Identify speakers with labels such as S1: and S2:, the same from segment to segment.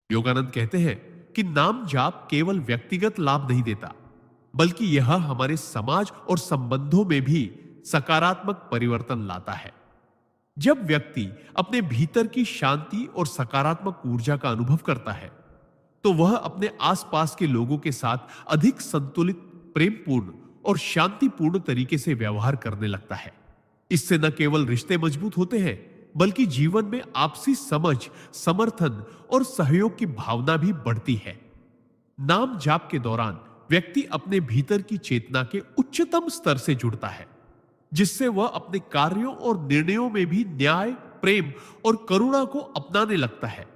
S1: योगानंद कहते हैं कि नाम जाप केवल व्यक्तिगत लाभ नहीं देता, बल्कि यह हमारे समाज और संबंधों में भी सकारात्मक परिवर्तन लाता है। जब व्यक्ति अपने भीतर की शांति और सकारात्मक ऊर्जा का अनुभव करता है, तो वह अपने आसपास के लोगों के साथ अधिक संतुलित, प्रेमपूर्ण और शांतिपूर्ण तरीके से व्यवहार करने लगता है। इससे न केवल रिश्ते मजबूत होते हैं, बल्कि जीवन में आपसी समझ, समर्थन और सहयोग की भावना भी बढ़ती है। नाम जाप के दौरान व्यक्ति अपने भीतर की चेतना के उच्चतम स्तर से जुड़ता है, जिससे वह अपने कार्यों और निर्णयों में भी न्याय, प्रेम और करुणा को अपनाने लगता है।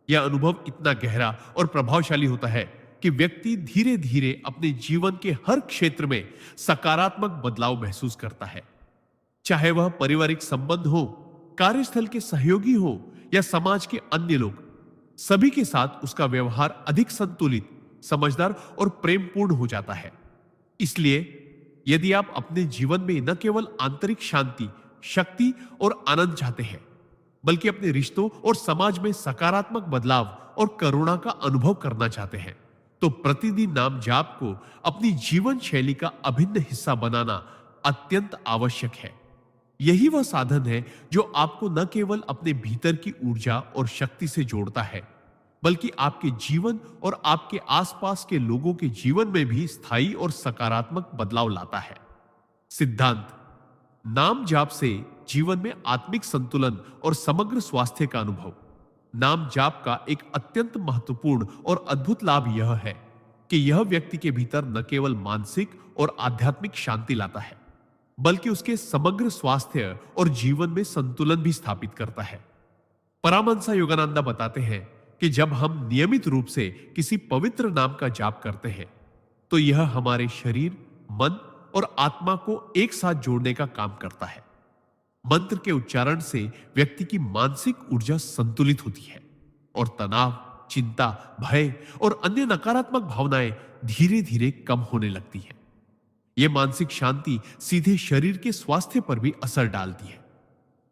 S1: यह अनुभव इतना गहरा और प्रभावशाली होता है कि व्यक्ति धीरे धीरे अपने जीवन के हर क्षेत्र में सकारात्मक बदलाव महसूस करता है। चाहे वह पारिवारिक संबंध हो, कार्यस्थल के सहयोगी हो या समाज के अन्य लोग, सभी के साथ उसका व्यवहार अधिक संतुलित, समझदार और प्रेमपूर्ण हो जाता है। इसलिए यदि आप अपने जीवन में न केवल आंतरिक शांति, शक्ति और आनंद चाहते हैं, बल्कि अपने रिश्तों और समाज में सकारात्मक बदलाव और करुणा का अनुभव करना चाहते हैं, तो प्रतिदिन नाम जाप को अपनी जीवन शैली का अभिन्न हिस्सा बनाना अत्यंत आवश्यक है। यही वह साधन है जो आपको न केवल अपने भीतर की ऊर्जा और शक्ति से जोड़ता है, बल्कि आपके जीवन और आपके आसपास के लोगों के जीवन में भी स्थायी और सकारात्मक बदलाव लाता है। सिद्धांत: नाम जाप से जीवन में आत्मिक संतुलन और समग्र स्वास्थ्य का अनुभव। नाम जाप का एक अत्यंत महत्वपूर्ण और अद्भुत लाभ यह है कि यह व्यक्ति के भीतर न केवल मानसिक और आध्यात्मिक शांति लाता है, बल्कि उसके समग्र स्वास्थ्य और जीवन में संतुलन भी स्थापित करता है। परमहंस योगानंद बताते हैं कि जब हम नियमित रूप से किसी पवित्र नाम का जाप करते हैं, तो यह हमारे शरीर, मन और आत्मा को एक साथ जोड़ने का काम करता है। मंत्र के उच्चारण से व्यक्ति की मानसिक ऊर्जा संतुलित होती है और तनाव, चिंता, भय और अन्य नकारात्मक भावनाएं धीरे धीरे कम होने लगती हैं। यह मानसिक शांति सीधे शरीर के स्वास्थ्य पर भी असर डालती है,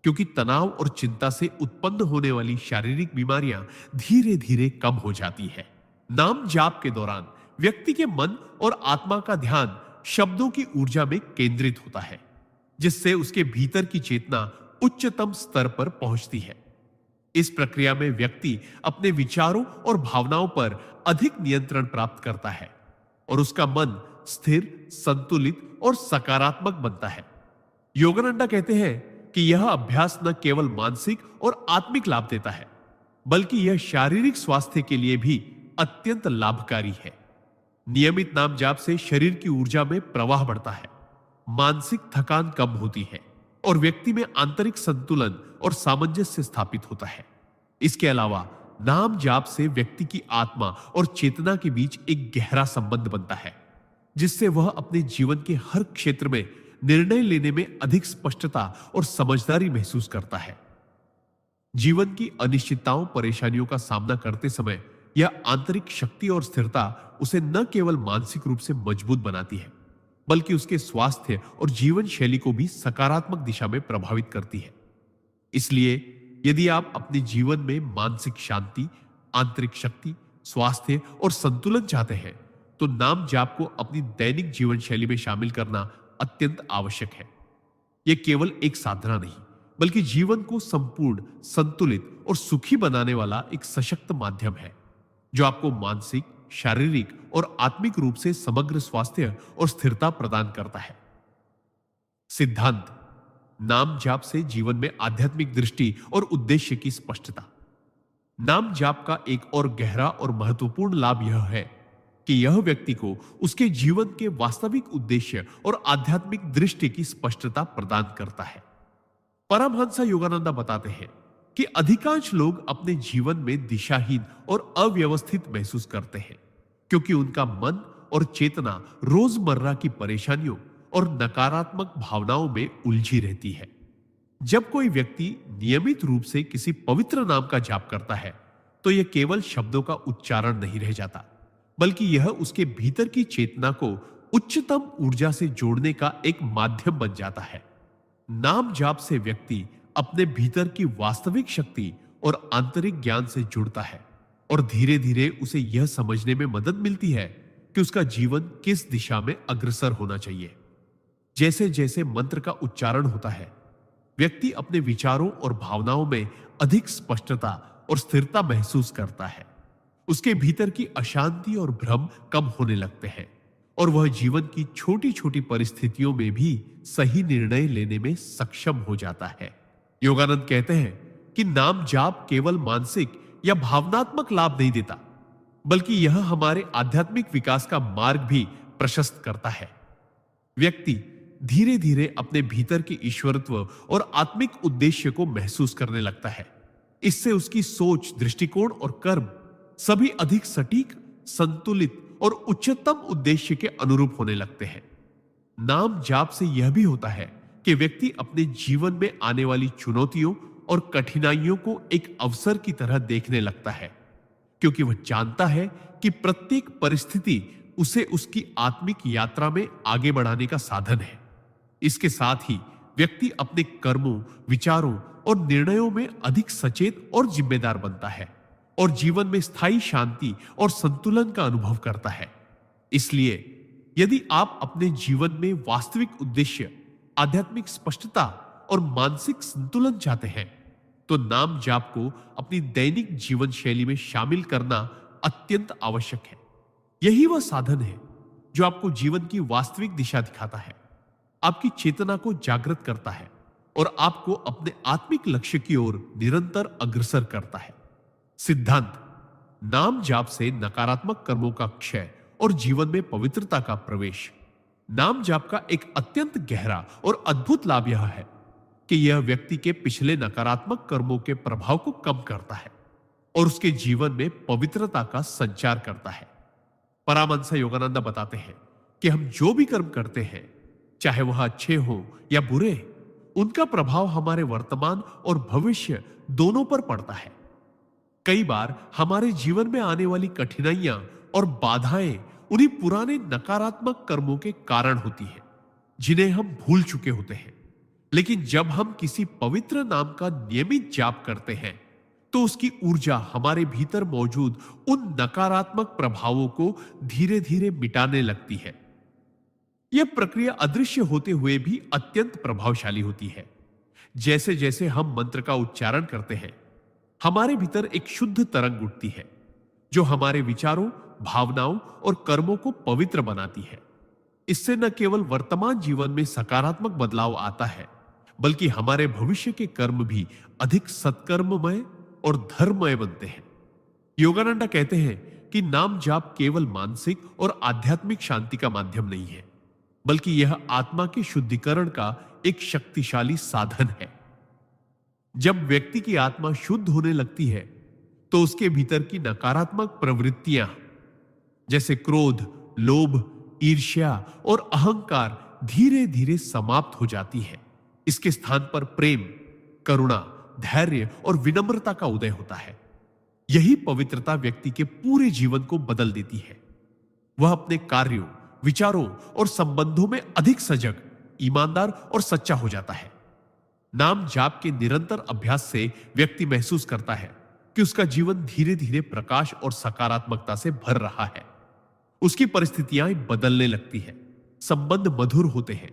S1: क्योंकि तनाव और चिंता से उत्पन्न होने वाली शारीरिक बीमारियां धीरे धीरे कम हो जाती है। नाम जाप के दौरान व्यक्ति के मन और आत्मा का ध्यान शब्दों की ऊर्जा में केंद्रित होता है, जिससे उसके भीतर की चेतना उच्चतम स्तर पर पहुंचती है। इस प्रक्रिया में व्यक्ति अपने विचारों और भावनाओं पर अधिक नियंत्रण प्राप्त करता है और उसका मन स्थिर, संतुलित और सकारात्मक बनता है। योगानंद कहते हैं कि यह अभ्यास न केवल मानसिक और आत्मिक लाभ देता है, बल्कि यह शारीरिक स्वास्थ्य के लिए भी अत्यंत लाभकारी है। नियमित नाम जाप से शरीर की ऊर्जा में प्रवाह बढ़ता है, मानसिक थकान कम होती है और व्यक्ति में आंतरिक संतुलन और सामंजस्य स्थापित होता है। इसके अलावा नाम जाप से व्यक्ति की आत्मा और चेतना के बीच एक गहरा संबंध बनता है, जिससे वह अपने जीवन के हर क्षेत्र में निर्णय लेने में अधिक स्पष्टता और समझदारी महसूस करता है। जीवन की अनिश्चितताओं, परेशानियों का सामना करते समय यह आंतरिक शक्ति और स्थिरता उसे न केवल मानसिक रूप से मजबूत बनाती है, बल्कि उसके स्वास्थ्य और जीवन शैली को भी सकारात्मक दिशा में प्रभावित करती है। इसलिए यदि आप अपने जीवन में मानसिक शांति, आंतरिक शक्ति, स्वास्थ्य और संतुलन चाहते हैं, तो नाम जाप को अपनी दैनिक जीवन शैली में शामिल करना अत्यंत आवश्यक है। यह केवल एक साधना नहीं, बल्कि जीवन को संपूर्ण, संतुलित और सुखी बनाने वाला एक सशक्त माध्यम है, जो आपको मानसिक, शारीरिक और आत्मिक रूप से समग्र स्वास्थ्य और स्थिरता प्रदान करता है। सिद्धांत: नाम जाप से जीवन में आध्यात्मिक दृष्टि और उद्देश्य की स्पष्टता। नाम जाप का एक और गहरा और महत्वपूर्ण लाभ यह है कि यह व्यक्ति को उसके जीवन के वास्तविक उद्देश्य और आध्यात्मिक दृष्टि की स्पष्टता प्रदान करता है। परमहंस योगानंद बताते हैं कि अधिकांश लोग अपने जीवन में दिशाहीन और अव्यवस्थित महसूस करते हैं, क्योंकि उनका मन और चेतना रोजमर्रा की परेशानियों और नकारात्मक भावनाओं में उलझी रहती है। जब कोई व्यक्ति नियमित रूप से किसी पवित्र नाम का जाप करता है, तो यह केवल शब्दों का उच्चारण नहीं रह जाता, बल्कि यह उसके भीतर की चेतना को उच्चतम ऊर्जा से जोड़ने का एक माध्यम बन जाता है। नाम जाप से व्यक्ति अपने भीतर की वास्तविक शक्ति और आंतरिक ज्ञान से जुड़ता है और धीरे धीरे उसे यह समझने में मदद मिलती है कि उसका जीवन किस दिशा में अग्रसर होना चाहिए। जैसे जैसे मंत्र का उच्चारण होता है, व्यक्ति अपने विचारों और भावनाओं में अधिक स्पष्टता और स्थिरता महसूस करता है। उसके भीतर की अशांति और भ्रम कम होने लगते हैं और वह जीवन की छोटी छोटी परिस्थितियों में भी सही निर्णय लेने में सक्षम हो जाता है। योगानंद कहते हैं कि नाम जाप केवल मानसिक या भावनात्मक लाभ नहीं देता, बल्कि यह हमारे आध्यात्मिक विकास का मार्ग भी प्रशस्त करता है। व्यक्ति धीरे धीरे अपने भीतर के ईश्वरत्व और आत्मिक उद्देश्य को महसूस करने लगता है। इससे उसकी सोच, दृष्टिकोण और कर्म सभी अधिक सटीक, संतुलित और उच्चतम उद्देश्य के अनुरूप होने लगते हैं। नाम जाप से यह भी होता है कि व्यक्ति अपने जीवन में आने वाली चुनौतियों और कठिनाइयों को एक अवसर की तरह देखने लगता है, क्योंकि वह जानता है कि प्रत्येक परिस्थिति उसे उसकी आत्मिक यात्रा में आगे बढ़ाने का साधन है। इसके साथ ही व्यक्ति अपने कर्मों, विचारों और निर्णयों में अधिक सचेत और जिम्मेदार बनता है और जीवन में स्थायी शांति और संतुलन का अनुभव करता है। इसलिए यदि आप अपने जीवन में वास्तविक उद्देश्य, आध्यात्मिक स्पष्टता और मानसिक संतुलन चाहते हैं, तो नाम जाप को अपनी दैनिक जीवन शैली में शामिल करना अत्यंत आवश्यक है। यही वह साधन है जो आपको जीवन की वास्तविक दिशा दिखाता है, आपकी चेतना को जागृत करता है और आपको अपने आत्मिक लक्ष्य की ओर निरंतर अग्रसर करता है। सिद्धांत: नाम जाप से नकारात्मक कर्मों का क्षय और जीवन में पवित्रता का प्रवेश। नाम जाप का एक अत्यंत गहरा और अद्भुत लाभ यह है कि यह व्यक्ति के पिछले नकारात्मक कर्मों के प्रभाव को कम करता है और उसके जीवन में पवित्रता का संचार करता है। परमहंस योगानंद बताते हैं कि हम जो भी कर्म करते हैं, चाहे वह अच्छे हो या बुरे, उनका प्रभाव हमारे वर्तमान और भविष्य दोनों पर पड़ता है। कई बार हमारे जीवन में आने वाली कठिनाइयां और बाधाएं उन्हीं पुराने नकारात्मक कर्मों के कारण होती है, जिन्हें हम भूल चुके होते हैं। लेकिन जब हम किसी पवित्र नाम का नियमित जाप करते हैं, तो उसकी ऊर्जा हमारे भीतर मौजूद उन नकारात्मक प्रभावों को धीरे धीरे मिटाने लगती है। यह प्रक्रिया अदृश्य होते हुए भी अत्यंत प्रभावशाली होती है। जैसे जैसे हम मंत्र का उच्चारण करते हैं, हमारे भीतर एक शुद्ध तरंग उठती है जो हमारे विचारों, भावनाओं और कर्मों को पवित्र बनाती है। इससे न केवल वर्तमान जीवन में सकारात्मक बदलाव आता है, बल्कि हमारे भविष्य के कर्म भी अधिक सत्कर्ममय और धर्ममय बनते हैं। योगानंद कहते हैं कि नाम जाप केवल मानसिक और आध्यात्मिक शांति का माध्यम नहीं है, बल्कि यह आत्मा के शुद्धिकरण का एक शक्तिशाली साधन है। जब व्यक्ति की आत्मा शुद्ध होने लगती है, तो उसके भीतर की नकारात्मक प्रवृत्तियां जैसे क्रोध, लोभ, ईर्ष्या और अहंकार धीरे धीरे समाप्त हो जाती है। इसके स्थान पर प्रेम, करुणा, धैर्य और विनम्रता का उदय होता है। यही पवित्रता व्यक्ति के पूरे जीवन को बदल देती है। वह अपने कार्यों, विचारों और संबंधों में अधिक सजग, ईमानदार और सच्चा हो जाता है। नाम जाप के निरंतर अभ्यास से व्यक्ति महसूस करता है कि उसका जीवन धीरे धीरे प्रकाश और सकारात्मकता से भर रहा है। उसकी परिस्थितियां बदलने लगती है, संबंध मधुर होते हैं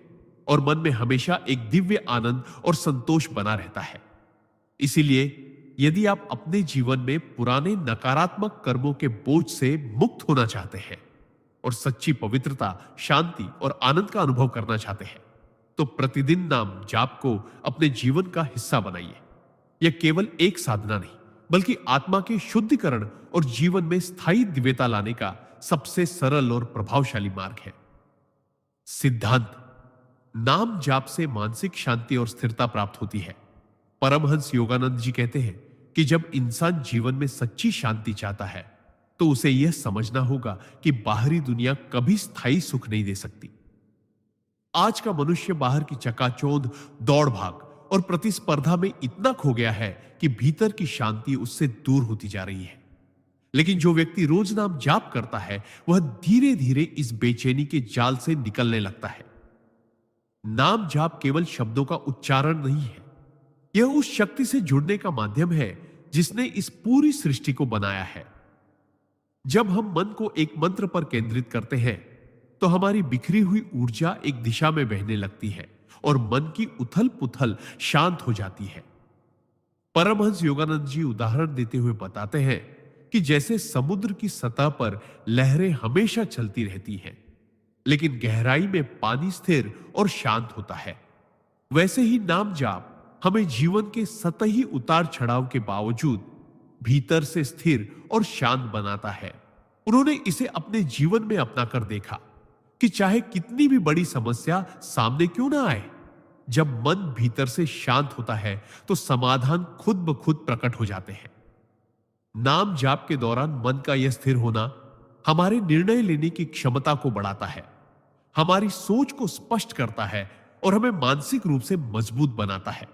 S1: और मन में हमेशा एक दिव्य आनंद और संतोष बना रहता है। इसीलिए यदि आप अपने जीवन में पुराने नकारात्मक कर्मों के बोझ से मुक्त होना चाहते हैं और सच्ची पवित्रता, शांति और आनंद का अनुभव करना चाहते हैं, तो प्रतिदिन नाम जाप को अपने जीवन का हिस्सा बनाइए। यह केवल एक साधना नहीं, बल्कि आत्मा के शुद्धिकरण और जीवन में स्थायी दिव्यता लाने का सबसे सरल और प्रभावशाली मार्ग है। सिद्धांत: नाम जाप से मानसिक शांति और स्थिरता प्राप्त होती है। परमहंस योगानंद जी कहते हैं कि जब इंसान जीवन में सच्ची शांति चाहता है, तो उसे यह समझना होगा कि बाहरी दुनिया कभी स्थायी सुख नहीं दे सकती। आज का मनुष्य बाहर की चकाचौंध, दौड़ भाग और प्रतिस्पर्धा में इतना खो गया है कि भीतर की शांति उससे दूर होती जा रही है। लेकिन जो व्यक्ति रोज नाम जाप करता है, वह धीरे धीरे इस बेचैनी के जाल से निकलने लगता है। नाम जाप केवल शब्दों का उच्चारण नहीं है, यह उस शक्ति से जुड़ने का माध्यम है जिसने इस पूरी सृष्टि को बनाया है जब हम मन को एक मंत्र पर केंद्रित करते हैं तो हमारी बिखरी हुई ऊर्जा एक दिशा में बहने लगती है और मन की उथल पुथल शांत हो जाती है। परमहंस योगानंद जी उदाहरण देते हुए बताते हैं कि जैसे समुद्र की सतह पर लहरें हमेशा चलती रहती हैं, लेकिन गहराई में पानी स्थिर और शांत होता है, वैसे ही नाम जाप हमें जीवन के सतही उतार चढ़ाव के बावजूद भीतर से स्थिर और शांत बनाता है। उन्होंने इसे अपने जीवन में अपनाकर देखा कि चाहे कितनी भी बड़ी समस्या सामने क्यों ना आए, जब मन भीतर से शांत होता है तो समाधान खुद ब खुद प्रकट हो जाते हैं। नाम जाप के दौरान मन का यह स्थिर होना हमारे निर्णय लेने की क्षमता को बढ़ाता है, हमारी सोच को स्पष्ट करता है और हमें मानसिक रूप से मजबूत बनाता है।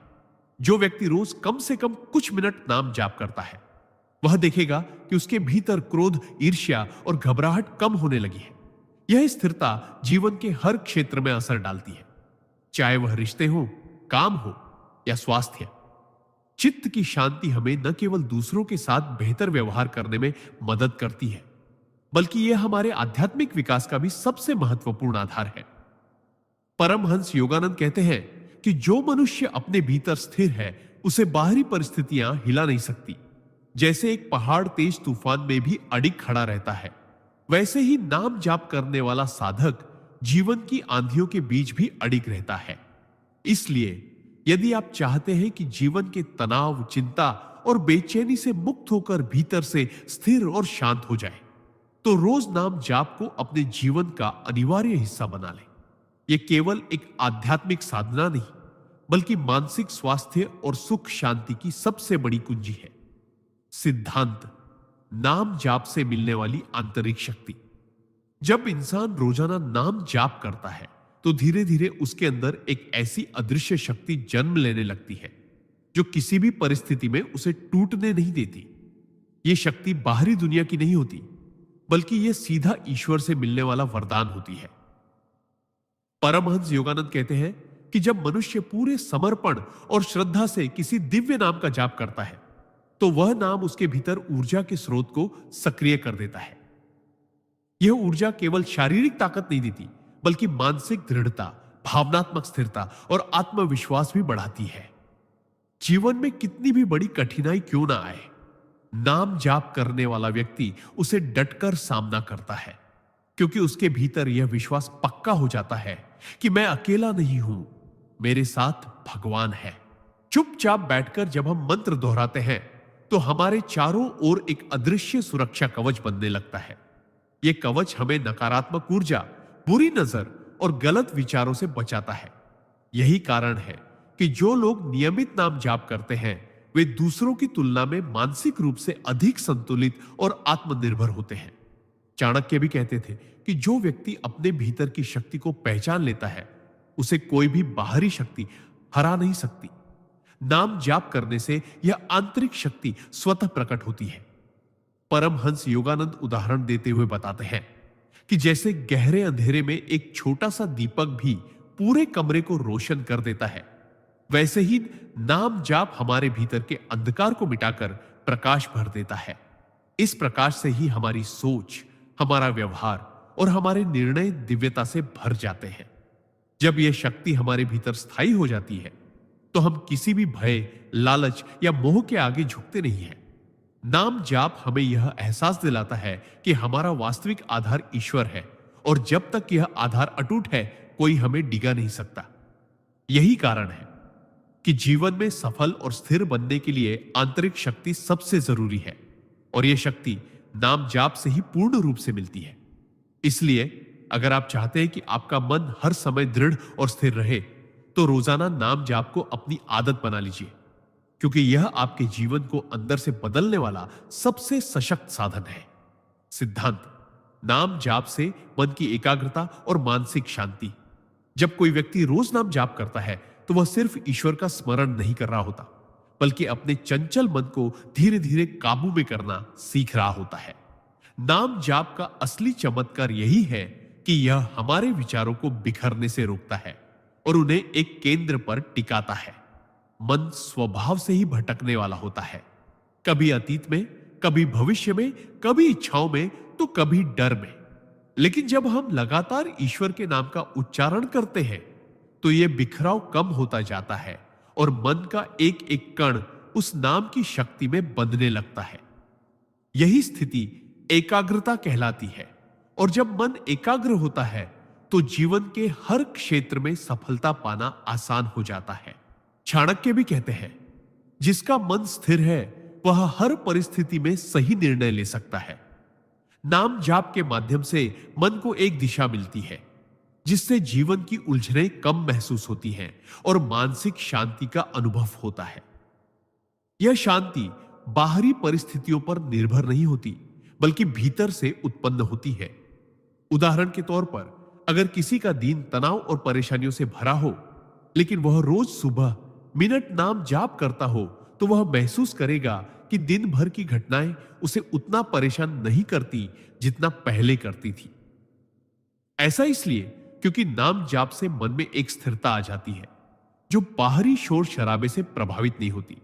S1: जो व्यक्ति रोज कम से कम कुछ मिनट नाम जाप करता है, वह देखेगा कि उसके भीतर क्रोध, ईर्ष्या और घबराहट कम होने लगी है। यह स्थिरता जीवन के हर क्षेत्र में असर डालती है, चाहे वह रिश्ते हो, काम हो या स्वास्थ्य। चित्त की शांति हमें न केवल दूसरों के साथ बेहतर व्यवहार करने में मदद करती है, बल्कि यह हमारे आध्यात्मिक विकास का भी सबसे महत्वपूर्ण आधार है। परमहंस योगानंद कहते हैं कि जो मनुष्य अपने भीतर स्थिर है, उसे बाहरी परिस्थितियां हिला नहीं सकती। जैसे एक पहाड़ तेज तूफान में भी अडिग खड़ा रहता है, वैसे ही नाम जाप करने वाला साधक जीवन की आंधियों के बीच भी अडिग रहता है। इसलिए यदि आप चाहते हैं कि जीवन के तनाव, चिंता और बेचैनी से मुक्त होकर भीतर से स्थिर और शांत हो जाए, तो रोज नाम जाप को अपने जीवन का अनिवार्य हिस्सा बना लें। यह केवल एक आध्यात्मिक साधना नहीं, बल्कि मानसिक स्वास्थ्य और सुख शांति की सबसे बड़ी कुंजी है। सिद्धांत: नाम जाप से मिलने वाली आंतरिक शक्ति। जब इंसान रोजाना नाम जाप करता है तो धीरे धीरे उसके अंदर एक ऐसी अदृश्य शक्ति जन्म लेने लगती है जो किसी भी परिस्थिति में उसे टूटने नहीं देती। यह शक्ति बाहरी दुनिया की नहीं होती, बल्कि यह सीधा ईश्वर से मिलने वाला वरदान होती है। परमहंस योगानंद कहते हैं कि जब मनुष्य पूरे समर्पण और श्रद्धा से किसी दिव्य नाम का जाप करता है, तो वह नाम उसके भीतर ऊर्जा के स्रोत को सक्रिय कर देता है। यह ऊर्जा केवल शारीरिक ताकत नहीं देती, बल्कि मानसिक दृढ़ता, भावनात्मक स्थिरता और आत्मविश्वास भी बढ़ाती है। जीवन में कितनी भी बड़ी कठिनाई क्यों ना आए, नाम जाप करने वाला व्यक्ति उसे डटकर सामना करता है, क्योंकि उसके भीतर यह विश्वास पक्का हो जाता है कि मैं अकेला नहीं हूं, मेरे साथ भगवान है। चुपचाप बैठकर जब हम मंत्र दोहराते हैं तो हमारे चारों ओर एक अदृश्य सुरक्षा कवच बनने लगता है। यह कवच हमें नकारात्मक ऊर्जा, बुरी नजर और गलत विचारों से बचाता है। यही कारण है कि जो लोग नियमित नाम जाप करते हैं, वे दूसरों की तुलना में मानसिक रूप से अधिक संतुलित और आत्मनिर्भर होते हैं। चाणक्य भी कहते थे कि जो व्यक्ति अपने भीतर की शक्ति को पहचान लेता है, उसे कोई भी बाहरी शक्ति हरा नहीं सकती। नाम जाप करने से यह आंतरिक शक्ति स्वतः प्रकट होती है। परमहंस योगानंद उदाहरण देते हुए बताते हैं कि जैसे गहरे अंधेरे में एक छोटा सा दीपक भी पूरे कमरे को रोशन कर देता है, वैसे ही नाम जाप हमारे भीतर के अंधकार को मिटाकर प्रकाश भर देता है। इस प्रकाश से ही हमारी सोच, हमारा व्यवहार और हमारे निर्णय दिव्यता से भर जाते हैं। जब यह शक्ति हमारे भीतर स्थायी हो जाती है, तो हम किसी भी भय, लालच या मोह के आगे झुकते नहीं हैं। नाम जाप हमें यह एहसास दिलाता है कि हमारा वास्तविक आधार ईश्वर है, और जब तक यह आधार अटूट है, कोई हमें डिगा नहीं सकता। यही कारण है कि जीवन में सफल और स्थिर बनने के लिए आंतरिक शक्ति सबसे जरूरी है, और यह शक्ति नाम जाप से ही पूर्ण रूप से मिलती है। इसलिए अगर आप चाहते हैं कि आपका मन हर समय दृढ़ और स्थिर रहे, तो रोजाना नाम जाप को अपनी आदत बना लीजिए, क्योंकि यह आपके जीवन को अंदर से बदलने वाला सबसे सशक्त साधन है। सिद्धांत: नाम जाप से मन की एकाग्रता और मानसिक शांति। जब कोई व्यक्ति रोज नाम जाप करता है, तो वह सिर्फ ईश्वर का स्मरण नहीं कर रहा होता, बल्कि अपने चंचल मन को धीरे धीरे काबू में करना सीख रहा होता है। नाम जाप का असली चमत्कार यही है कि यह हमारे विचारों को बिखरने से रोकता है और उन्हें एक केंद्र पर टिकाता है। मन स्वभाव से ही भटकने वाला होता है, कभी अतीत में, कभी भविष्य में, कभी इच्छाओं में, तो कभी डर में। लेकिन जब हम लगातार ईश्वर के नाम का उच्चारण करते हैं तो यह बिखराव कम होता जाता है और मन का एक एक कण उस नाम की शक्ति में बंधने लगता है। यही स्थिति एकाग्रता कहलाती है। और जब मन एकाग्र होता है तो जीवन के हर क्षेत्र में सफलता पाना आसान हो जाता है। चाणक्य भी कहते हैं, जिसका मन स्थिर है वह हर परिस्थिति में सही निर्णय ले सकता है। नाम जाप के माध्यम से मन को एक दिशा मिलती है, जिससे जीवन की उलझनें कम महसूस होती हैं और मानसिक शांति का अनुभव होता है। यह शांति बाहरी परिस्थितियों पर निर्भर नहीं होती, बल्कि भीतर से उत्पन्न होती है। उदाहरण के तौर पर, अगर किसी का दिन तनाव और परेशानियों से भरा हो, लेकिन वह रोज सुबह मिनट नाम जाप करता हो, तो वह महसूस करेगा कि दिन भर की घटनाएं उसे उतना परेशान नहीं करती जितना पहले करती थी। ऐसा इसलिए क्योंकि नाम जाप से मन में एक स्थिरता आ जाती है जो बाहरी शोर शराबे से प्रभावित नहीं होती।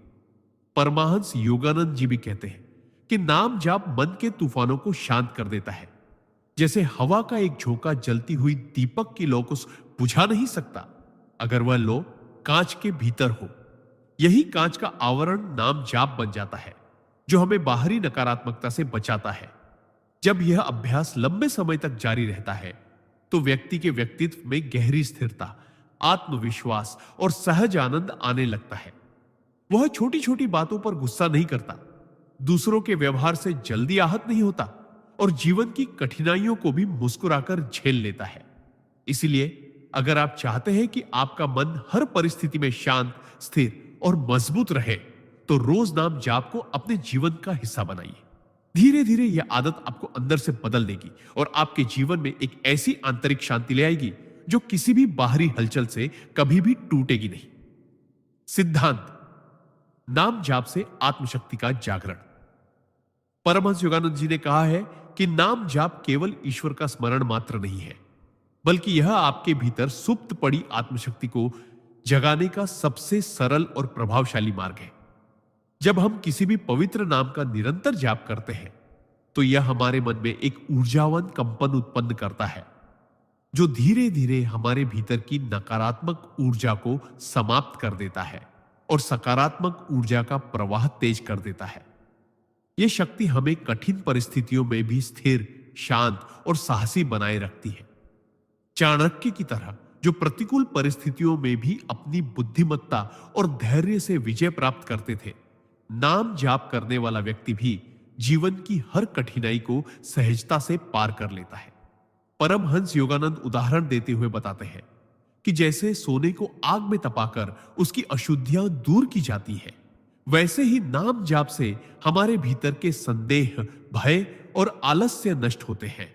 S1: परमहंस योगानंद जी भी कहते हैं कि नाम जाप मन के तूफानों को शांत कर देता है। जैसे हवा का एक झोंका जलती हुई दीपक की लौ को बुझा नहीं सकता अगर वह लौ कांच के भीतर हो। यही कांच का आवरण नाम जाप बन जाता है, जो हमें बाहरी नकारात्मकता से बचाता है। जब यह अभ्यास लंबे समय तक जारी रहता है तो व्यक्ति के व्यक्तित्व में गहरी स्थिरता, आत्मविश्वास और सहज आनंद आने लगता है। वह छोटी छोटी बातों पर गुस्सा नहीं करता, दूसरों के व्यवहार से जल्दी आहत नहीं होता और जीवन की कठिनाइयों को भी मुस्कुराकर झेल लेता है। इसलिए अगर आप चाहते हैं कि आपका मन हर परिस्थिति में शांत, स्थिर और मजबूत रहे, तो रोज नाम जाप को अपने जीवन का हिस्सा बनाइए। धीरे धीरे यह आदत आपको अंदर से बदल देगी और आपके जीवन में एक ऐसी आंतरिक शांति ले आएगी जो किसी भी बाहरी हलचल से कभी भी टूटेगी नहीं। सिद्धांत: नाम जाप से आत्मशक्ति का जागरण। परमहंस योगानंद जी ने कहा है कि नाम जाप केवल ईश्वर का स्मरण मात्र नहीं है, बल्कि यह आपके भीतर सुप्त पड़ी आत्मशक्ति को जगाने का सबसे सरल और प्रभावशाली मार्ग है। जब हम किसी भी पवित्र नाम का निरंतर जाप करते हैं तो यह हमारे मन में एक ऊर्जावान कंपन उत्पन्न करता है, जो धीरे धीरे हमारे भीतर की नकारात्मक ऊर्जा को समाप्त कर देता है और सकारात्मक ऊर्जा का प्रवाह तेज कर देता है। यह शक्ति हमें कठिन परिस्थितियों में भी स्थिर, शांत और साहसी बनाए रखती है। चाणक्य की तरह जो प्रतिकूल परिस्थितियों में भी अपनी बुद्धिमत्ता और धैर्य से विजय प्राप्त करते थे, नाम जाप करने वाला व्यक्ति भी जीवन की हर कठिनाई को सहजता से पार कर लेता है। परमहंस योगानंद उदाहरण देते हुए बताते हैं कि जैसे सोने को आग में तपाकर उसकी अशुद्धियां दूर की जाती है, वैसे ही नाम जाप से हमारे भीतर के संदेह, भय और आलस्य नष्ट होते हैं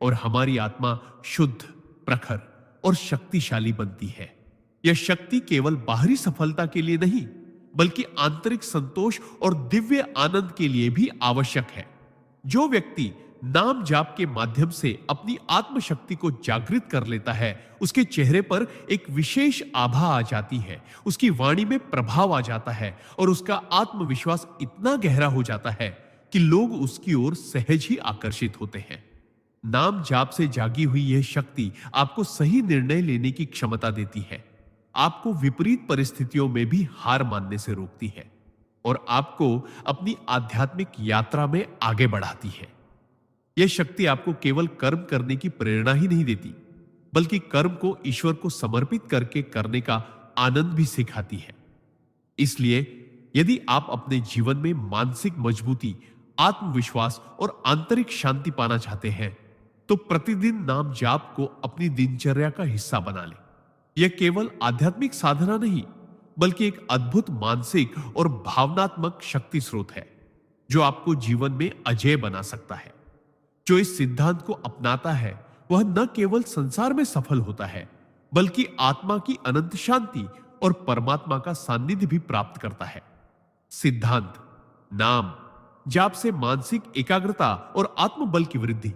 S1: और हमारी आत्मा शुद्ध, प्रखर और शक्तिशाली बनती है। यह शक्ति केवल बाहरी सफलता के लिए नहीं, बल्कि आंतरिक संतोष और दिव्य आनंद के लिए भी आवश्यक है। जो व्यक्ति नाम जाप के माध्यम से अपनी आत्मशक्ति को जागृत कर लेता है, उसके चेहरे पर एक विशेष आभा आ जाती है, उसकी वाणी में प्रभाव आ जाता है और उसका आत्मविश्वास इतना गहरा हो जाता है कि लोग उसकी ओर सहज ही आकर्षित होते हैं। नाम जाप से जागी हुई यह शक्ति आपको सही निर्णय लेने की क्षमता देती है, आपको विपरीत परिस्थितियों में भी हार मानने से रोकती है और आपको अपनी आध्यात्मिक यात्रा में आगे बढ़ाती है। यह शक्ति आपको केवल कर्म करने की प्रेरणा ही नहीं देती, बल्कि कर्म को ईश्वर को समर्पित करके करने का आनंद भी सिखाती है। इसलिए यदि आप अपने जीवन में मानसिक मजबूती, आत्मविश्वास और आंतरिक शांति पाना चाहते हैं, तो प्रतिदिन नाम जाप को अपनी दिनचर्या का हिस्सा बना लें। यह केवल आध्यात्मिक साधना नहीं, बल्कि एक अद्भुत मानसिक और भावनात्मक शक्ति स्रोत है जो आपको जीवन में अजेय बना सकता है। जो इस सिद्धांत को अपनाता है वह न केवल संसार में सफल होता है, बल्कि आत्मा की अनंत शांति और परमात्मा का सानिध्य भी प्राप्त करता है। सिद्धांत: नाम जाप से मानसिक एकाग्रता और आत्मबल की वृद्धि।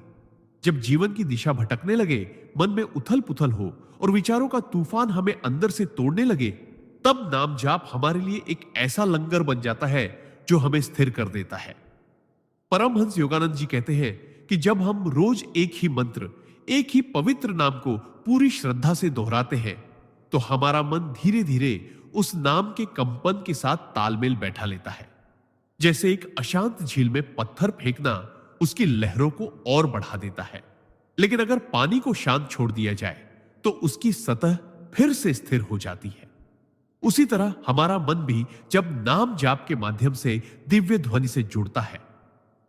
S1: जब जीवन की दिशा भटकने लगे, मन में उथल पुथल हो और विचारों का तूफान हमें अंदर से तोड़ने लगे, तब नाम जाप हमारे लिए एक ऐसा लंगर बन जाता है जो हमें स्थिर कर देता है। परमहंस योगानंद जी कहते हैं कि जब हम रोज एक ही मंत्र, एक ही पवित्र नाम को पूरी श्रद्धा से दोहराते हैं तो हमारा मन धीरे धीरे उस नाम के कंपन के साथ तालमेल बैठा लेता है। जैसे एक अशांत झील में पत्थर फेंकना उसकी लहरों को और बढ़ा देता है, लेकिन अगर पानी को शांत छोड़ दिया जाए तो उसकी सतह फिर से स्थिर हो जाती है। उसी तरह हमारा मन भी जब नाम जाप के माध्यम से दिव्य ध्वनि से जुड़ता है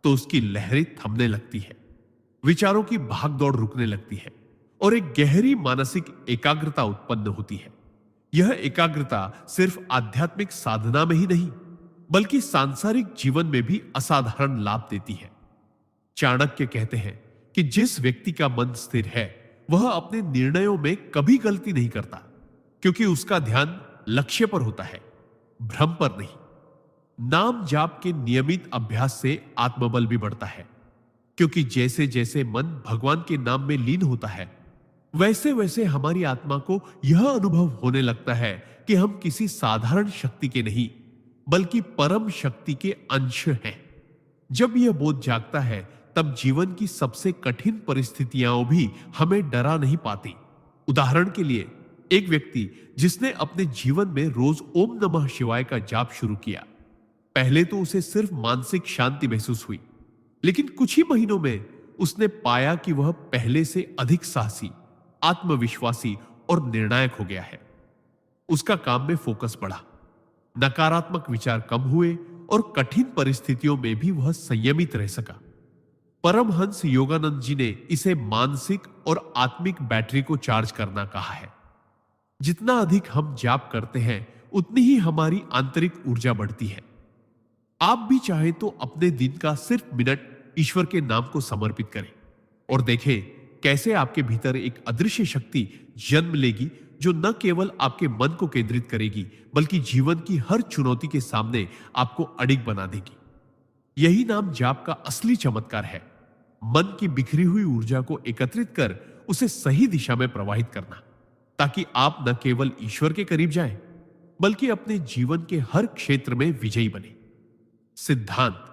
S1: तो उसकी लहरें थमने लगती है, विचारों की भागदौड़ रुकने लगती है और एक गहरी मानसिक एकाग्रता उत्पन्न होती है। यह एकाग्रता सिर्फ आध्यात्मिक साधना में ही नहीं बल्कि सांसारिक जीवन में भी असाधारण लाभ देती है। चाणक्य कहते हैं कि जिस व्यक्ति का मन स्थिर है वह अपने निर्णयों में कभी गलती नहीं करता, क्योंकि उसका ध्यान लक्ष्य पर होता है, भ्रम पर नहीं। नाम जाप के नियमित अभ्यास से आत्मबल भी बढ़ता है, क्योंकि जैसे जैसे मन भगवान के नाम में लीन होता है वैसे वैसे हमारी आत्मा को यह अनुभव होने लगता है कि हम किसी साधारण शक्ति के नहीं बल्कि परम शक्ति के अंश हैं। जब यह बोध जागता है तब जीवन की सबसे कठिन परिस्थितियां भी हमें डरा नहीं पाती। उदाहरण के लिए, एक व्यक्ति जिसने अपने जीवन में रोज ओम नमः शिवाय का जाप शुरू किया, पहले तो उसे सिर्फ मानसिक शांति महसूस हुई, लेकिन कुछ ही महीनों में उसने पाया कि वह पहले से अधिक साहसी, आत्मविश्वासी और निर्णायक हो गया है। उसका काम में फोकस बढ़ा, नकारात्मक विचार कम हुए और कठिन परिस्थितियों में भी वह संयमित रह सका। परमहंस योगानंद जी ने इसे मानसिक और आत्मिक बैटरी को चार्ज करना कहा है। जितना अधिक हम जाप करते हैं उतनी ही हमारी आंतरिक ऊर्जा बढ़ती है। आप भी चाहे तो अपने दिन का सिर्फ मिनट ईश्वर के नाम को समर्पित करें और देखें कैसे आपके भीतर एक अदृश्य शक्ति जन्म लेगी जो न केवल आपके मन को केंद्रित करेगी बल्कि जीवन की हर चुनौती के सामने आपको अडिग बना देगी। यही नाम जाप का असली चमत्कार है, मन की बिखरी हुई ऊर्जा को एकत्रित कर उसे सही दिशा में प्रवाहित करना, ताकि आप न केवल ईश्वर के करीब जाएं बल्कि अपने जीवन के हर क्षेत्र में विजयी बने। सिद्धांत: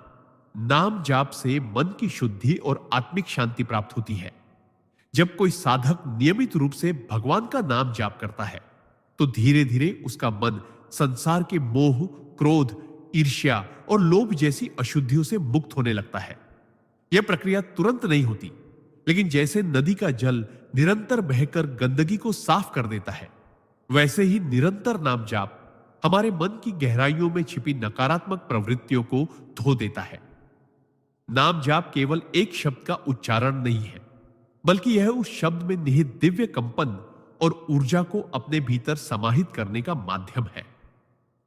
S1: नाम जाप से मन की शुद्धि और आत्मिक शांति प्राप्त होती है। जब कोई साधक नियमित रूप से भगवान का नाम जाप करता है तो धीरे धीरे उसका मन संसार के मोह, क्रोध, ईर्ष्या और लोभ जैसी अशुद्धियों से मुक्त होने लगता है। यह प्रक्रिया तुरंत नहीं होती, लेकिन जैसे नदी का जल निरंतर बहकर गंदगी को साफ कर देता है, वैसे ही निरंतर नाम जाप हमारे मन की गहराइयों में छिपी नकारात्मक प्रवृत्तियों को धो देता है। नाम जाप केवल एक शब्द का उच्चारण नहीं है, बल्कि यह उस शब्द में निहित दिव्य कंपन और ऊर्जा को अपने भीतर समाहित करने का माध्यम है।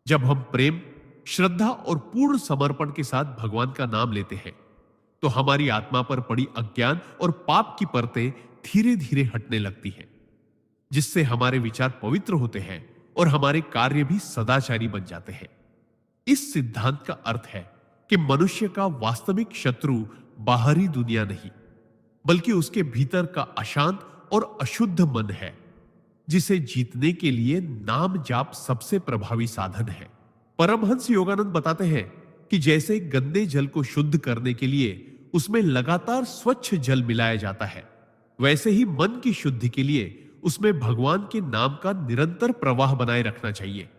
S1: जब हम प्रेम, श्रद्धा और पूर्ण समर्पण के साथ भगवान का नाम लेते हैं तो हमारी आत्मा पर पड़ी अज्ञान और पाप की परतें धीरे धीरे हटने लगती हैं, जिससे हमारे विचार पवित्र होते हैं और हमारे कार्य भी सदाचारी बन जाते हैं। इस सिद्धांत का अर्थ है कि मनुष्य का वास्तविक शत्रु बाहरी दुनिया नहीं बल्कि उसके भीतर का अशांत और अशुद्ध मन है, जिसे जीतने के लिए नाम जाप सबसे प्रभावी साधन है। परमहंस योगानंद बताते हैं कि जैसे गंदे जल को शुद्ध करने के लिए उसमें लगातार स्वच्छ जल मिलाया जाता है, वैसे ही मन की शुद्धि के लिए उसमें भगवान के नाम का निरंतर प्रवाह बनाए रखना चाहिए।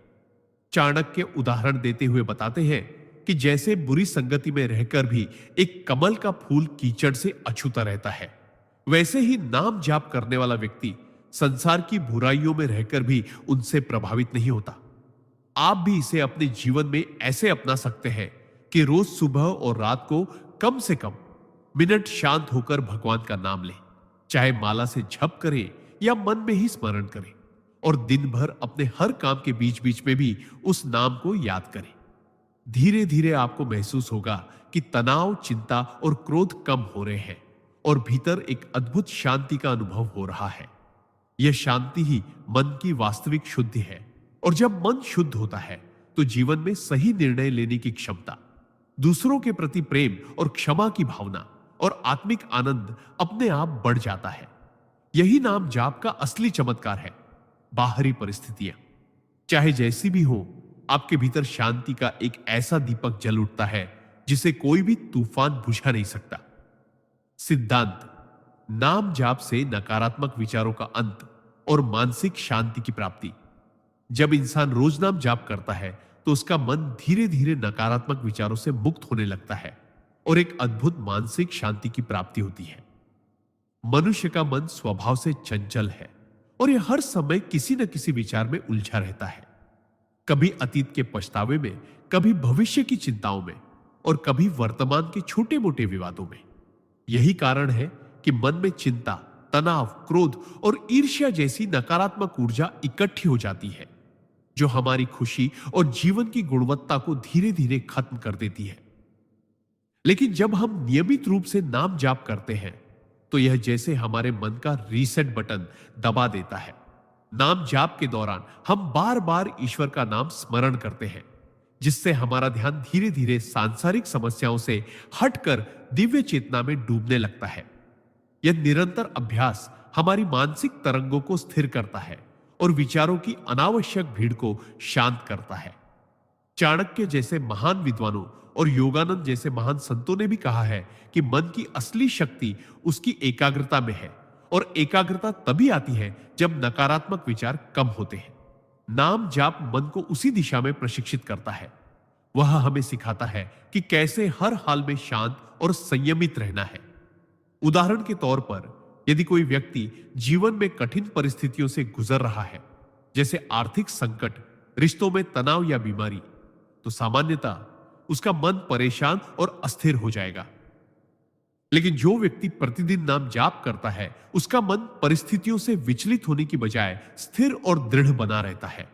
S1: चाणक्य उदाहरण देते हुए बताते हैं कि जैसे बुरी संगति में रहकर भी एक कमल का फूल कीचड़ से अछूता रहता है, वैसे ही नाम जाप करने वाला व्यक्ति संसार की बुराइयों में रहकर भी उनसे प्रभावित नहीं होता। आप भी इसे अपने जीवन में ऐसे अपना सकते हैं कि रोज सुबह और रात को कम से कम मिनट शांत होकर भगवान का नाम लें, चाहे माला से जप करें या मन में ही स्मरण करें, और दिन भर अपने हर काम के बीच बीच में भी उस नाम को याद करें। धीरे धीरे आपको महसूस होगा कि तनाव, चिंता और क्रोध कम हो रहे हैं और भीतर एक अद्भुत शांति का अनुभव हो रहा है। यह शांति ही मन की वास्तविक शुद्धि है, और जब मन शुद्ध होता है तो जीवन में सही निर्णय लेने की क्षमता, दूसरों के प्रति प्रेम और क्षमा की भावना और आत्मिक आनंद अपने आप बढ़ जाता है। यही नाम जाप का असली चमत्कार है। बाहरी परिस्थितियां चाहे जैसी भी हो, आपके भीतर शांति का एक ऐसा दीपक जल उठता है जिसे कोई भी तूफान बुझा नहीं सकता। सिद्धांत: नाम जाप से नकारात्मक विचारों का अंत और मानसिक शांति की प्राप्ति। जब इंसान रोज नाम जाप करता है तो उसका मन धीरे धीरे नकारात्मक विचारों से मुक्त होने लगता है और एक अद्भुत मानसिक शांति की प्राप्ति होती है। मनुष्य का मन स्वभाव से चंचल है और यह हर समय किसी न किसी विचार में उलझा रहता है, कभी अतीत के पछतावे में, कभी भविष्य की चिंताओं में और कभी वर्तमान के छोटे मोटे विवादों में। यही कारण है कि मन में चिंता, तनाव, क्रोध और ईर्ष्या जैसी नकारात्मक ऊर्जा इकट्ठी हो जाती है, जो हमारी खुशी और जीवन की गुणवत्ता को धीरे धीरे खत्म कर देती है। लेकिन जब हम नियमित रूप से नाम जाप करते हैं तो यह जैसे हमारे मन का रीसेट बटन दबा देता है। नाम जाप के दौरान हम बार बार ईश्वर का नाम स्मरण करते हैं, जिससे हमारा ध्यान धीरे धीरे सांसारिक समस्याओं से हटकर दिव्य चेतना में डूबने लगता है। यह निरंतर अभ्यास हमारी मानसिक तरंगों को स्थिर करता है और विचारों की अनावश्यक भीड़ को शांत करता है। चाणक्य जैसे महान विद्वानों और योगानंद जैसे महान संतों ने भी कहा है कि मन की असली शक्ति उसकी एकाग्रता में है और एकाग्रता तभी आती है जब नकारात्मक विचार कम होते हैं। नाम जाप मन को उसी दिशा में प्रशिक्षित करता है। वह हमें सिखाता है कि कैसे हर हाल में शांत और संयमित रहना है। उदाहरण के तौर पर, यदि कोई व्यक्ति जीवन में कठिन परिस्थितियों से गुजर रहा है, जैसे आर्थिक संकट, रिश्तों में तनाव या बीमारी, तो सामान्यतः उसका मन परेशान और अस्थिर हो जाएगा। लेकिन जो व्यक्ति प्रतिदिन नाम जाप करता है, उसका मन परिस्थितियों से विचलित होने की बजाय स्थिर और दृढ़ बना रहता है।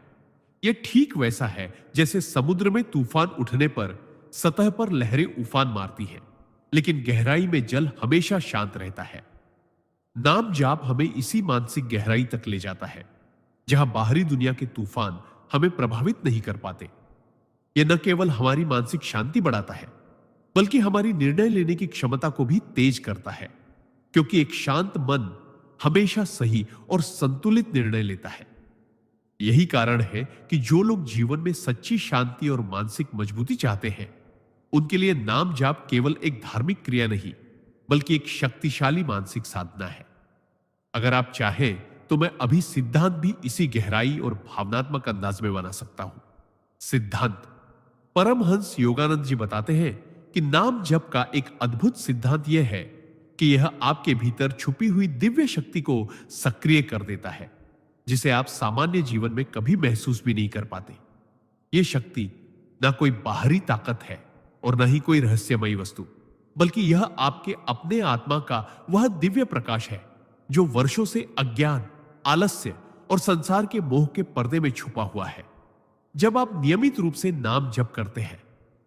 S1: यह ठीक वैसा है जैसे समुद्र में तूफान उठने पर सतह पर लहरें उफान मारती हैं, लेकिन गहराई में जल हमेशा शांत रहता है। नाम जाप हमें इसी मानसिक गहराई तक ले जाता है, जहां बाहरी दुनिया के तूफान हमें प्रभावित नहीं कर पाते। यह न केवल हमारी मानसिक शांति बढ़ाता है, बल्कि हमारी निर्णय लेने की क्षमता को भी तेज करता है, क्योंकि एक शांत मन हमेशा सही और संतुलित निर्णय लेता है। यही कारण है कि जो लोग जीवन में सच्ची शांति और मानसिक मजबूती चाहते हैं, उनके लिए नाम जाप केवल एक धार्मिक क्रिया नहीं, बल्कि एक शक्तिशाली मानसिक साधना है। अगर आप चाहें तो मैं अभी सिद्धांत भी इसी गहराई और भावनात्मक अंदाज में बना सकता हूं। सिद्धांत: परमहंस योगानंद जी बताते हैं कि नाम जप का एक अद्भुत सिद्धांत यह है कि यह आपके भीतर छुपी हुई दिव्य शक्ति को सक्रिय कर देता है, जिसे आप सामान्य जीवन में कभी महसूस भी नहीं कर पाते। यह शक्ति ना कोई बाहरी ताकत है और न ही कोई रहस्यमयी वस्तु, बल्कि यह आपके अपने आत्मा का वह दिव्य प्रकाश है जो वर्षों से अज्ञान, आलस्य और संसार के मोह के पर्दे में छुपा हुआ है। जब आप नियमित रूप से नाम जप करते हैं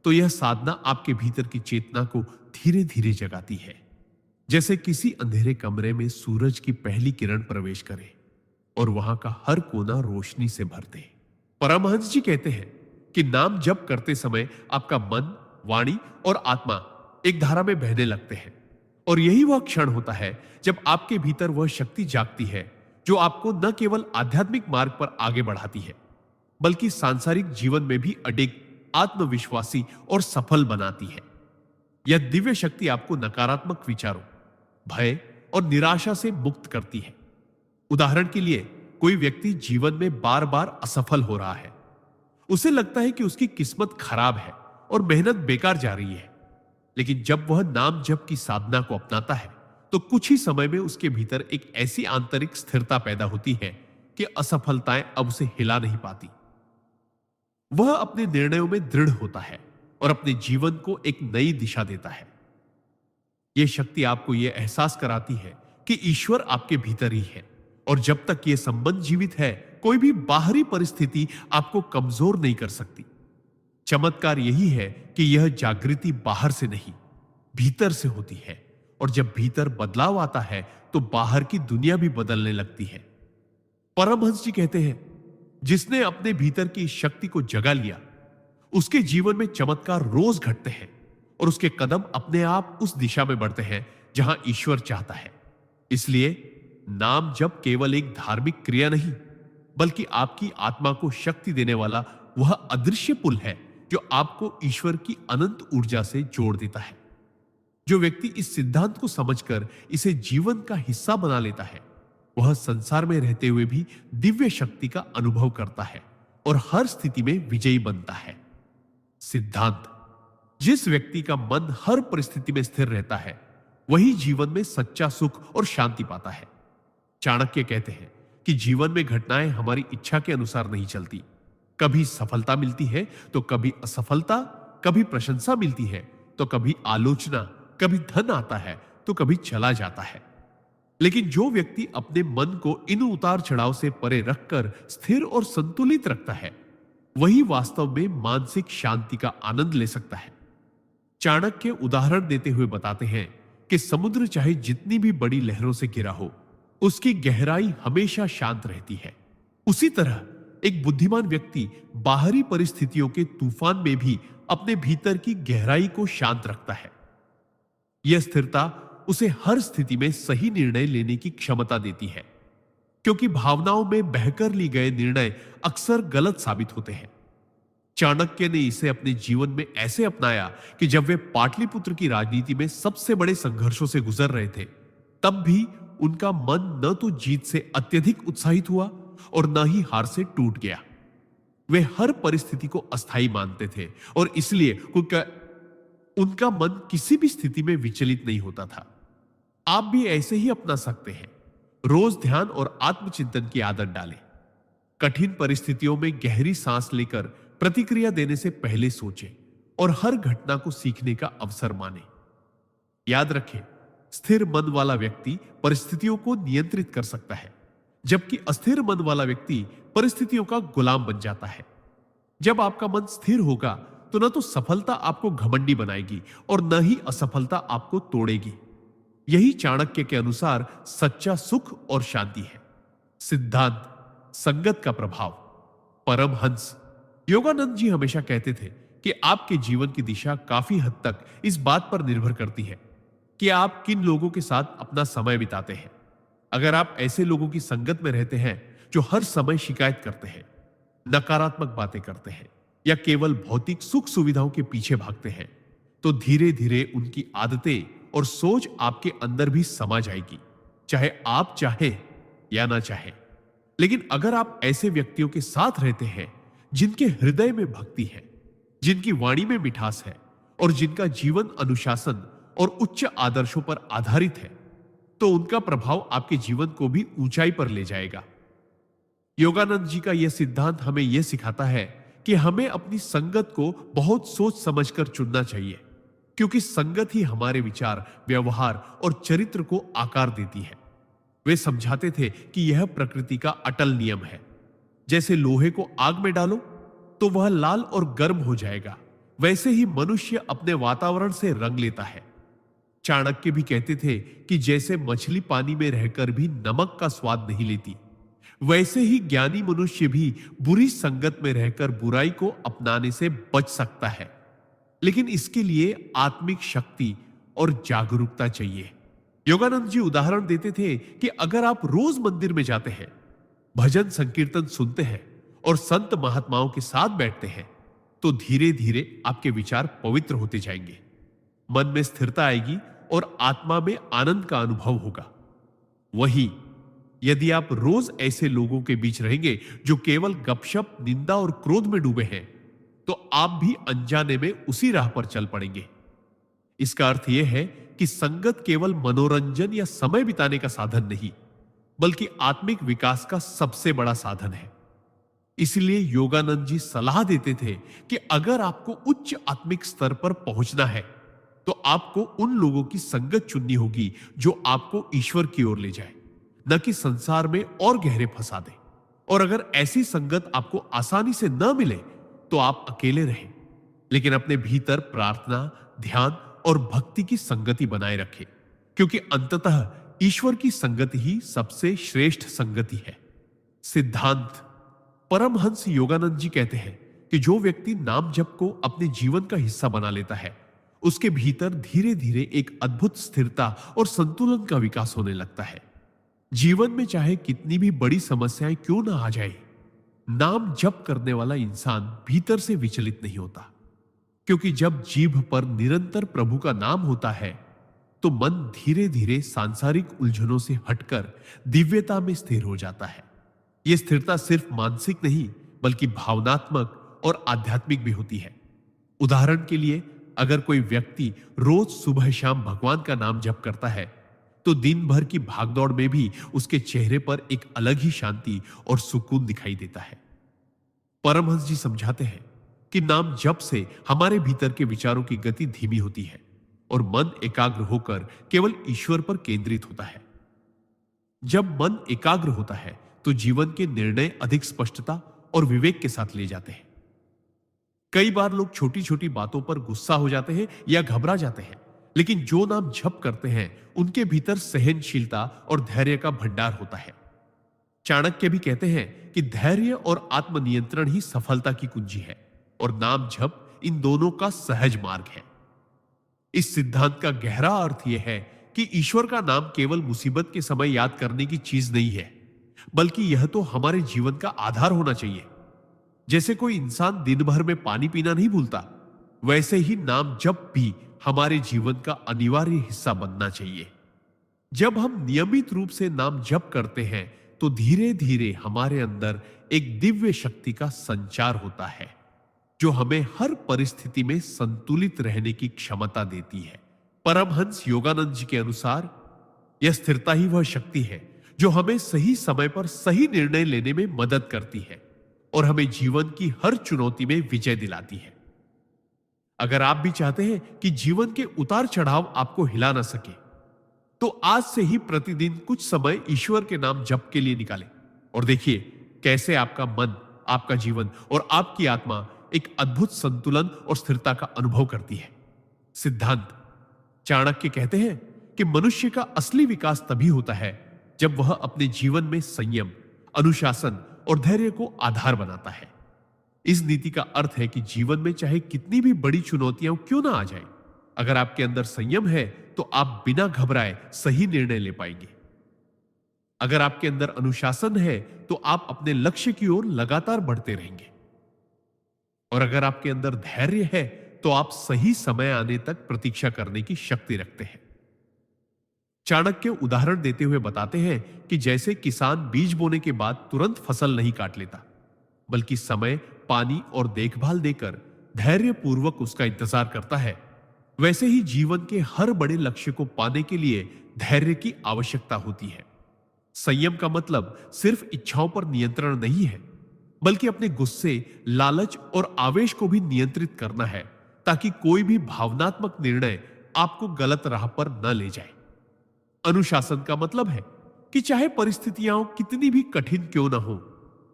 S1: तो यह साधना आपके भीतर की चेतना को धीरे धीरे जगाती है, जैसे किसी अंधेरे कमरे में सूरज की पहली किरण प्रवेश करे और वहां का हर कोना रोशनी से भर दे। परमहंस जी कहते हैं कि नाम जप करते समय आपका मन, वाणी और आत्मा एक धारा में बहने लगते हैं, और यही वह क्षण होता है जब आपके भीतर वह शक्ति जागती है जो आपको न केवल आध्यात्मिक मार्ग पर आगे बढ़ाती है, बल्कि सांसारिक जीवन में भी अडिग, आत्मविश्वासी और सफल बनाती है। यह दिव्य शक्ति आपको नकारात्मक विचारों, भय और निराशा से मुक्त करती है। उदाहरण के लिए, कोई व्यक्ति जीवन में बार बार असफल हो रहा है। उसे लगता है कि उसकी किस्मत खराब है और मेहनत बेकार जा रही है। लेकिन जब वह नाम जप की साधना को अपनाता है तो कुछ ही समय में उसके भीतर एक ऐसी आंतरिक स्थिरता पैदा होती है कि असफलताएं अब उसे हिला नहीं पाती। वह अपने निर्णयों में दृढ़ होता है और अपने जीवन को एक नई दिशा देता है। यह शक्ति आपको यह एहसास कराती है कि ईश्वर आपके भीतर ही है, और जब तक यह संबंध जीवित है, कोई भी बाहरी परिस्थिति आपको कमजोर नहीं कर सकती। चमत्कार यही है कि यह जागृति बाहर से नहीं, भीतर से होती है, और जब भीतर बदलाव आता है तो बाहर की दुनिया भी बदलने लगती है। परमहंस जी कहते हैं, जिसने अपने भीतर की शक्ति को जगा लिया, उसके जीवन में चमत्कार रोज घटते हैं और उसके कदम अपने आप उस दिशा में बढ़ते हैं जहां ईश्वर चाहता है। इसलिए नाम जप केवल एक धार्मिक क्रिया नहीं, बल्कि आपकी आत्मा को शक्ति देने वाला वह अदृश्य पुल है जो आपको ईश्वर की अनंत ऊर्जा से जोड़ देता है। जो व्यक्ति इस सिद्धांत को समझकर इसे जीवन का हिस्सा बना लेता है, वह संसार में रहते हुए भी दिव्य शक्ति का अनुभव करता है और हर स्थिति में विजयी बनता है। सिद्धांत: जिस व्यक्ति का मन हर परिस्थिति में स्थिर रहता है, वही जीवन में सच्चा सुख और शांति पाता है। चाणक्य कहते हैं कि जीवन में घटनाएं हमारी इच्छा के अनुसार नहीं चलती। कभी सफलता मिलती है तो कभी असफलता, कभी प्रशंसा मिलती है तो कभी आलोचना, कभी धन आता है तो कभी चला जाता है। लेकिन जो व्यक्ति अपने मन को इन उतार चढ़ाव से परे रखकर स्थिर और संतुलित रखता है, वही वास्तव में मानसिक शांति का आनंद ले सकता है। चाणक्य उदाहरण देते हुए बताते हैं कि समुद्र चाहे जितनी भी बड़ी लहरों से घिरा हो, उसकी गहराई हमेशा शांत रहती है। उसी तरह एक बुद्धिमान व्यक्ति बाहरी परिस्थितियों के तूफान में भी अपने भीतर की गहराई को शांत रखता है। यह स्थिरता उसे हर स्थिति में सही निर्णय लेने की क्षमता देती है, क्योंकि भावनाओं में बहकर लिए गए निर्णय अक्सर गलत साबित होते हैं। चाणक्य ने इसे अपने जीवन में ऐसे अपनाया कि जब वे पाटलिपुत्र की राजनीति में सबसे बड़े संघर्षों से गुजर रहे थे, तब भी उनका मन न तो जीत से अत्यधिक उत्साहित हुआ और न ही हार से टूट गया। वे हर परिस्थिति को अस्थायी मानते थे और इसलिए उनका मन किसी भी स्थिति में विचलित नहीं होता था। आप भी ऐसे ही अपना सकते हैं। रोज ध्यान और आत्मचिंतन की आदत डालें। कठिन परिस्थितियों में गहरी सांस लेकर प्रतिक्रिया देने से पहले सोचें और हर घटना को सीखने का अवसर मानें। याद रखें, स्थिर मन वाला व्यक्ति परिस्थितियों को नियंत्रित कर सकता है, जबकि अस्थिर मन वाला व्यक्ति परिस्थितियों का गुलाम बन जाता है। जब आपका मन स्थिर होगा तो न तो सफलता आपको घमंडी बनाएगी और न ही असफलता आपको तोड़ेगी। यही चाणक्य के अनुसार सच्चा सुख और शांति है। सिद्धांत: संगत का प्रभाव। परमहंस योगानंद जी हमेशा कहते थे कि आपके जीवन की दिशा काफी हद तक इस बात पर निर्भर करती है कि आप किन लोगों के साथ अपना समय बिताते हैं। अगर आप ऐसे लोगों की संगत में रहते हैं जो हर समय शिकायत करते हैं, नकारात्मक बातें करते हैं या केवल भौतिक सुख सुविधाओं के पीछे भागते हैं, तो धीरे धीरे उनकी आदतें और सोच आपके अंदर भी समा जाएगी, चाहे आप चाहे या ना चाहे। लेकिन अगर आप ऐसे व्यक्तियों के साथ रहते हैं जिनके हृदय में भक्ति है, जिनकी वाणी में मिठास है और जिनका जीवन अनुशासन और उच्च आदर्शों पर आधारित है, तो उनका प्रभाव आपके जीवन को भी ऊंचाई पर ले जाएगा। योगानंद जी का यह सिद्धांत हमें यह सिखाता है कि हमें अपनी संगत को बहुत सोच समझकर चुनना चाहिए, क्योंकि संगत ही हमारे विचार, व्यवहार और चरित्र को आकार देती है। वे समझाते थे कि यह प्रकृति का अटल नियम है। जैसे लोहे को आग में डालो तो वह लाल और गर्म हो जाएगा, वैसे ही मनुष्य अपने वातावरण से रंग लेता है। चाणक्य भी कहते थे कि जैसे मछली पानी में रहकर भी नमक का स्वाद नहीं लेती, वैसे ही ज्ञानी मनुष्य भी बुरी संगत में रहकर बुराई को अपनाने से बच सकता है। लेकिन इसके लिए आत्मिक शक्ति और जागरूकता चाहिए। योगानंद जी उदाहरण देते थे कि अगर आप रोज मंदिर में जाते हैं, भजन संकीर्तन सुनते हैं और संत महात्माओं के साथ बैठते हैं, तो धीरे धीरे आपके विचार पवित्र होते जाएंगे, मन में स्थिरता आएगी और आत्मा में आनंद का अनुभव होगा। वहीं यदि आप रोज ऐसे लोगों के बीच रहेंगे जो केवल गपशप, निंदा और क्रोध में डूबे हैं, तो आप भी अनजाने में उसी राह पर चल पड़ेंगे। इसका अर्थ यह है कि संगत केवल मनोरंजन या समय बिताने का साधन नहीं, बल्कि आत्मिक विकास का सबसे बड़ा साधन है। इसलिए योगानंद जी सलाह देते थे कि अगर आपको उच्च आत्मिक स्तर पर पहुंचना है, तो आपको उन लोगों की संगत चुननी होगी जो आपको ईश्वर की ओर ले जाए, न कि संसार में और गहरे फंसा दे। और अगर ऐसी संगत आपको आसानी से न मिले, तो आप अकेले रहें, लेकिन अपने भीतर प्रार्थना, ध्यान और भक्ति की संगति बनाए रखें, क्योंकि अंततः ईश्वर की संगति ही सबसे श्रेष्ठ संगति है। सिद्धांत: परमहंस योगानंद जी कहते हैं कि जो व्यक्ति नाम जप को अपने जीवन का हिस्सा बना लेता है, उसके भीतर धीरे धीरे एक अद्भुत स्थिरता और संतुलन का विकास होने लगता है। जीवन में चाहे कितनी भी बड़ी समस्याएं क्यों ना आ जाए, नाम जप करने वाला इंसान भीतर से विचलित नहीं होता। क्योंकि जब जीभ पर निरंतर प्रभु का नाम होता है तो मन धीरे धीरे सांसारिक उलझनों से हटकर दिव्यता में स्थिर हो जाता है। यह स्थिरता सिर्फ मानसिक नहीं बल्कि भावनात्मक और आध्यात्मिक भी होती है। उदाहरण के लिए, अगर कोई व्यक्ति रोज सुबह शाम भगवान का नाम जप करता है तो दिन भर की भागदौड़ में भी उसके चेहरे पर एक अलग ही शांति और सुकून दिखाई देता है। परमहंस जी समझाते हैं कि नाम जप से हमारे भीतर के विचारों की गति धीमी होती है और मन एकाग्र होकर केवल ईश्वर पर केंद्रित होता है। जब मन एकाग्र होता है तो जीवन के निर्णय अधिक स्पष्टता और विवेक के साथ ले जाते हैं। कई बार लोग छोटी छोटी बातों पर गुस्सा हो जाते हैं या घबरा जाते हैं, लेकिन जो नाम जप करते हैं उनके भीतर सहनशीलता और धैर्य का भंडार होता है। चाणक्य भी कहते हैं कि धैर्य और आत्मनियंत्रण ही सफलता की कुंजी है और नाम जप इन दोनों का सहज मार्ग है। इस सिद्धांत का गहरा अर्थ यह है कि ईश्वर का नाम केवल मुसीबत के समय याद करने की चीज नहीं है, बल्कि यह तो हमारे जीवन का आधार होना चाहिए। जैसे कोई इंसान दिन भर में पानी पीना नहीं भूलता, वैसे ही नाम जप भी हमारे जीवन का अनिवार्य हिस्सा बनना चाहिए। जब हम नियमित रूप से नाम जप करते हैं तो धीरे धीरे हमारे अंदर एक दिव्य शक्ति का संचार होता है जो हमें हर परिस्थिति में संतुलित रहने की क्षमता देती है। परमहंस योगानंद जी के अनुसार यह स्थिरता ही वह शक्ति है जो हमें सही समय पर सही निर्णय लेने में मदद करती है और हमें जीवन की हर चुनौती में विजय दिलाती है। अगर आप भी चाहते हैं कि जीवन के उतार चढ़ाव आपको हिला ना सके, तो आज से ही प्रतिदिन कुछ समय ईश्वर के नाम जप के लिए निकालें और देखिए कैसे आपका मन, आपका जीवन और आपकी आत्मा एक अद्भुत संतुलन और स्थिरता का अनुभव करती है। सिद्धांत चाणक्य कहते हैं कि मनुष्य का असली विकास तभी होता है जब वह अपने जीवन में संयम, अनुशासन और धैर्य को आधार बनाता है। इस नीति का अर्थ है कि जीवन में चाहे कितनी भी बड़ी चुनौतियां क्यों ना आ जाए, अगर आपके अंदर संयम है तो आप बिना घबराए सही निर्णय ले पाएंगे। अगर आपके अंदर अनुशासन है तो आप अपने लक्ष्य की ओर लगातार बढ़ते रहेंगे और अगर आपके अंदर धैर्य है तो आप सही समय आने तक प्रतीक्षा करने की शक्ति रखते हैं। चाणक्य उदाहरण देते हुए बताते हैं कि जैसे किसान बीज बोने के बाद तुरंत फसल नहीं काट लेता, बल्कि समय, पानी और देखभाल देकर धैर्य पूर्वक उसका इंतजार करता है, वैसे ही जीवन के हर बड़े लक्ष्य को पाने के लिए धैर्य की आवश्यकता होती है। संयम का मतलब सिर्फ इच्छाओं पर नियंत्रण नहीं है, बल्कि अपने गुस्से, लालच और आवेश को भी नियंत्रित करना है ताकि कोई भी भावनात्मक निर्णय आपको गलत राह पर न ले जाए। अनुशासन का मतलब है कि चाहे परिस्थितियां कितनी भी कठिन क्यों ना हो,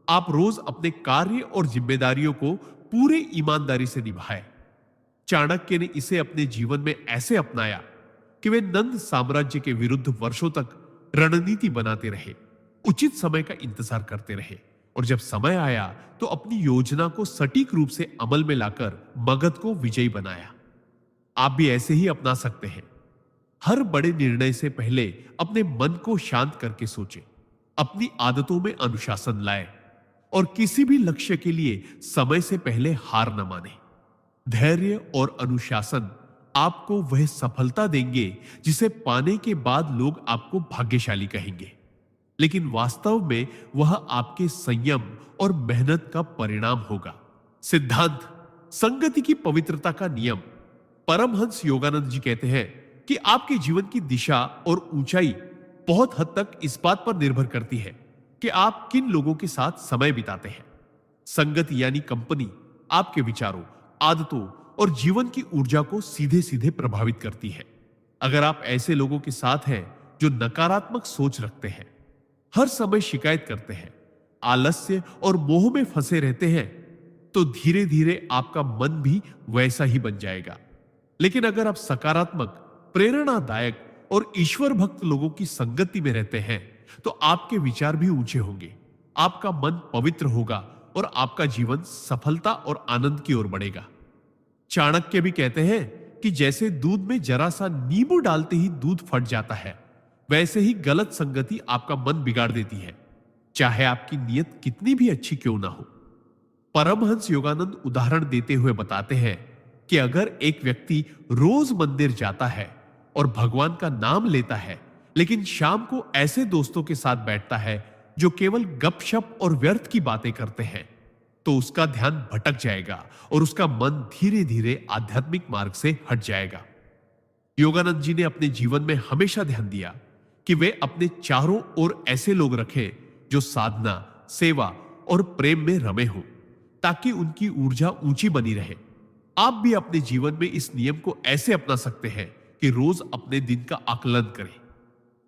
S1: आप रोज अपने कार्य और जिम्मेदारियों को पूरे ईमानदारी से निभाएं। चाणक्य ने इसे अपने जीवन में ऐसे अपनाया कि वे नंद साम्राज्य के विरुद्ध वर्षों तक रणनीति बनाते रहे, उचित समय का इंतजार करते रहे और जब समय आया तो अपनी योजना को सटीक रूप से अमल में लाकर मगध को विजयी बनाया। आप भी ऐसे ही अपना सकते हैं। हर बड़े निर्णय से पहले अपने मन को शांत करके सोचें, अपनी आदतों में अनुशासन लाएं और किसी भी लक्ष्य के लिए समय से पहले हार न माने। धैर्य और अनुशासन आपको वह सफलता देंगे जिसे पाने के बाद लोग आपको भाग्यशाली कहेंगे, लेकिन वास्तव में वह आपके संयम और मेहनत का परिणाम होगा। सिद्धांत संगति की पवित्रता का नियम। परमहंस योगानंद जी कहते हैं कि आपके जीवन की दिशा और ऊंचाई बहुत हद तक इस बात पर निर्भर करती है कि आप किन लोगों के साथ समय बिताते हैं। संगति यानी कंपनी आपके विचारों, आदतों और जीवन की ऊर्जा को सीधे सीधे प्रभावित करती है। अगर आप ऐसे लोगों के साथ हैं जो नकारात्मक सोच रखते हैं, हर समय शिकायत करते हैं, आलस्य और मोह में फंसे रहते हैं, तो धीरे धीरे आपका मन भी वैसा ही बन जाएगा। लेकिन अगर आप सकारात्मक, प्रेरणादायक और ईश्वर भक्त लोगों की संगति में रहते हैं तो आपके विचार भी ऊंचे होंगे, आपका मन पवित्र होगा और आपका जीवन सफलता और आनंद की ओर बढ़ेगा। चाणक्य भी कहते हैं कि जैसे दूध में जरा सा नींबू डालते ही दूध फट जाता है, वैसे ही गलत संगति आपका मन बिगाड़ देती है, चाहे आपकी नीयत कितनी भी अच्छी क्यों ना हो। परमहंस योगानंद उदाहरण देते हुए बताते हैं कि अगर एक व्यक्ति रोज मंदिर जाता है और भगवान का नाम लेता है, लेकिन शाम को ऐसे दोस्तों के साथ बैठता है जो केवल गपशप और व्यर्थ की बातें करते हैं, तो उसका ध्यान भटक जाएगा और उसका मन धीरे धीरे आध्यात्मिक मार्ग से हट जाएगा। योगानंद जी ने अपने जीवन में हमेशा ध्यान दिया कि वे अपने चारों ओर ऐसे लोग रखें जो साधना, सेवा और प्रेम में रमे हों, ताकि उनकी ऊर्जा ऊंची बनी रहे। आप भी अपने जीवन में इस नियम को ऐसे अपना सकते हैं कि रोज अपने दिन का आकलन करें।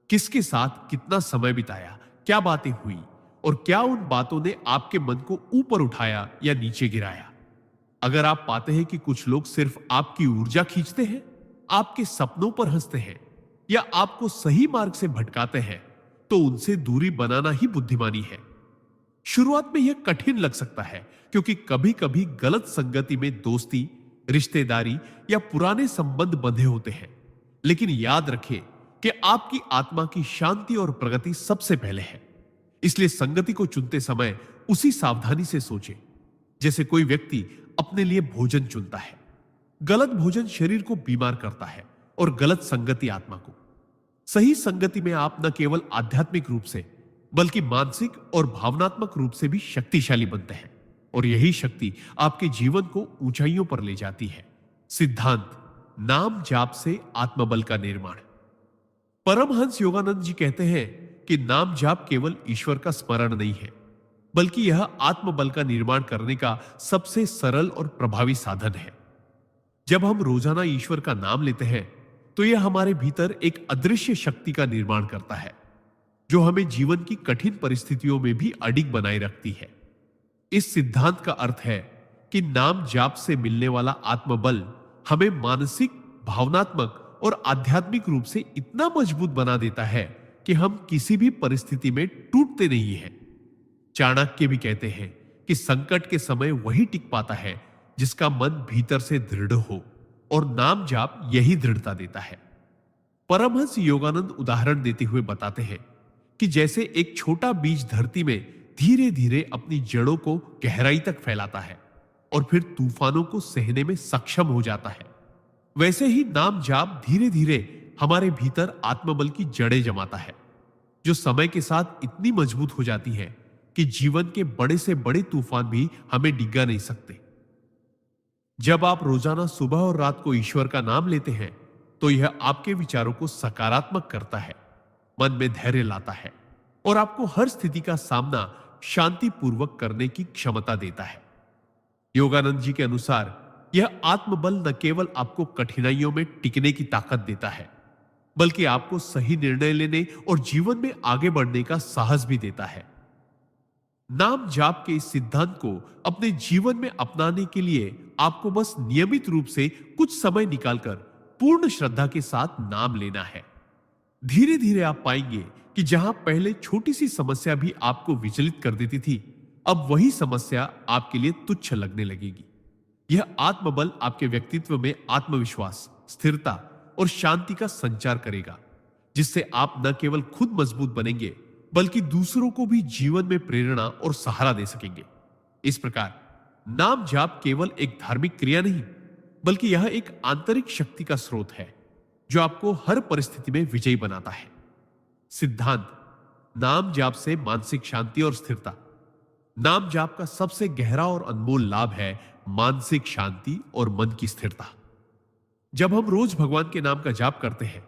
S1: किसके साथ कितना समय बिताया, क्या बातें हुई और क्या उन बातों ने आपके मन को ऊपर उठाया या नीचे गिराया। अगर आप पाते हैं कि कुछ लोग सिर्फ आपकी ऊर्जा खींचते हैं, आपके सपनों पर हंसते हैं या आपको सही मार्ग से भटकाते हैं, तो उनसे दूरी बनाना ही बुद्धिमानी है। शुरुआत में यह कठिन लग सकता है, क्योंकि कभी कभी गलत संगति में दोस्ती, रिश्तेदारी या पुराने संबंध बंधे होते हैं। लेकिन याद रखें कि आपकी आत्मा की शांति और प्रगति सबसे पहले है। इसलिए संगति को चुनते समय उसी सावधानी से सोचें जैसे कोई व्यक्ति अपने लिए भोजन चुनता है। गलत भोजन शरीर को बीमार करता है और गलत संगति आत्मा को। सही संगति में आप न केवल आध्यात्मिक रूप से बल्कि मानसिक और भावनात्मक रूप से भी शक्तिशाली बनते हैं, और यही शक्ति आपके जीवन को ऊंचाइयों पर ले जाती है। सिद्धांत: नाम जाप से आत्मबल का निर्माण। परमहंस योगानंद जी कहते हैं कि नाम जाप केवल ईश्वर का स्मरण नहीं है, बल्कि यह आत्मबल का निर्माण करने का सबसे सरल और प्रभावी साधन है। जब हम रोजाना ईश्वर का नाम लेते हैं, तो यह हमारे भीतर एक अदृश्य शक्ति का निर्माण करता है, जो हमें जीवन की कठिन परिस्थितियों में भी अडिग बनाए रखती है। इस सिद्धांत का अर्थ है कि नाम जाप से मिलने वाला आत्मबल हमें मानसिक, भावनात्मक और आध्यात्मिक रूप से इतना मजबूत बना देता है कि हम किसी भी परिस्थिति में टूटते नहीं हैं। चाणक्य भी कहते हैं कि संकट के समय वही टिक पाता है जिसका मन भीतर से दृढ़ हो, और नाम जाप यही दृढ़ता देता है। परमहंस योगानंद उदाहरण देते हुए बताते हैं कि जैसे एक छोटा बीज धरती में धीरे धीरे अपनी जड़ों को गहराई तक फैलाता है और फिर तूफानों को सहने में सक्षम हो जाता है, वैसे ही नाम जाप धीरे धीरे हमारे भीतर आत्मबल की जड़ें जमाता है, जो समय के साथ इतनी मजबूत हो जाती है कि जीवन के बड़े से बड़े तूफान भी हमें डिगा नहीं सकते। जब आप रोजाना सुबह और रात को ईश्वर का नाम लेते हैं, तो यह आपके विचारों को सकारात्मक करता है, मन में धैर्य लाता है और आपको हर स्थिति का सामना शांतिपूर्वक करने की क्षमता देता है। योगानंद जी के अनुसार यह आत्मबल न केवल आपको कठिनाइयों में टिकने की ताकत देता है, बल्कि आपको सही निर्णय लेने और जीवन में आगे बढ़ने का साहस भी देता है। नाम जाप के इस सिद्धांत को अपने जीवन में अपनाने के लिए आपको बस नियमित रूप से कुछ समय निकालकर पूर्ण श्रद्धा के साथ नाम लेना है। धीरे धीरे आप पाएंगे कि जहां पहले छोटी सी समस्या भी आपको विचलित कर देती थी, अब वही समस्या आपके लिए तुच्छ लगने लगेगी। यह आत्मबल आपके व्यक्तित्व में आत्मविश्वास, स्थिरता और शांति का संचार करेगा, जिससे आप न केवल खुद मजबूत बनेंगे बल्कि दूसरों को भी जीवन में प्रेरणा और सहारा दे सकेंगे। इस प्रकार नाम जाप केवल एक धार्मिक क्रिया नहीं, बल्कि यह एक आंतरिक शक्ति का स्रोत है जो आपको हर परिस्थिति में विजयी बनाता है। सिद्धांत: नाम जाप से मानसिक शांति और स्थिरता। नाम जाप का सबसे गहरा और अनमोल लाभ है मानसिक शांति और मन की स्थिरता। जब हम रोज भगवान के नाम का जाप करते हैं,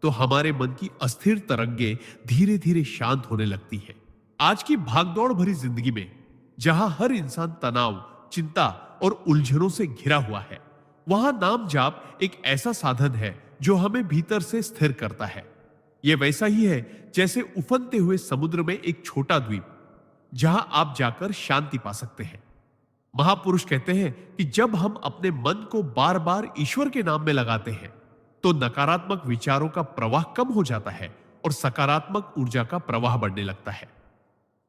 S1: तो हमारे मन की अस्थिर तरंगे धीरे धीरे शांत होने लगती है। आज की भागदौड़ भरी जिंदगी में जहां हर इंसान तनाव, चिंता और उलझनों से घिरा हुआ है, वहां नाम जाप एक ऐसा साधन है जो हमें भीतर से स्थिर करता है। यह वैसा ही है जैसे उफनते हुए समुद्र में एक छोटा द्वीप, जहां आप जाकर शांति पा सकते हैं। महापुरुष कहते हैं कि जब हम अपने मन को बार बार ईश्वर के नाम में लगाते हैं, तो नकारात्मक विचारों का प्रवाह कम हो जाता है और सकारात्मक ऊर्जा का प्रवाह बढ़ने लगता है।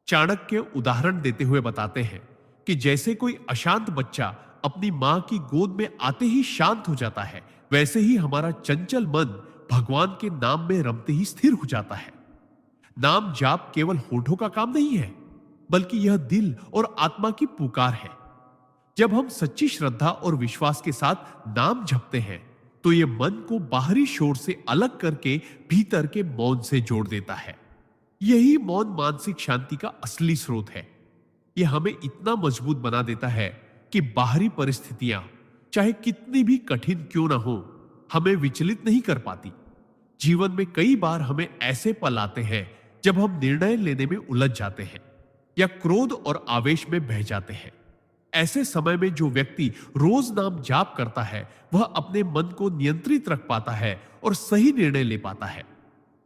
S1: चाणक्य उदाहरण देते हुए बताते हैं कि जैसे कोई अशांत बच्चा अपनी मां की गोद में आते ही शांत हो जाता है, वैसे ही हमारा चंचल मन भगवान के नाम में रमते ही स्थिर हो जाता है। नाम जाप केवल होठों का काम नहीं है, बल्कि यह दिल और आत्मा की पुकार है। जब हम सच्ची श्रद्धा और विश्वास के साथ नाम जपते हैं तो यह मन को बाहरी शोर से अलग करके भीतर के मौन से जोड़ देता है। यही मौन मानसिक शांति का असली स्रोत है। यह हमें इतना मजबूत बना देता है कि बाहरी परिस्थितियां चाहे कितनी भी कठिन क्यों ना हो, हमें विचलित नहीं कर पाती। जीवन में कई बार हमें ऐसे पल आते हैं जब हम निर्णय लेने में उलझ जाते हैं या क्रोध और आवेश में बह जाते हैं। ऐसे समय में जो व्यक्ति रोज नाम जाप करता है वह अपने मन को नियंत्रित रख पाता है और सही निर्णय ले पाता है।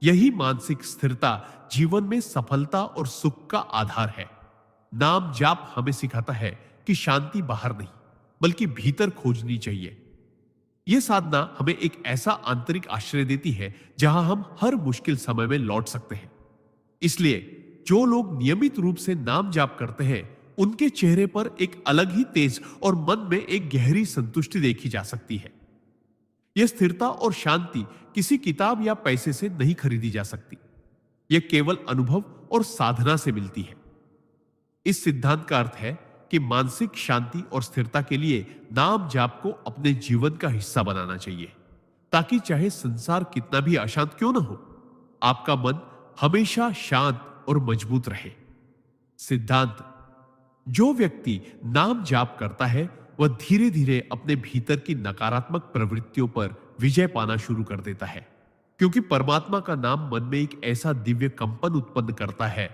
S1: यही मानसिक स्थिरता जीवन में सफलता और सुख का आधार है। नाम जाप हमें सिखाता है कि शांति बाहर नहीं बल्कि भीतर खोजनी चाहिए। यह साधना हमें एक ऐसा आंतरिक आश्रय देती है जहां हम हर मुश्किल समय में लौट सकते हैं। इसलिए जो लोग नियमित रूप से नाम जाप करते हैं उनके चेहरे पर एक अलग ही तेज और मन में एक गहरी संतुष्टि देखी जा सकती है। यह स्थिरता और शांति किसी किताब या पैसे से नहीं खरीदी जा सकती। यह केवल अनुभव और साधना से मिलती है। इस सिद्धांत का अर्थ है कि मानसिक शांति और स्थिरता के लिए नाम जाप को अपने जीवन का हिस्सा बनाना चाहिए, ताकि चाहे संसार कितना भी अशांत क्यों न हो, आपका मन हमेशा शांत और मजबूत रहे। सिद्धांत: जो व्यक्ति नाम जाप करता है वह धीरे धीरे अपने भीतर की नकारात्मक प्रवृत्तियों पर विजय पाना शुरू कर देता है, क्योंकि परमात्मा का नाम मन में एक ऐसा दिव्य कंपन उत्पन्न करता है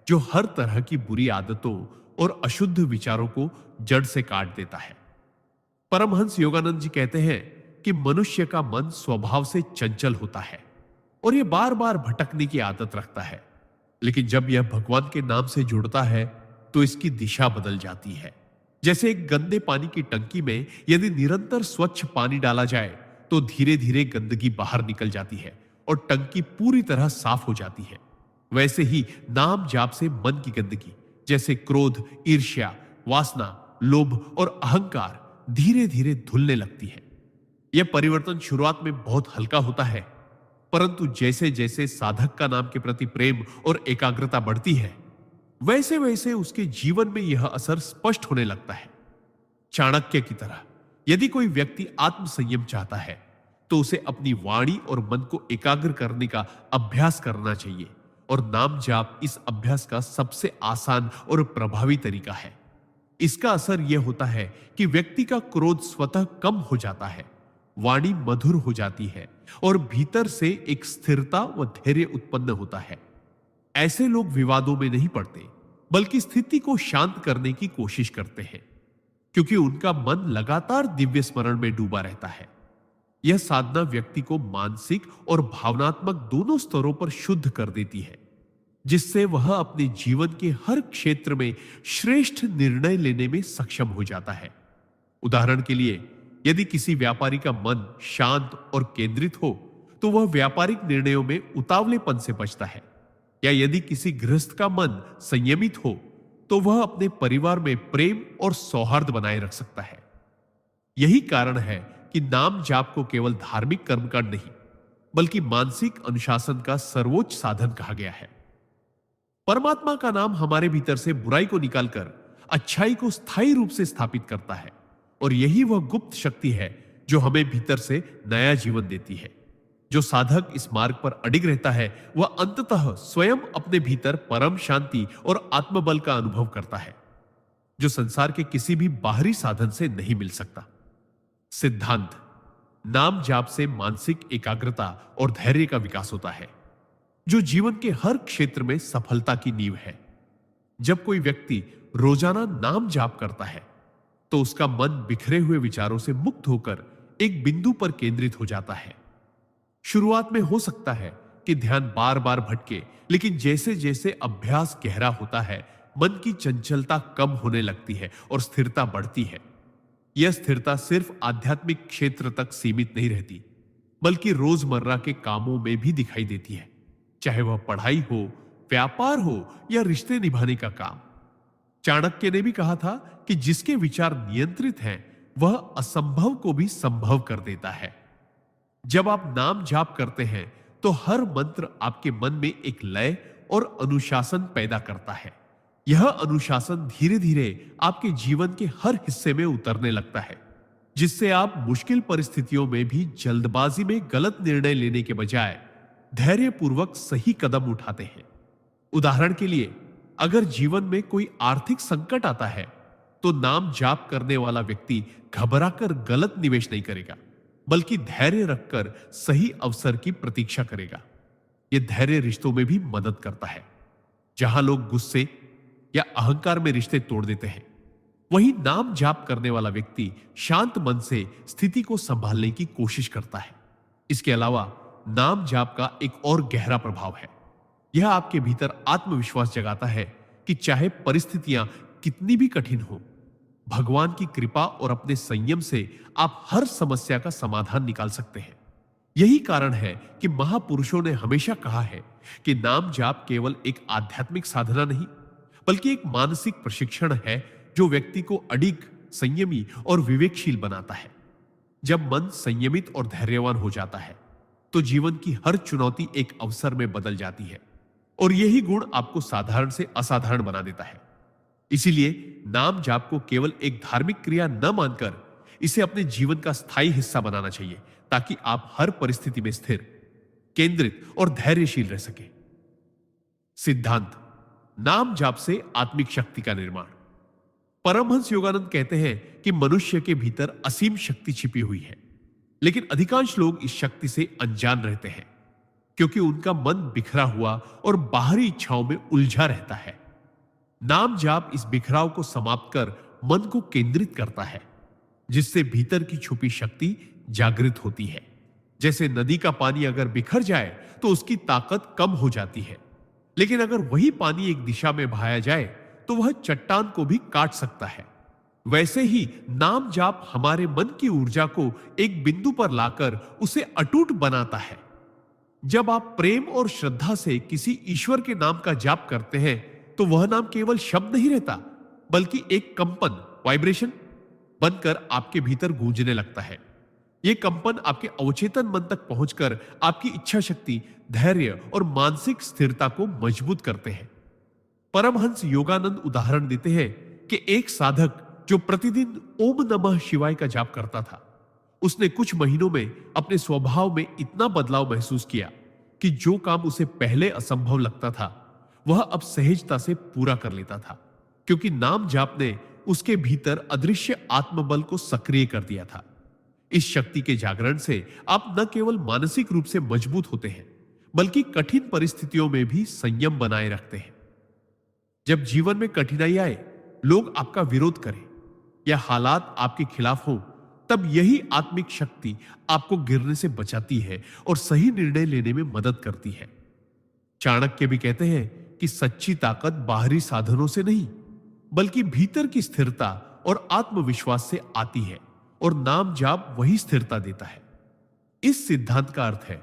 S1: जो हर तरह की बुरी आदतों और अशुद्ध विचारों को जड़ से काट देता है। परमहंस योगानंद जी कहते हैं कि मनुष्य का मन स्वभाव से चंचल होता है और यह बार बार भटकने की आदत रखता है, लेकिन जब यह भगवान के नाम से जुड़ता है तो इसकी दिशा बदल जाती है। जैसे एक गंदे पानी की टंकी में यदि निरंतर स्वच्छ पानी डाला जाए तो धीरे धीरे गंदगी बाहर निकल जाती है और टंकी पूरी तरह साफ हो जाती है। वैसे ही नाम जाप से मन की गंदगी जैसे क्रोध, ईर्ष्या, वासना, लोभ और अहंकार धीरे धीरे धुलने लगती है। यह परिवर्तन शुरुआत में बहुत हल्का होता है, परंतु जैसे जैसे साधक का नाम के प्रति प्रेम और एकाग्रता बढ़ती है वैसे वैसे उसके जीवन में यह असर स्पष्ट होने लगता है। चाणक्य की तरह यदि कोई व्यक्ति आत्म संयम चाहता है तो उसे अपनी वाणी और मन को एकाग्र करने का अभ्यास करना चाहिए, और नाम जाप इस अभ्यास का सबसे आसान और प्रभावी तरीका है। इसका असर यह होता है कि व्यक्ति का क्रोध स्वतः कम हो जाता है, वाणी मधुर हो जाती है और भीतर से एक स्थिरता व धैर्य उत्पन्न होता है। ऐसे लोग विवादों में नहीं पड़ते बल्कि स्थिति को शांत करने की कोशिश करते हैं, क्योंकि उनका मन लगातार दिव्य स्मरण में डूबा रहता है। यह साधना व्यक्ति को मानसिक और भावनात्मक दोनों स्तरों पर शुद्ध कर देती है, जिससे वह अपने जीवन के हर क्षेत्र में श्रेष्ठ निर्णय लेने में सक्षम हो जाता है। उदाहरण के लिए, यदि किसी व्यापारी का मन शांत और केंद्रित हो तो वह व्यापारिक निर्णयों में उतावलेपन से बचता है, या यदि किसी गृहस्थ का मन संयमित हो तो वह अपने परिवार में प्रेम और सौहार्द बनाए रख सकता है। यही कारण है कि नाम जाप को केवल धार्मिक कर्मकांड नहीं बल्कि मानसिक अनुशासन का सर्वोच्च साधन कहा गया है। परमात्मा का नाम हमारे भीतर से बुराई को निकालकर अच्छाई को स्थायी रूप से स्थापित करता है, और यही वह गुप्त शक्ति है जो हमें भीतर से नया जीवन देती है। जो साधक इस मार्ग पर अडिग रहता है वह अंततः स्वयं अपने भीतर परम शांति और आत्मबल का अनुभव करता है, जो संसार के किसी भी बाहरी साधन से नहीं मिल सकता। सिद्धांत: नाम जाप से मानसिक एकाग्रता और धैर्य का विकास होता है, जो जीवन के हर क्षेत्र में सफलता की नींव है। जब कोई व्यक्ति रोजाना नाम जाप करता है तो उसका मन बिखरे हुए विचारों से मुक्त होकर एक बिंदु पर केंद्रित हो जाता है। शुरुआत में हो सकता है कि ध्यान बार बार भटके, लेकिन जैसे जैसे अभ्यास गहरा होता है मन की चंचलता कम होने लगती है और स्थिरता बढ़ती है। यह स्थिरता सिर्फ आध्यात्मिक क्षेत्र तक सीमित नहीं रहती बल्कि रोजमर्रा के कामों में भी दिखाई देती है, चाहे वह पढ़ाई हो, व्यापार हो या रिश्ते निभाने का काम। चाणक्य ने भी कहा था कि जिसके विचार नियंत्रित हैं वह असंभव को भी संभव कर देता है। जब आप नाम जाप करते हैं तो हर मंत्र आपके मन में एक लय और अनुशासन पैदा करता है, यह अनुशासन धीरे धीरे आपके जीवन के हर हिस्से में उतरने लगता है, जिससे आप मुश्किल परिस्थितियों में भी जल्दबाजी में गलत निर्णय लेने के बजाय धैर्यपूर्वक सही कदम उठाते हैं। उदाहरण के लिए, अगर जीवन में कोई आर्थिक संकट आता है, तो नाम जाप करने वाला व्यक्ति घबराकर गलत निवेश नहीं करेगा, बल्कि धैर्य रखकर सही अवसर की प्रतीक्षा करेगा। यह धैर्य रिश्तों में भी मदद करता है। जहां लोग गुस्से या अहंकार में रिश्ते तोड़ देते हैं, वहीं नाम जाप करने वाला व्यक्ति शांत मन से स्थिति को संभालने की कोशिश करता है। इसके अलावा नाम जाप का एक और गहरा प्रभाव है। यह आपके भीतर आत्मविश्वास जगाता है कि चाहे परिस्थितियां कितनी भी कठिन हो, भगवान की कृपा और अपने संयम से आप हर समस्या का समाधान निकाल सकते हैं। यही कारण है कि महापुरुषों ने हमेशा कहा है कि नाम जाप केवल एक आध्यात्मिक साधना नहीं, बल्कि एक मानसिक प्रशिक्षण है जो व्यक्ति को अडिग, संयमी और विवेकशील बनाता है। जब मन संयमित और धैर्यवान हो जाता है, तो जीवन की हर चुनौती एक अवसर में बदल जाती है, और यही गुण आपको साधारण से असाधारण बना देता है। इसीलिए नाम जाप को केवल एक धार्मिक क्रिया न मानकर इसे अपने जीवन का स्थायी हिस्सा बनाना चाहिए, ताकि आप हर परिस्थिति में स्थिर, केंद्रित और धैर्यशील रह सके। सिद्धांत: नाम जाप से आत्मिक शक्ति का निर्माण। परमहंस योगानंद कहते हैं कि मनुष्य के भीतर असीम शक्ति छिपी हुई है, लेकिन अधिकांश लोग इस शक्ति से अनजान रहते हैं, क्योंकि उनका मन बिखरा हुआ और बाहरी इच्छाओं में उलझा रहता है। नाम जाप इस बिखराव को समाप्त कर मन को केंद्रित करता है, जिससे भीतर की छुपी शक्ति जागृत होती है। जैसे नदी का पानी अगर बिखर जाए तो उसकी ताकत कम हो जाती है, लेकिन अगर वही पानी एक दिशा में बहाया जाए तो वह चट्टान को भी काट सकता है। वैसे ही नाम जाप हमारे मन की ऊर्जा को एक बिंदु पर लाकर उसे अटूट बनाता है। जब आप प्रेम और श्रद्धा से किसी ईश्वर के नाम का जाप करते हैं, तो वह नाम केवल शब्द नहीं रहता, बल्कि एक कंपन, वाइब्रेशन बनकर आपके भीतर गूंजने लगता है। यह कंपन आपके अवचेतन मन तक पहुंचकर आपकी इच्छा शक्ति, धैर्य और मानसिक स्थिरता को मजबूत करते हैं। परमहंस योगानंद उदाहरण देते हैं कि एक साधक जो प्रतिदिन ओम नमः शिवाय का जाप करता था, उसने कुछ महीनों में अपने स्वभाव में इतना बदलाव महसूस किया कि जो काम उसे पहले असंभव लगता था, वह अब सहजता से पूरा कर लेता था, क्योंकि नाम जाप ने उसके भीतर अदृश्य आत्मबल को सक्रिय कर दिया था। इस शक्ति के जागरण से आप न केवल मानसिक रूप से मजबूत होते हैं, बल्कि कठिन परिस्थितियों में भी संयम बनाए रखते हैं। जब जीवन में कठिनाई आए, लोग आपका विरोध करें या हालात आपके खिलाफ हो, तब यही आत्मिक शक्ति आपको गिरने से बचाती है और सही निर्णय लेने में मदद करती है। चाणक्य भी कहते हैं कि सच्ची ताकत बाहरी साधनों से नहीं, बल्कि भीतर की स्थिरता और आत्मविश्वास से आती है, और नाम जाप वही स्थिरता देता है। इस सिद्धांत का अर्थ है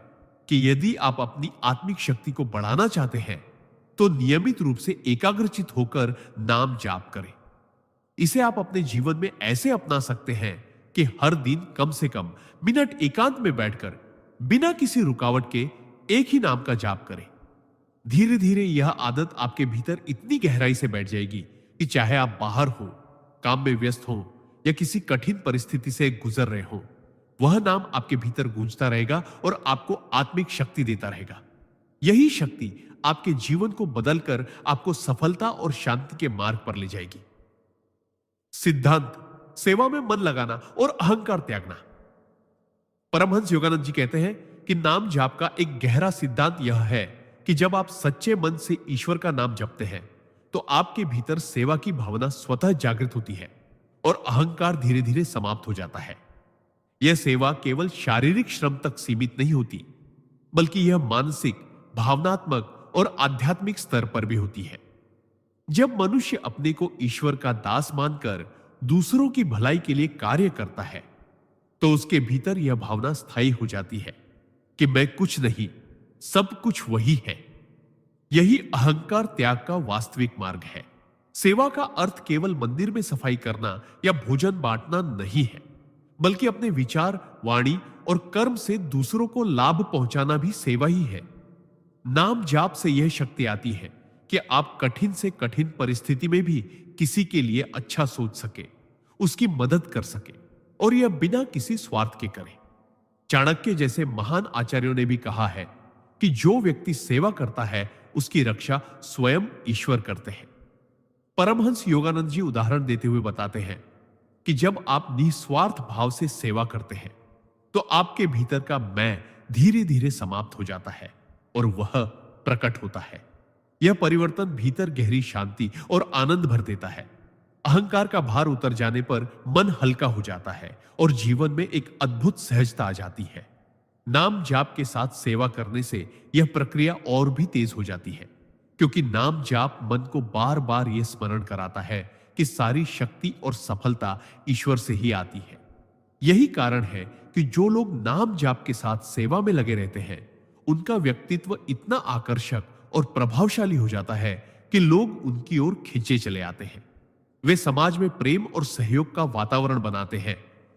S1: कि यदि आप अपनी आत्मिक शक्ति को बढ़ाना चाहते हैं, तो नियमित रूप से एकाग्रचित होकर नाम जाप करें। इसे आप अपने जीवन में ऐसे अपना सकते हैं कि हर दिन कम से कम मिनट एकांत में बैठकर बिना किसी रुकावट के एक ही नाम का जाप करें। धीरे धीरे यह आदत आपके भीतर इतनी गहराई से बैठ जाएगी कि चाहे आप बाहर हो, काम में व्यस्त हो या किसी कठिन परिस्थिति से गुजर रहे हो, वह नाम आपके भीतर गूंजता रहेगा और आपको आत्मिक शक्ति देता रहेगा। यही शक्ति आपके जीवन को बदलकर आपको सफलता और शांति के मार्ग पर ले जाएगी। सिद्धांत: सेवा में मन लगाना और अहंकार त्यागना। परमहंस योगानंद जी कहते हैं कि नाम जाप का एक गहरा सिद्धांत यह है कि जब आप सच्चे मन से ईश्वर का नाम जपते हैं, तो आपके भीतर सेवा की भावना स्वतः जागृत होती है और अहंकार धीरे धीरे समाप्त हो जाता है। यह सेवा केवल शारीरिक श्रम तक सीमित नहीं होती, बल्कि यह मानसिक, भावनात्मक और आध्यात्मिक स्तर पर भी होती है। जब मनुष्य अपने को ईश्वर का दास मानकर दूसरों की भलाई के लिए कार्य करता है, तो उसके भीतर यह भावना स्थायी हो जाती है कि मैं कुछ नहीं, सब कुछ वही है। यही अहंकार त्याग का वास्तविक मार्ग है। सेवा का अर्थ केवल मंदिर में सफाई करना या भोजन बांटना नहीं है, बल्कि अपने विचार, वाणी और कर्म से दूसरों को लाभ पहुंचाना भी सेवा ही है। नाम जाप से यह शक्ति आती है कि आप कठिन से कठिन परिस्थिति में भी किसी के लिए अच्छा सोच सके, उसकी मदद कर सके, और यह बिना किसी स्वार्थ के करें। चाणक्य जैसे महान आचार्यों ने भी कहा है कि जो व्यक्ति सेवा करता है उसकी रक्षा स्वयं ईश्वर करते हैं। परमहंस योगानंद जी उदाहरण देते हुए बताते हैं कि जब आप निस्वार्थ भाव से सेवा करते हैं तो आपके भीतर का मैं धीरे धीरे समाप्त हो जाता है और वह प्रकट होता है। यह परिवर्तन भीतर गहरी शांति और आनंद भर देता है। अहंकार का भार उतर जाने पर मन हल्का हो जाता है और जीवन में एक अद्भुत सहजता आ जाती है। नाम जाप के साथ सेवा करने से यह प्रक्रिया और भी तेज हो जाती है, क्योंकि नाम जाप मन को बार बार यह स्मरण कराता है कि सारी शक्ति और सफलता ईश्वर से ही आती है। यही कारण है कि जो लोग नाम जाप के साथ सेवा में लगे रहते हैं उनका व्यक्तित्व इतना आकर्षक और प्रभावशाली हो जाता है कि लोग उनकी ओर खींचे चले आते हैं। वे समाज में प्रेम और सहयोग का वातावरण बनाते हैं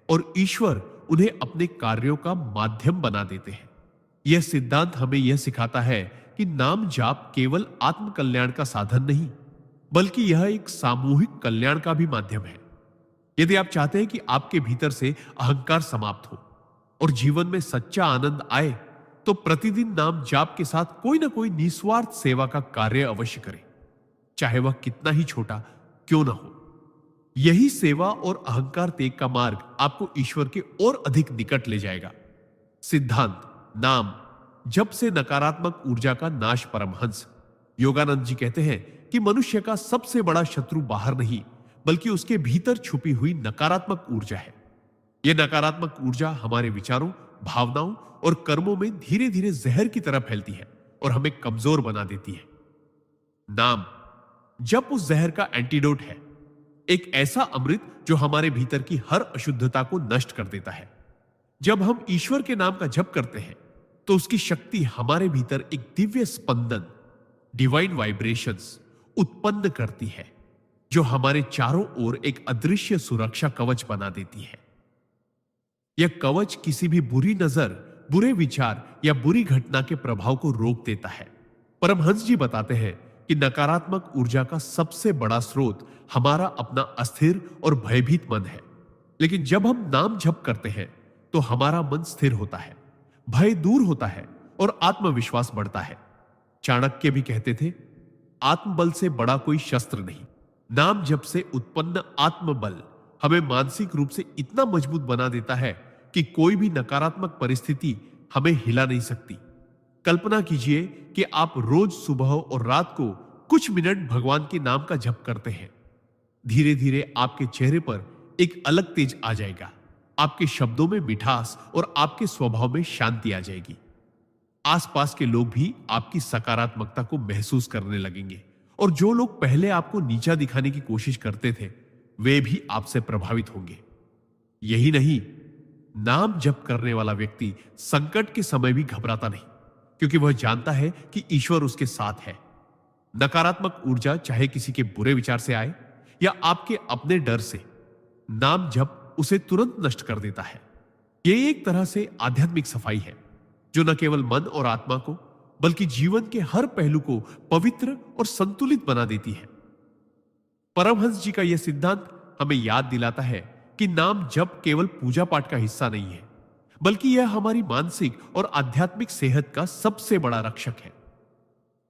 S1: और ईश्वर उन्हें अपने कार्यों का माध्यम बना देते हैं। यह सिद्धांत हमें यह सिखाता है कि नाम जाप केवल आत्म कल्याण का साधन नहीं, बल्कि यह एक सामूहिक कल्याण का भी माध्यम है। यदि आप चाहते हैं कि आपके भीतर से अहंकार समाप्त हो और जीवन में सच्चा आनंद आए, तो प्रतिदिन नाम जाप के साथ कोई ना कोई निस्वार्थ सेवा का कार्य अवश्य करें, चाहे वह कितना ही छोटा क्यों ना हो। यही सेवा और अहंकार त्याग का मार्ग आपको ईश्वर के और अधिक निकट ले जाएगा। सिद्धांत नाम जप से नकारात्मक ऊर्जा का नाश। परमहंस योगानंद जी कहते हैं कि मनुष्य का सबसे बड़ा शत्रु बाहर नहीं, बल्कि उसके भीतर छुपी हुई नकारात्मक ऊर्जा है। यह नकारात्मक ऊर्जा हमारे विचारों, भावनाओं और कर्मों में धीरे धीरे जहर की तरह फैलती है और हमें कमजोर बना देती है। नाम जप उस जहर का एंटीडोट है, एक ऐसा अमृत जो हमारे भीतर की हर अशुद्धता को नष्ट कर देता है। जब हम ईश्वर के नाम का जप करते हैं तो उसकी शक्ति हमारे भीतर एक दिव्य स्पंदन, डिवाइन वाइब्रेशंस उत्पन्न करती है, जो हमारे चारों ओर एक अदृश्य सुरक्षा कवच बना देती है। यह कवच किसी भी बुरी नजर, बुरे विचार या बुरी घटना के प्रभाव को रोक देता है। परमहंस जी बताते हैं कि नकारात्मक ऊर्जा का सबसे बड़ा स्रोत हमारा अपना अस्थिर और भयभीत मन है, लेकिन जब हम नाम जप करते हैं तो हमारा मन स्थिर होता है, भय दूर होता है और आत्मविश्वास बढ़ता है। चाणक्य भी कहते थे, आत्मबल से बड़ा कोई शस्त्र नहीं। नाम जप से उत्पन्न आत्मबल हमें मानसिक रूप से इतना मजबूत बना देता है कि कोई भी नकारात्मक परिस्थिति हमें हिला नहीं सकती। कल्पना कीजिए कि आप रोज सुबह और रात को कुछ मिनट भगवान के नाम का जप करते हैं। धीरे धीरे आपके चेहरे पर एक अलग तेज आ जाएगा, आपके शब्दों में मिठास और आपके स्वभाव में शांति आ जाएगी। आसपास के लोग भी आपकी सकारात्मकता को महसूस करने लगेंगे और जो लोग पहले आपको नीचा दिखाने की कोशिश करते थे वे भी आपसे प्रभावित होंगे। यही नहीं, नाम जप करने वाला व्यक्ति संकट के समय भी घबराता नहीं, क्योंकि वह जानता है कि ईश्वर उसके साथ है। नकारात्मक ऊर्जा चाहे किसी के बुरे विचार से आए या आपके अपने डर से, नाम जप उसे तुरंत नष्ट कर देता है। यह एक तरह से आध्यात्मिक सफाई है जो न केवल मन और आत्मा को बल्कि जीवन के हर पहलू को पवित्र और संतुलित बना देती है। परमहंस जी का यह सिद्धांत हमें याद दिलाता है कि नाम जप केवल पूजा पाठ का हिस्सा नहीं है, बल्कि यह हमारी मानसिक और आध्यात्मिक सेहत का सबसे बड़ा रक्षक है।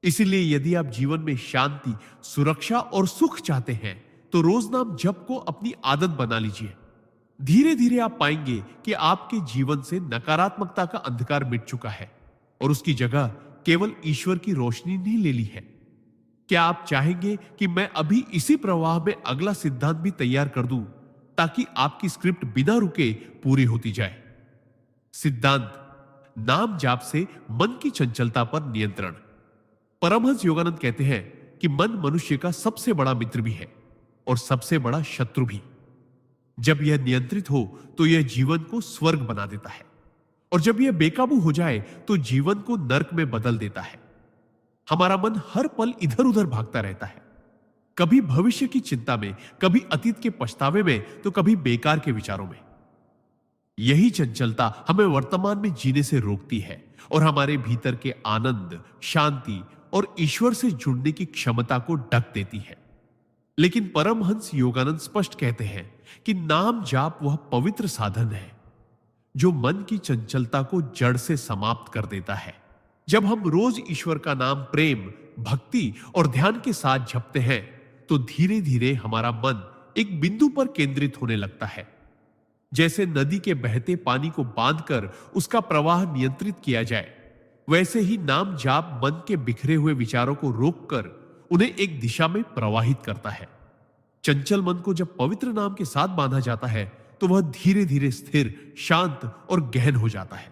S1: इसीलिए यदि आप जीवन में शांति, सुरक्षा और सुख चाहते हैं तो रोज नाम जप को अपनी आदत बना लीजिए। धीरे धीरे आप पाएंगे कि आपके जीवन से नकारात्मकता का अंधकार मिट चुका है और उसकी जगह केवल ईश्वर की रोशनी ने ले ली है। क्या आप चाहेंगे कि मैं अभी इसी प्रवाह में अगला सिद्धांत भी तैयार कर दूं ताकि आपकी स्क्रिप्ट बिना रुके पूरी होती जाए? सिद्धांत नाम जाप से मन की चंचलता पर नियंत्रण। परमहंस योगानंद कहते हैं कि मन मनुष्य का सबसे बड़ा मित्र भी है और सबसे बड़ा शत्रु भी। जब यह नियंत्रित हो तो यह जीवन को स्वर्ग बना देता है और जब यह बेकाबू हो जाए तो जीवन को नर्क में बदल देता है। हमारा मन हर पल इधर उधर भागता रहता है, कभी भविष्य की चिंता में, कभी अतीत के पछतावे में, तो कभी बेकार के विचारों में। यही चंचलता हमें वर्तमान में जीने से रोकती है और हमारे भीतर के आनंद, शांति और ईश्वर से जुड़ने की क्षमता को ढक देती है। लेकिन परमहंस योगानंद स्पष्ट कहते हैं कि नाम जाप वह पवित्र साधन है जो मन की चंचलता को जड़ से समाप्त कर देता है। जब हम रोज ईश्वर का नाम प्रेम, भक्ति और ध्यान के साथ जपते हैं तो धीरे धीरे हमारा मन एक बिंदु पर केंद्रित होने लगता है। जैसे नदी के बहते पानी को बांधकर उसका प्रवाह नियंत्रित किया जाए, वैसे ही नाम जाप मन के बिखरे हुए विचारों को रोककर उन्हें एक दिशा में प्रवाहित करता है। चंचल मन को जब पवित्र नाम के साथ बांधा जाता है तो वह धीरे धीरे स्थिर, शांत और गहन हो जाता है।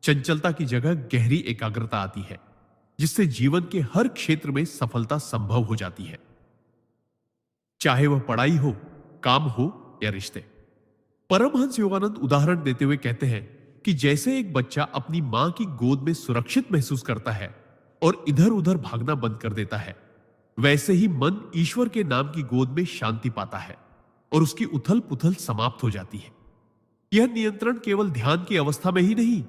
S1: चंचलता की जगह गहरी एकाग्रता आती है, जिससे जीवन के हर क्षेत्र में सफलता संभव हो जाती है, चाहे वह पढ़ाई हो, काम हो या रिश्ते। परमहंस योगानंद उदाहरण देते हुए कहते हैं कि जैसे एक बच्चा अपनी मां की गोद में सुरक्षित महसूस करता है और इधर उधर भागना बंद कर देता है, वैसे ही मन ईश्वर के नाम की गोद में शांति पाता है और उसकी उथल पुथल समाप्त हो जाती है। यह नियंत्रण केवल ध्यान की अवस्था में ही नहीं,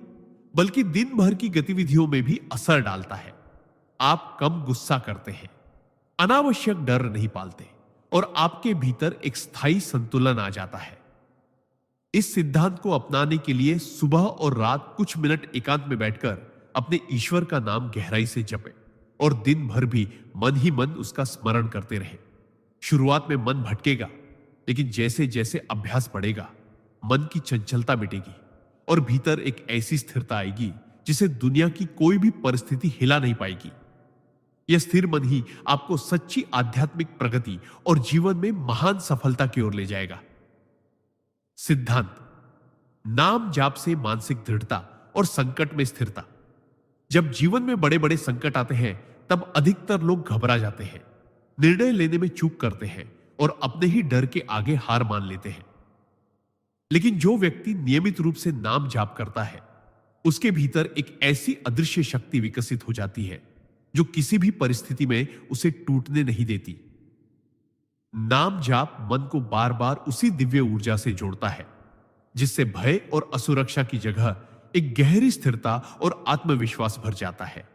S1: बल्कि दिन भर की गतिविधियों में भी असर डालता है। आप कम गुस्सा करते हैं, अनावश्यक डर नहीं पालते और आपके भीतर एक स्थायी संतुलन आ जाता है। इस सिद्धांत को अपनाने के लिए सुबह और रात कुछ मिनट एकांत में बैठकर अपने ईश्वर का नाम गहराई से जपें और दिन भर भी मन ही मन उसका स्मरण करते रहें। शुरुआत में मन भटकेगा, लेकिन जैसे जैसे अभ्यास बढ़ेगा, मन की चंचलता मिटेगी और भीतर एक ऐसी स्थिरता आएगी जिसे दुनिया की कोई भी परिस्थिति हिला नहीं पाएगी। यह स्थिर मन ही आपको सच्ची आध्यात्मिक प्रगति और जीवन में महान सफलता की ओर ले जाएगा। सिद्धांत: नाम जाप से मानसिक दृढ़ता और संकट में स्थिरता। जब जीवन में बड़े बड़े संकट आते हैं तब अधिकतर लोग घबरा जाते हैं, निर्णय लेने में चूक करते हैं और अपने ही डर के आगे हार मान लेते हैं। लेकिन जो व्यक्ति नियमित रूप से नाम जाप करता है, उसके भीतर एक ऐसी अदृश्य शक्ति विकसित हो जाती है जो किसी भी परिस्थिति में उसे टूटने नहीं देती। नाम जाप मन को बार बार उसी दिव्य ऊर्जा से जोड़ता है जिससे भय और असुरक्षा की जगह एक गहरी स्थिरता और आत्मविश्वास भर जाता है।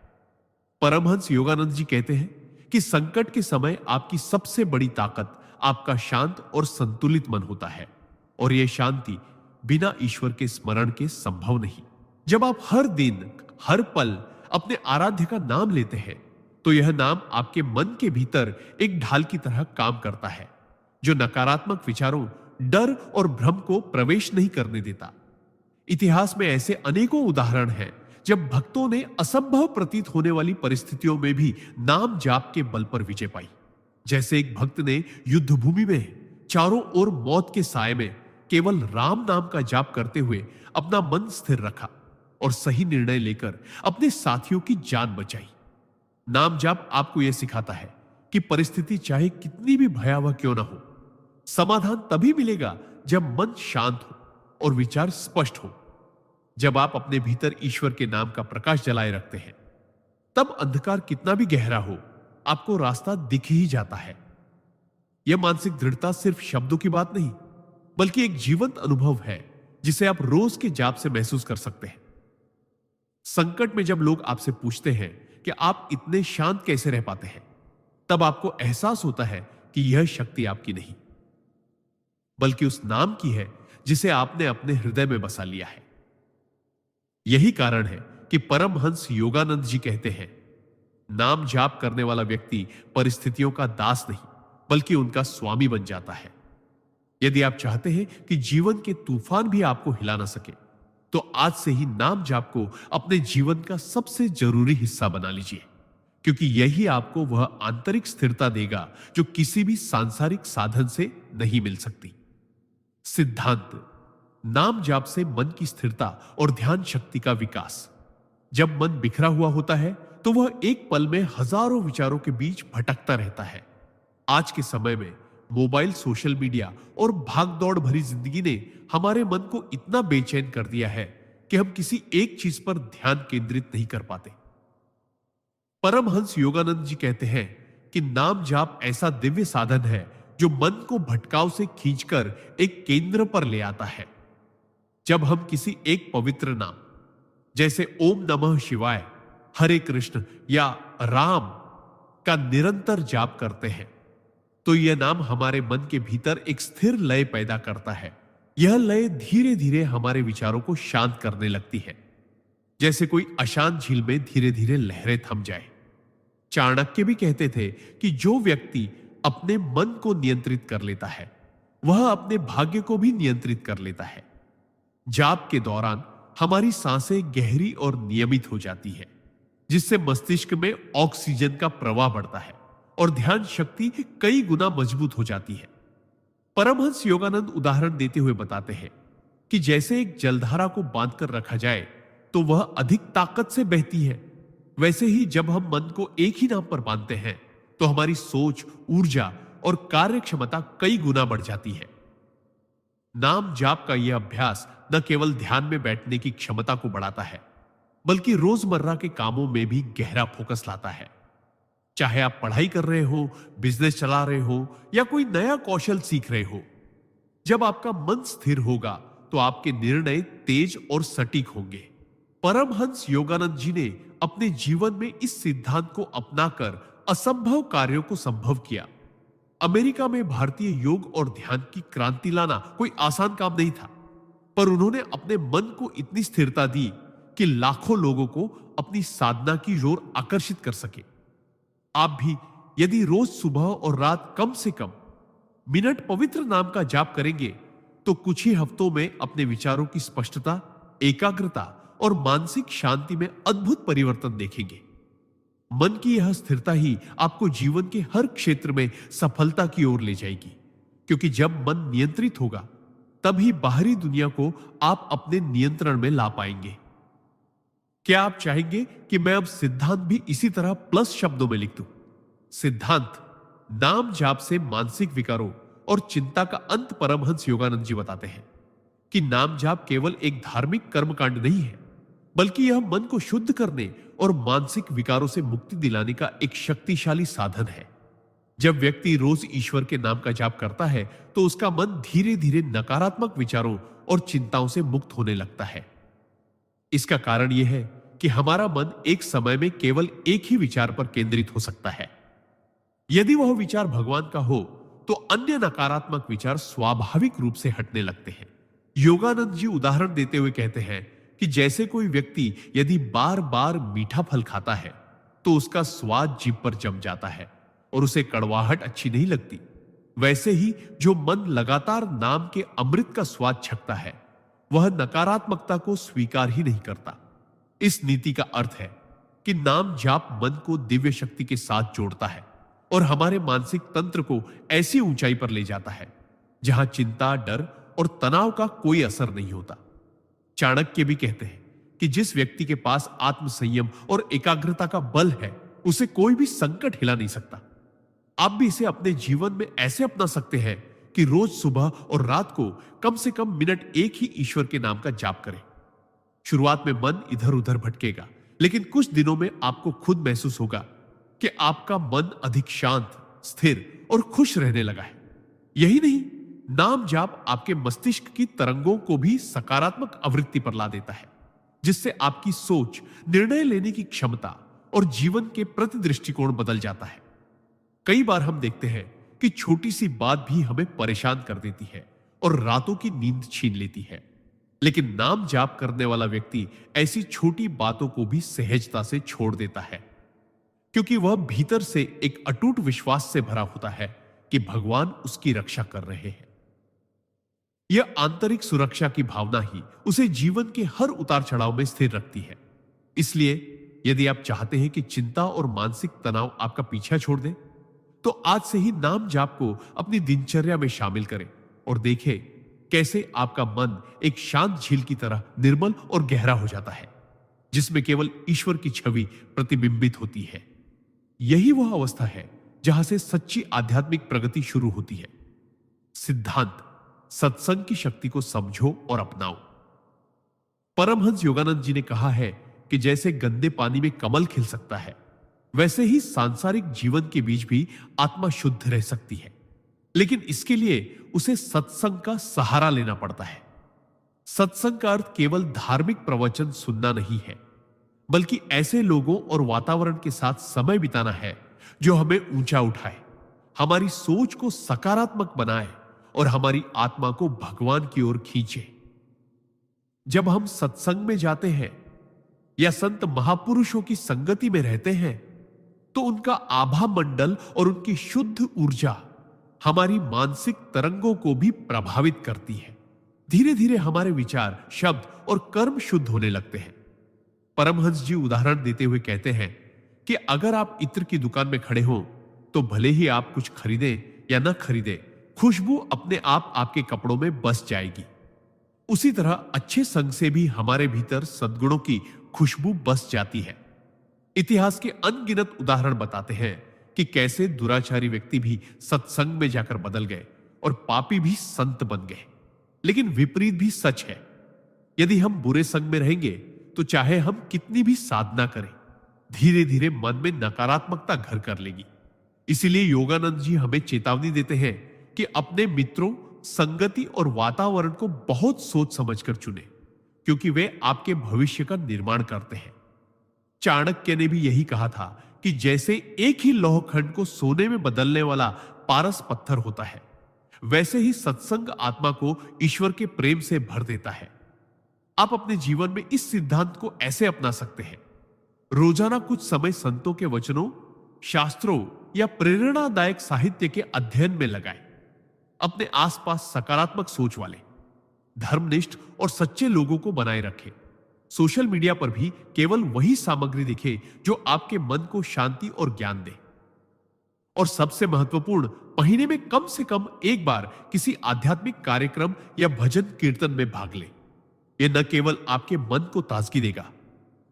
S1: परमहंस योगानंद जी कहते हैं कि संकट के समय आपकी सबसे बड़ी ताकत आपका शांत और संतुलित मन होता है और यह शांति बिना ईश्वर के स्मरण के संभव नहीं। जब आप हर दिन, हर पल अपने आराध्य का नाम लेते हैं तो यह नाम आपके मन के भीतर एक ढाल की तरह काम करता है जो नकारात्मक विचारों, डर और भ्रम को प्रवेश नहीं करने देता। इतिहास में ऐसे अनेकों उदाहरण हैं जब भक्तों ने असंभव प्रतीत होने वाली परिस्थितियों में भी नाम जाप के बल पर विजय पाई। जैसे एक भक्त ने युद्ध भूमि में चारों ओर मौत के साए में केवल राम नाम का जाप करते हुए अपना मन स्थिर रखा और सही निर्णय लेकर अपने साथियों की जान बचाई। नाम जाप आपको यह सिखाता है कि परिस्थिति चाहे कितनी भी भयावह क्यों ना हो, समाधान तभी मिलेगा जब मन शांत हो और विचार स्पष्ट हो। जब आप अपने भीतर ईश्वर के नाम का प्रकाश जलाए रखते हैं, तब अंधकार कितना भी गहरा हो, आपको रास्ता दिख ही जाता है। यह मानसिक दृढ़ता सिर्फ शब्दों की बात नहीं, बल्कि एक जीवंत अनुभव है जिसे आप रोज के जाप से महसूस कर सकते हैं। संकट में जब लोग आपसे पूछते हैं कि आप इतने शांत कैसे रह पाते हैं, तब आपको एहसास होता है कि यह शक्ति आपकी नहीं, बल्कि उस नाम की है जिसे आपने अपने हृदय में बसा लिया है। यही कारण है कि परमहंस योगानंद जी कहते हैं, नाम जाप करने वाला व्यक्ति परिस्थितियों का दास नहीं, बल्कि उनका स्वामी बन जाता है। यदि आप चाहते हैं कि जीवन के तूफान भी आपको हिला ना सके, तो आज से ही नाम जाप को अपने जीवन का सबसे जरूरी हिस्सा बना लीजिए, क्योंकि यही आपको वह आंतरिक स्थिरता देगा जो किसी भी सांसारिक साधन से नहीं मिल सकती। सिद्धांत: नाम जाप से मन की स्थिरता और ध्यान शक्ति का विकास। जब मन बिखरा हुआ होता है तो वह एक पल में हजारों विचारों के बीच भटकता रहता है। आज के समय में मोबाइल, सोशल मीडिया और भागदौड़ भरी जिंदगी ने हमारे मन को इतना बेचैन कर दिया है कि हम किसी एक चीज पर ध्यान केंद्रित नहीं कर पाते। परमहंस योगानंद जी कहते हैं कि नाम जाप ऐसा दिव्य साधन है जो मन को भटकाव से खींचकर एक केंद्र पर ले आता है। जब हम किसी एक पवित्र नाम जैसे ओम नमः शिवाय, हरे कृष्ण या राम का निरंतर जाप करते हैं तो यह नाम हमारे मन के भीतर एक स्थिर लय पैदा करता है। यह लय धीरे धीरे हमारे विचारों को शांत करने लगती है, जैसे कोई अशांत झील में धीरे धीरे लहरें थम जाए। चाणक्य भी कहते थे कि जो व्यक्ति अपने मन को नियंत्रित कर लेता है वह अपने भाग्य को भी नियंत्रित कर लेता है। जाप के दौरान हमारी सांसें गहरी और नियमित हो जाती है, जिससे मस्तिष्क में ऑक्सीजन का प्रवाह बढ़ता है और ध्यान शक्ति कई गुना मजबूत हो जाती है। परमहंस योगानंद उदाहरण देते हुए बताते हैं कि जैसे एक जलधारा को बांधकर रखा जाए तो वह अधिक ताकत से बहती है, वैसे ही जब हम मन को एक ही नाम पर बांधते हैं तो हमारी सोच, ऊर्जा और कार्य क्षमता कई गुना बढ़ जाती है। नाम जाप का यह अभ्यास न केवल ध्यान में बैठने की क्षमता को बढ़ाता है, बल्कि रोजमर्रा के कामों में भी गहरा फोकस लाता है। चाहे आप पढ़ाई कर रहे हो, बिजनेस चला रहे हो या कोई नया कौशल सीख रहे हो, जब आपका मन स्थिर होगा तो आपके निर्णय तेज और सटीक होंगे। परमहंस योगानंद जी ने अपने जीवन में इस सिद्धांत को अपनाकर असंभव कार्यों को संभव किया। अमेरिका में भारतीय योग और ध्यान की क्रांति लाना कोई आसान काम नहीं था, पर उन्होंने अपने मन को इतनी स्थिरता दी कि लाखों लोगों को अपनी साधना की ओर आकर्षित कर सके। आप भी यदि रोज सुबह और रात कम से कम मिनट पवित्र नाम का जाप करेंगे तो कुछ ही हफ्तों में अपने विचारों की स्पष्टता, एकाग्रता और मानसिक शांति में अद्भुत परिवर्तन देखेंगे। मन की यह स्थिरता ही आपको जीवन के हर क्षेत्र में सफलता की ओर ले जाएगी, क्योंकि जब मन नियंत्रित होगा तभी बाहरी दुनिया को आप अपने नियंत्रण में ला पाएंगे। क्या आप चाहेंगे कि मैं अब सिद्धांत भी इसी तरह प्लस शब्दों में लिख दूं? सिद्धांत नाम जाप से मानसिक विकारों और चिंता का अंत परमहंस योगानंद जी बताते हैं कि नाम जाप केवल एक धार्मिक कर्मकांड नहीं है, बल्कि यह मन को शुद्ध करने और मानसिक विकारों से मुक्ति दिलाने का एक शक्तिशाली साधन है। जब व्यक्ति रोज ईश्वर के नाम का जाप करता है तो उसका मन धीरे धीरे नकारात्मक विचारों और चिंताओं से मुक्त होने लगता है। इसका कारण यह है कि हमारा मन एक समय में केवल एक ही विचार पर केंद्रित हो सकता है। यदि वह विचार भगवान का हो तो अन्य नकारात्मक विचार स्वाभाविक रूप से हटने लगते हैं। योगानंद जी उदाहरण देते हुए कहते हैं कि जैसे कोई व्यक्ति यदि बार बार मीठा फल खाता है तो उसका स्वाद जीभ पर जम जाता है और उसे कड़वाहट अच्छी नहीं लगती, वैसे ही जो मन लगातार नाम के अमृत का स्वाद छकता है वह नकारात्मकता को स्वीकार ही नहीं करता। इस नीति का अर्थ है कि नाम जाप मन को दिव्य शक्ति के साथ जोड़ता है और हमारे मानसिक तंत्र को ऐसी ऊंचाई पर ले जाता है जहां चिंता, डर और तनाव का कोई असर नहीं होता। चाणक्य भी कहते हैं कि जिस व्यक्ति के पास आत्म संयम और एकाग्रता का बल है उसे कोई भी संकट हिला नहीं सकता। आप भी इसे अपने जीवन में ऐसे अपना सकते हैं कि रोज सुबह और रात को कम से कम मिनट एक ही ईश्वर के नाम का जाप करें। शुरुआत में मन इधर उधर भटकेगा, लेकिन कुछ दिनों में आपको खुद महसूस होगा कि आपका मन अधिक शांत, स्थिर और खुश रहने लगा है। यही नहीं, नाम जाप आपके मस्तिष्क की तरंगों को भी सकारात्मक आवृत्ति पर ला देता है, जिससे आपकी सोच, निर्णय लेने की क्षमता और जीवन के प्रति दृष्टिकोण बदल जाता है। कई बार हम देखते हैं कि छोटी सी बात भी हमें परेशान कर देती है और रातों की नींद छीन लेती है, लेकिन नाम जाप करने वाला व्यक्ति ऐसी छोटी बातों को भी सहजता से छोड़ देता है, क्योंकि वह भीतर से एक अटूट विश्वास से भरा होता है कि भगवान उसकी रक्षा कर रहे हैं। यह आंतरिक सुरक्षा की भावना ही उसे जीवन के हर उतार चढ़ाव में स्थिर रखती है। इसलिए यदि आप चाहते हैं कि चिंता और मानसिक तनाव आपका पीछा छोड़ दे, तो आज से ही नाम जाप को अपनी दिनचर्या में शामिल करें और देखें कैसे आपका मन एक शांत झील की तरह निर्मल और गहरा हो जाता है, जिसमें केवल ईश्वर की छवि प्रतिबिंबित होती है। यही वह अवस्था है जहां से सच्ची आध्यात्मिक प्रगति शुरू होती है। सिद्धांत सत्संग की शक्ति को समझो और अपनाओ। परमहंस योगानंद जी ने कहा है कि जैसे गंदे पानी में कमल खिल सकता है, वैसे ही सांसारिक जीवन के बीच भी आत्मा शुद्ध रह सकती है, लेकिन इसके लिए उसे सत्संग का सहारा लेना पड़ता है। सत्संग का अर्थ केवल धार्मिक प्रवचन सुनना नहीं है, बल्कि ऐसे लोगों और वातावरण के साथ समय बिताना है जो हमें ऊंचा उठाए, हमारी सोच को सकारात्मक बनाए और हमारी आत्मा को भगवान की ओर खींचे। जब हम सत्संग में जाते हैं या संत महापुरुषों की संगति में रहते हैं तो उनका आभा मंडल और उनकी शुद्ध ऊर्जा हमारी मानसिक तरंगों को भी प्रभावित करती है। धीरे धीरे हमारे विचार, शब्द और कर्म शुद्ध होने लगते हैं। परमहंस जी उदाहरण देते हुए कहते हैं कि अगर आप इत्र की दुकान में खड़े हो तो भले ही आप कुछ खरीदें या न खरीदें, खुशबू अपने आप आपके कपड़ों में बस जाएगी। उसी तरह अच्छे संग से भी हमारे भीतर सद्गुणों की खुशबू बस जाती है। इतिहास के अनगिनत उदाहरण बताते हैं कि कैसे दुराचारी व्यक्ति भी सत्संग में जाकर बदल गए और पापी भी संत बन गए। लेकिन विपरीत भी सच है। यदि हम बुरे संग में रहेंगे तो चाहे हम कितनी भी साधना करें, धीरे धीरे मन में नकारात्मकता घर कर लेगी। इसीलिए योगानंद जी हमें चेतावनी देते हैं कि अपने मित्रों, संगति और वातावरण को बहुत सोच समझकर चुने, क्योंकि वे आपके भविष्य का निर्माण करते हैं। चाणक्य ने भी यही कहा था कि जैसे एक ही लौहखंड को सोने में बदलने वाला पारस पत्थर होता है, वैसे ही सत्संग आत्मा को ईश्वर के प्रेम से भर देता है। आप अपने जीवन में इस सिद्धांत को ऐसे अपना सकते हैं। रोजाना कुछ समय संतों के वचनों, शास्त्रों या प्रेरणादायक साहित्य के अध्ययन में लगाएं। अपने आसपास सकारात्मक सोच वाले, धर्मनिष्ठ और सच्चे लोगों को बनाए रखें। सोशल मीडिया पर भी केवल वही सामग्री दिखे जो आपके मन को शांति और ज्ञान दे। और सबसे महत्वपूर्ण, महीने में कम से कम एक बार किसी आध्यात्मिक कार्यक्रम या भजन कीर्तन में भाग लें। यह न केवल आपके मन को ताजगी देगा,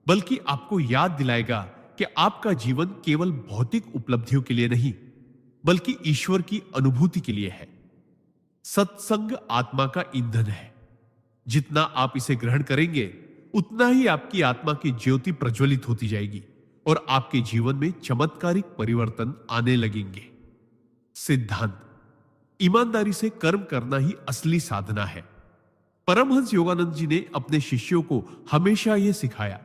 S1: बल्कि आपको याद दिलाएगा कि आपका जीवन केवल भौतिक उपलब्धियों के लिए नहीं, बल्कि ईश्वर की अनुभूति के लिए है। सत्संग आत्मा का ईंधन है। जितना आप इसे ग्रहण करेंगे, उतना ही आपकी आत्मा की ज्योति प्रज्वलित होती जाएगी और आपके जीवन में चमत्कारिक परिवर्तन आने लगेंगे। सिद्धांत: ईमानदारी से कर्म करना ही असली साधना है। परमहंस योगानंद जी ने अपने शिष्यों को हमेशा यह सिखाया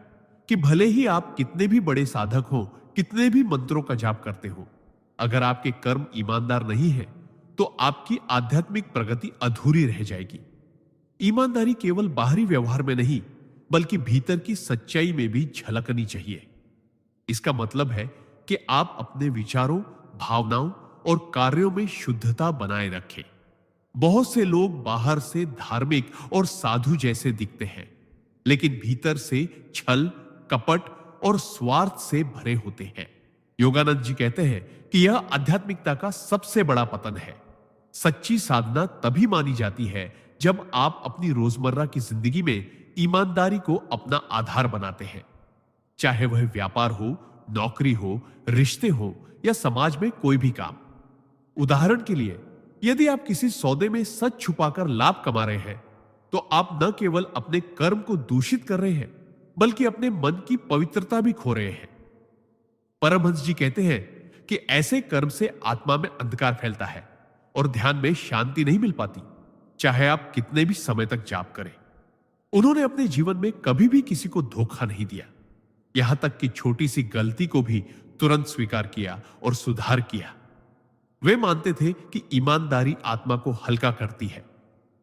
S1: कि भले ही आप कितने भी बड़े साधक हो, कितने भी मंत्रों का जाप करते हो, अगर आपके कर्म ईमानदार नहीं है तो आपकी आध्यात्मिक प्रगति अधूरी रह जाएगी। ईमानदारी केवल बाहरी व्यवहार में नहीं, बल्कि भीतर की सच्चाई में भी झलकनी चाहिए। इसका मतलब है कि आप अपने विचारों, भावनाओं और कार्यों में शुद्धता बनाए रखें। बहुत से लोग बाहर से धार्मिक और साधु जैसे दिखते हैं, लेकिन भीतर से छल, कपट और स्वार्थ से भरे होते हैं। योगानंद जी कहते हैं कि यह आध्यात्मिकता का सबसे बड़ा पतन है। सच्ची साधना तभी मानी जाती है जब आप अपनी रोजमर्रा की जिंदगी में ईमानदारी को अपना आधार बनाते हैं। चाहे वह व्यापार हो, नौकरी हो, रिश्ते हो या समाज में कोई भी काम। उदाहरण के लिए, यदि आप किसी सौदे में सच छुपाकर लाभ कमा रहे हैं, तो आप न केवल अपने कर्म को दूषित कर रहे हैं, बल्कि अपने मन की पवित्रता भी खो रहे हैं। परमहंस जी कहते हैं कि ऐसे कर्म से आत्मा में अंधकार फैलता है और ध्यान में शांति नहीं मिल पाती, चाहे आप कितने भी समय तक जाप करें। उन्होंने अपने जीवन में कभी भी किसी को धोखा नहीं दिया, यहां तक कि छोटी सी गलती को भी तुरंत स्वीकार किया और सुधार किया। वे मानते थे कि ईमानदारी आत्मा को हल्का करती है,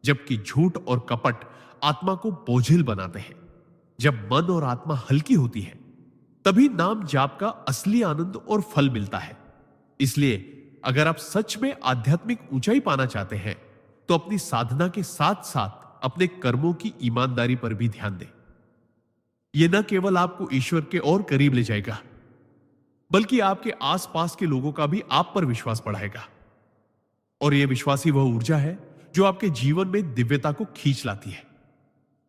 S1: जबकि झूठ और कपट आत्मा को बोझिल बनाते हैं। जब मन और आत्मा हल्की होती है, तभी नाम जाप का असली आनंद और फल मिलता है। इसलिए अगर आप सच में आध्यात्मिक ऊंचाई पाना चाहते हैं, तो अपनी साधना के साथ साथ अपने कर्मों की ईमानदारी पर भी ध्यान दें। यह न केवल आपको ईश्वर के और करीब ले जाएगा, बल्कि आपके आसपास के लोगों का भी आप पर विश्वास बढ़ाएगा। और यह विश्वास ही वह ऊर्जा है जो आपके जीवन में दिव्यता को खींच लाती है।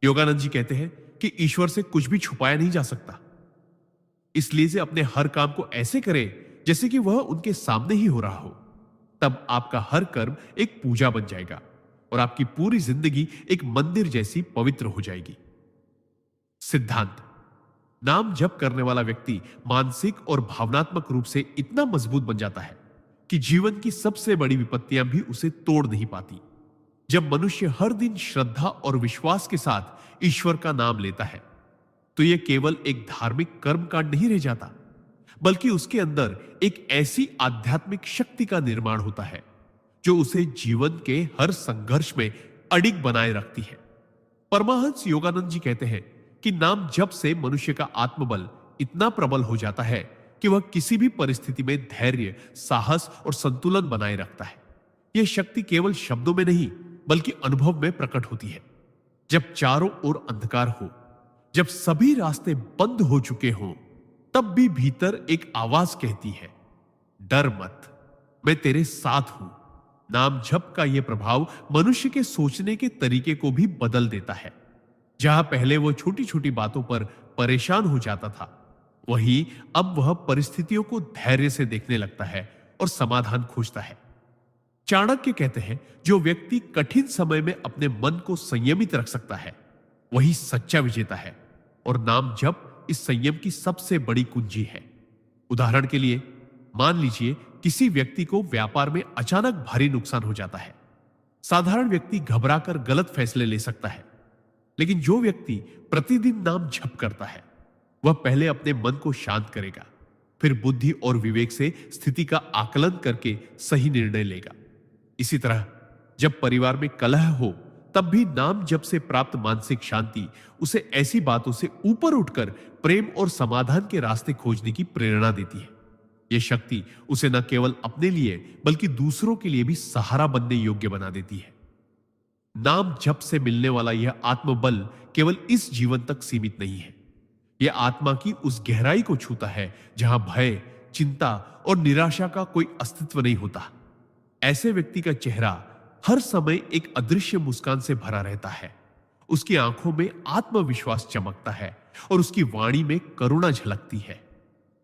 S1: योगानंद जी कहते हैं कि ईश्वर से कुछ भी छुपाया नहीं जा सकता, इसलिए से अपने हर काम को ऐसे करें जैसे कि वह उनके सामने ही हो रहा हो। तब आपका हर कर्म एक पूजा बन जाएगा और आपकी पूरी जिंदगी एक मंदिर जैसी पवित्र हो जाएगी। सिद्धांत: नाम जप करने वाला व्यक्ति मानसिक और भावनात्मक रूप से इतना मजबूत बन जाता है कि जीवन की सबसे बड़ी विपत्तियां भी उसे तोड़ नहीं पाती। जब मनुष्य हर दिन श्रद्धा और विश्वास के साथ ईश्वर का नाम लेता है, तो यह केवल एक धार्मिक कर्म कांड नहीं रह जाता, बल्कि उसके अंदर एक ऐसी आध्यात्मिक शक्ति का निर्माण होता है जो उसे जीवन के हर संघर्ष में अडिग बनाए रखती है। परमहंस योगानंद जी कहते हैं कि नाम जप से मनुष्य का आत्मबल इतना प्रबल हो जाता है कि वह किसी भी परिस्थिति में धैर्य, साहस और संतुलन बनाए रखता है। यह शक्ति केवल शब्दों में नहीं बल्कि अनुभव में प्रकट होती है। जब चारों ओर अंधकार हो, जब सभी रास्ते बंद हो चुके हों, तब भी भीतर एक आवाज कहती है, डर मत, मैं तेरे साथ हूं। नाम जप का यह प्रभाव मनुष्य के सोचने के तरीके को भी बदल देता है। जहां पहले वो छोटी छोटी बातों पर परेशान हो जाता था, वहीं अब वह परिस्थितियों को धैर्य से देखने लगता है और समाधान खोजता है। चाणक्य कहते हैं, जो व्यक्ति कठिन समय में अपने मन को संयमित रख सकता है, वही सच्चा विजेता है। और नाम जप इस संयम की सबसे बड़ी कुंजी है। उदाहरण के लिए, मान लीजिए किसी व्यक्ति को व्यापार में अचानक भारी नुकसान हो जाता है। साधारण व्यक्ति घबराकर गलत फैसले ले सकता है, लेकिन जो व्यक्ति प्रतिदिन नाम जप करता है, वह पहले अपने मन को शांत करेगा, फिर बुद्धि और विवेक से स्थिति का आकलन करके सही निर्णय लेगा। इसी तरह जब परिवार में कलह हो, तब भी नाम जप से प्राप्त मानसिक शांति उसे ऐसी बातों से ऊपर उठकर प्रेम और समाधान के रास्ते खोजने की प्रेरणा देती है। यह शक्ति उसे न केवल अपने लिए बल्कि दूसरों के लिए भी सहारा बनने योग्य बना देती है। नाम जप से मिलने वाला यह आत्मबल केवल इस जीवन तक सीमित नहीं है। यह आत्मा की उस गहराई को छूता है जहां भय, चिंता और निराशा का कोई अस्तित्व नहीं होता। ऐसे व्यक्ति का चेहरा हर समय एक अदृश्य मुस्कान से भरा रहता है। उसकी आंखों में आत्मविश्वास चमकता है और उसकी वाणी में करुणा झलकती है।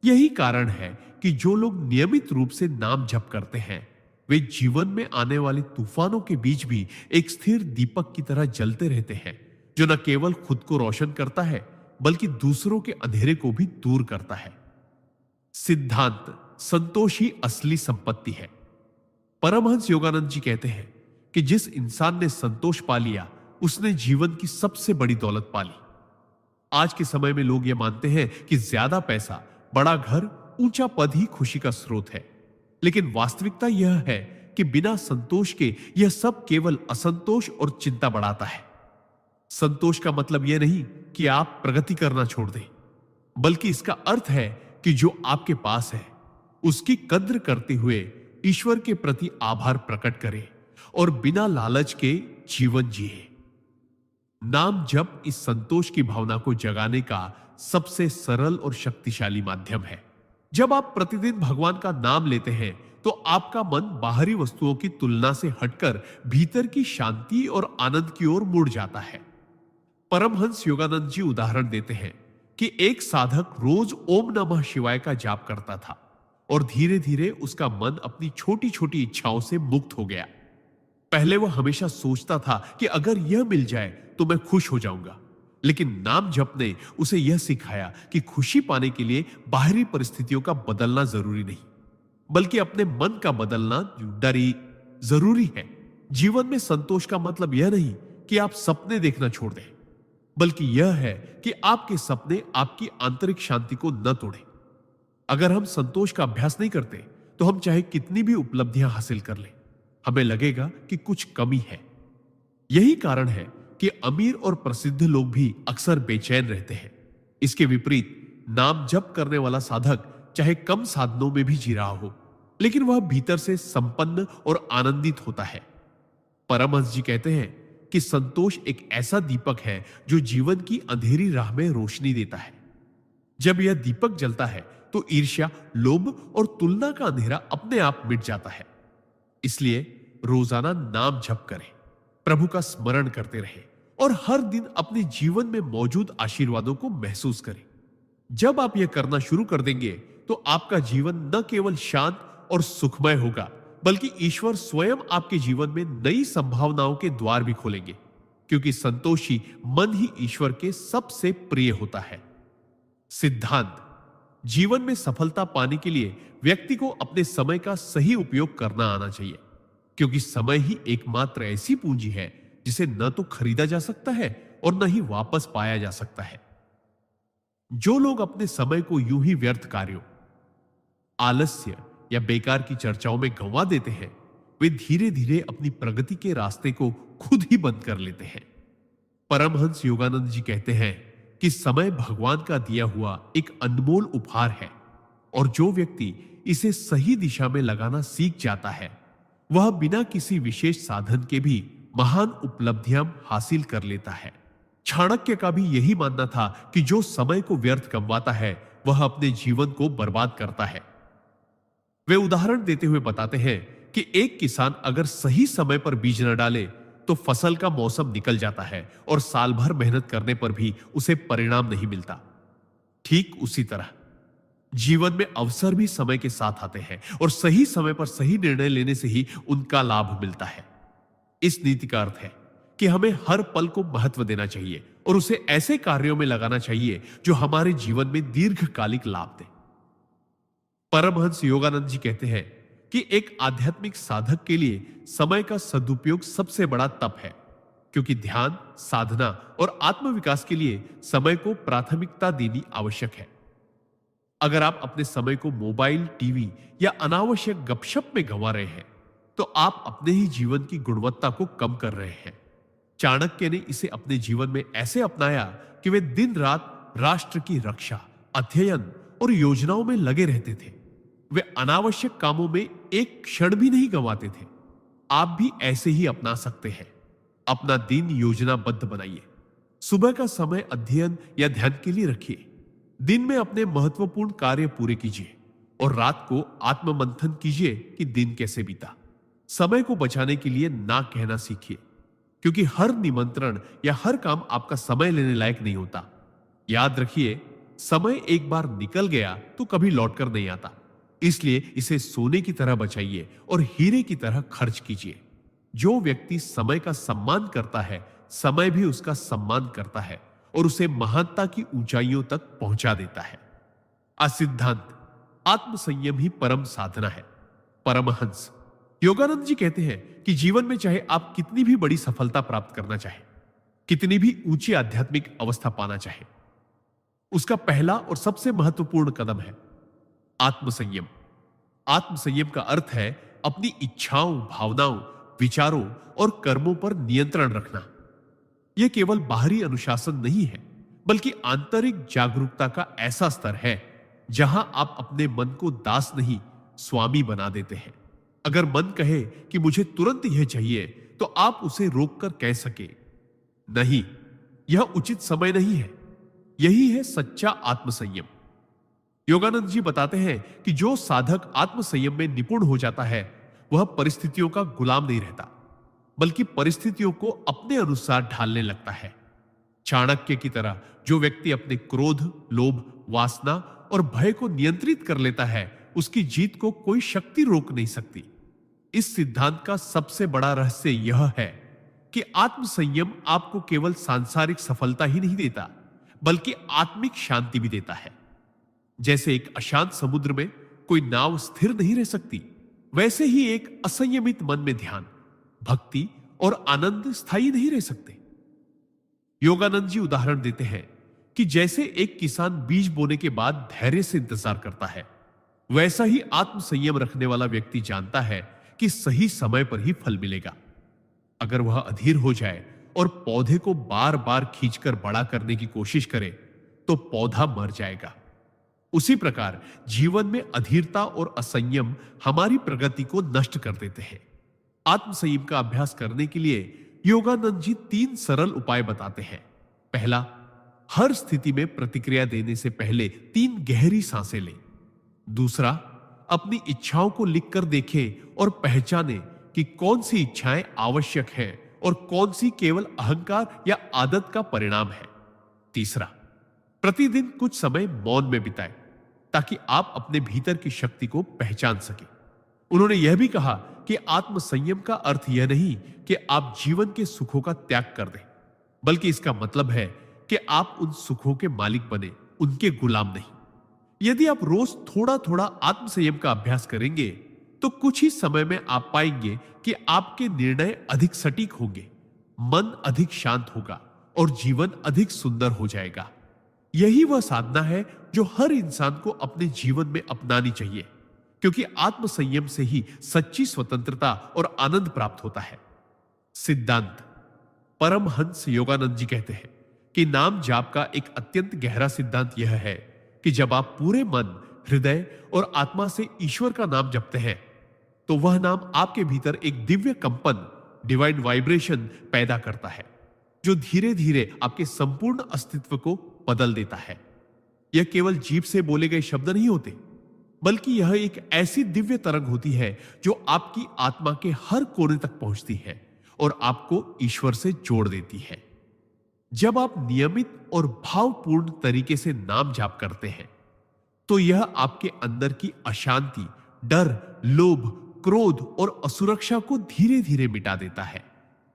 S1: यही कारण है कि जो लोग नियमित रूप से नाम जप करते हैं, वे जीवन में आने वाले तूफानों के बीच भी एक स्थिर दीपक की तरह जलते रहते हैं, जो न केवल खुद को रोशन करता है बल्कि दूसरों के अंधेरे को भी दूर करता है। सिद्धांत, संतोष ही असली संपत्ति है। परमहंस योगानंद जी कहते हैं कि जिस इंसान ने संतोष पा लिया, उसने जीवन की सबसे बड़ी दौलत पा ली। आज के समय में लोग यह मानते हैं कि ज्यादा पैसा, बड़ा घर, ऊंचा पद ही खुशी का स्रोत है, लेकिन वास्तविकता यह है कि बिना संतोष के यह सब केवल असंतोष और चिंता बढ़ाता है। संतोष का मतलब यह नहीं कि आप प्रगति करना छोड़ दें, बल्कि इसका अर्थ है कि जो आपके पास है उसकी कद्र करते हुए ईश्वर के प्रति आभार प्रकट करें और बिना लालच के जीवन जिए। नाम जप इस संतोष की भावना को जगाने का सबसे सरल और शक्तिशाली माध्यम है। जब आप प्रतिदिन भगवान का नाम लेते हैं, तो आपका मन बाहरी वस्तुओं की तुलना से हटकर भीतर की शांति और आनंद की ओर मुड़ जाता है। परमहंस योगानंद जी उदाहरण देते हैं कि एक साधक रोज ओम नमः शिवाय का जाप करता था और धीरे धीरे उसका मन अपनी छोटी छोटी इच्छाओं से मुक्त हो गया। पहले वह हमेशा सोचता था कि अगर यह मिल जाए तो मैं खुश हो जाऊंगा, लेकिन नाम जप ने उसे यह सिखाया कि खुशी पाने के लिए बाहरी परिस्थितियों का बदलना जरूरी नहीं, बल्कि अपने मन का बदलना जरूरी है। जीवन में संतोष का मतलब यह नहीं कि आप सपने देखना छोड़ दें, बल्कि यह है कि आपके सपने आपकी आंतरिक शांति को न तोड़ें। अगर हम संतोष का अभ्यास नहीं करते, तो हम चाहे कितनी भी उपलब्धियां हासिल कर लें, हमें लगेगा कि कुछ कमी है। यही कारण है कि अमीर और प्रसिद्ध लोग भी अक्सर बेचैन रहते हैं। इसके विपरीत नाम जप करने वाला साधक चाहे कम साधनों में भी जी रहा हो, लेकिन वह भीतर से संपन्न और आनंदित होता है। परमहंस जी कहते हैं कि संतोष एक ऐसा दीपक है जो जीवन की अंधेरी राह में रोशनी देता है। जब यह दीपक जलता है तो ईर्ष्या, लोभ और तुलना का अंधेरा अपने आप मिट जाता है। इसलिए रोजाना नाम जप करें, प्रभु का स्मरण करते रहें और हर दिन अपने जीवन में मौजूद आशीर्वादों को महसूस करें। जब आप यह करना शुरू कर देंगे, तो आपका जीवन न केवल शांत और सुखमय होगा, बल्कि ईश्वर स्वयं आपके जीवन में नई संभावनाओं के द्वार भी खोलेंगे, क्योंकि संतोषी मन ही ईश्वर के सबसे प्रिय होता है। सिद्धांत, जीवन में सफलता पाने के लिए व्यक्ति को अपने समय का सही उपयोग करना आना चाहिए, क्योंकि समय ही एकमात्र ऐसी पूंजी है जिसे न तो खरीदा जा सकता है और न ही वापस पाया जा सकता है। जो लोग अपने समय को यूं ही व्यर्थ कार्यों, आलस्य या बेकार की चर्चाओं में गंवा देते हैं, वे धीरे धीरे अपनी प्रगति के रास्ते को खुद ही बंद कर लेते हैं। परमहंस योगानंद जी कहते हैं कि समय भगवान का दिया हुआ एक अनमोल उपहार है और जो व्यक्ति इसे सही दिशा में लगाना सीख जाता है, वह बिना किसी विशेष साधन के भी महान उपलब्धियां हासिल कर लेता है। चाणक्य का भी यही मानना था कि जो समय को व्यर्थ गंवाता है, वह अपने जीवन को बर्बाद करता है। वे उदाहरण देते हुए बताते हैं कि एक किसान अगर सही समय पर बीज न डाले तो फसल का मौसम निकल जाता है और साल भर मेहनत करने पर भी उसे परिणाम नहीं मिलता। ठीक उसी तरह जीवन में अवसर भी समय के साथ आते हैं और सही समय पर सही निर्णय लेने से ही उनका लाभ मिलता है। इस नीति का अर्थ है कि हमें हर पल को महत्व देना चाहिए और उसे ऐसे कार्यों में लगाना चाहिए जो हमारे जीवन में दीर्घकालिक लाभ दे। परमहंस योगानंद जी कहते हैं कि एक आध्यात्मिक साधक के लिए समय का सदुपयोग सबसे बड़ा तप है, क्योंकि ध्यान, साधना और आत्मविकास के लिए समय को प्राथमिकता देनी आवश्यक है। अगर आप अपने समय को मोबाइल, टीवी या अनावश्यक गपशप में गंवा रहे हैं, तो आप अपने ही जीवन की गुणवत्ता को कम कर रहे हैं। चाणक्य ने इसे अपने जीवन में ऐसे अपनाया कि वे दिन रात राष्ट्र की रक्षा, अध्ययन और योजनाओं में लगे रहते थे। वे अनावश्यक कामों में एक क्षण भी नहीं गंवाते थे। आप भी ऐसे ही अपना सकते हैं। अपना दिन योजनाबद्ध बनाइए। सुबह का समय अध्ययन या ध्यान के लिए रखिए। दिन में अपने महत्वपूर्ण कार्य पूरे कीजिए और रात को आत्ममंथन कीजिए कि दिन कैसे बीता। समय को बचाने के लिए ना कहना सीखिए, क्योंकि हर निमंत्रण या हर काम आपका समय लेने लायक नहीं होता। याद रखिए, समय एक बार निकल गया तो कभी लौटकर नहीं आता, इसलिए इसे सोने की तरह बचाइए और हीरे की तरह खर्च कीजिए। जो व्यक्ति समय का सम्मान करता है, समय भी उसका सम्मान करता है और उसे महानता की ऊंचाइयों तक पहुंचा देता है। सिद्धांत आत्मसंयम ही परम साधना है। परमहंस योगानंद जी कहते हैं कि जीवन में चाहे आप कितनी भी बड़ी सफलता प्राप्त करना चाहे, कितनी भी ऊंची आध्यात्मिक अवस्था पाना चाहे, उसका पहला और सबसे महत्वपूर्ण कदम है आत्मसंयम। आत्मसंयम का अर्थ है अपनी इच्छाओं, भावनाओं, विचारों और कर्मों पर नियंत्रण रखना। यह केवल बाहरी अनुशासन नहीं है, बल्कि आंतरिक जागरूकता का ऐसा स्तर है जहां आप अपने मन को दास नहीं, स्वामी बना देते हैं। अगर मन कहे कि मुझे तुरंत यह चाहिए, तो आप उसे रोककर कह सके, नहीं, यह उचित समय नहीं है। यही है सच्चा आत्मसंयम। योगानंद जी बताते हैं कि जो साधक आत्मसंयम में निपुण हो जाता है, वह परिस्थितियों का गुलाम नहीं रहता, बल्कि परिस्थितियों को अपने अनुसार ढालने लगता है। चाणक्य की तरह जो व्यक्ति अपने क्रोध, लोभ, वासना और भय को नियंत्रित कर लेता है, उसकी जीत को कोई शक्ति रोक नहीं सकती। इस सिद्धांत का सबसे बड़ा रहस्य यह है कि आत्मसंयम आपको केवल सांसारिक सफलता ही नहीं देता, बल्कि आत्मिक शांति भी देता है। जैसे एक अशांत समुद्र में कोई नाव स्थिर नहीं रह सकती, वैसे ही एक असंयमित मन में ध्यान, भक्ति और आनंद स्थायी नहीं रह सकते। योगानंद जी उदाहरण देते हैं कि जैसे एक किसान बीज बोने के बाद धैर्य से इंतजार करता है, वैसा ही आत्मसंयम रखने वाला व्यक्ति जानता है कि सही समय पर ही फल मिलेगा। अगर वह अधीर हो जाए और पौधे को बार बार खींचकर बड़ा करने की कोशिश करे, तो पौधा मर जाएगा। उसी प्रकार जीवन में अधीरता और असंयम हमारी प्रगति को नष्ट कर देते हैं। आत्मसंयम का अभ्यास करने के लिए योगानंद जी 3 सरल उपाय बताते हैं। पहला, हर स्थिति में प्रतिक्रिया देने से पहले 3 गहरी सांसें लें। दूसरा, अपनी इच्छाओं को लिखकर देखें और पहचानें कि कौन सी इच्छाएं आवश्यक हैं और कौन सी केवल अहंकार या आदत का परिणाम है। तीसरा, प्रतिदिन कुछ समय मौन में बिताएं ताकि आप अपने भीतर की शक्ति को पहचान सकें। उन्होंने यह भी कहा कि आत्मसंयम का अर्थ यह नहीं कि आप जीवन के सुखों का त्याग कर दें, बल्कि इसका मतलब है कि आप उन सुखों के मालिक बने, उनके गुलाम नहीं। यदि आप रोज थोड़ा थोड़ा आत्मसंयम का अभ्यास करेंगे, तो कुछ ही समय में आप पाएंगे कि आपके निर्णय अधिक सटीक होंगे, मन अधिक शांत होगा और जीवन अधिक सुंदर हो जाएगा। यही वह साधना है जो हर इंसान को अपने जीवन में अपनानी चाहिए, क्योंकि आत्म संयम से ही सच्ची स्वतंत्रता और आनंद प्राप्त होता है। सिद्धांत। परमहंस योगानंद जी कहते हैं कि नाम जाप का एक अत्यंत गहरा सिद्धांत यह है कि जब आप पूरे मन, हृदय और आत्मा से ईश्वर का नाम जपते हैं तो वह नाम आपके भीतर एक दिव्य कंपन, डिवाइन वाइब्रेशन पैदा करता है, जो धीरे धीरे आपके संपूर्ण अस्तित्व को बदल देता है। यह केवल जीभ से बोले गए शब्द नहीं होते, बल्कि यह एक ऐसी दिव्य तरंग होती है जो आपकी आत्मा के हर कोने तक पहुंचती है और आपको ईश्वर से जोड़ देती है। जब आप नियमित और भावपूर्ण तरीके से नाम जाप करते हैं तो यह आपके अंदर की अशांति, डर, लोभ, क्रोध और असुरक्षा को धीरे धीरे मिटा देता है।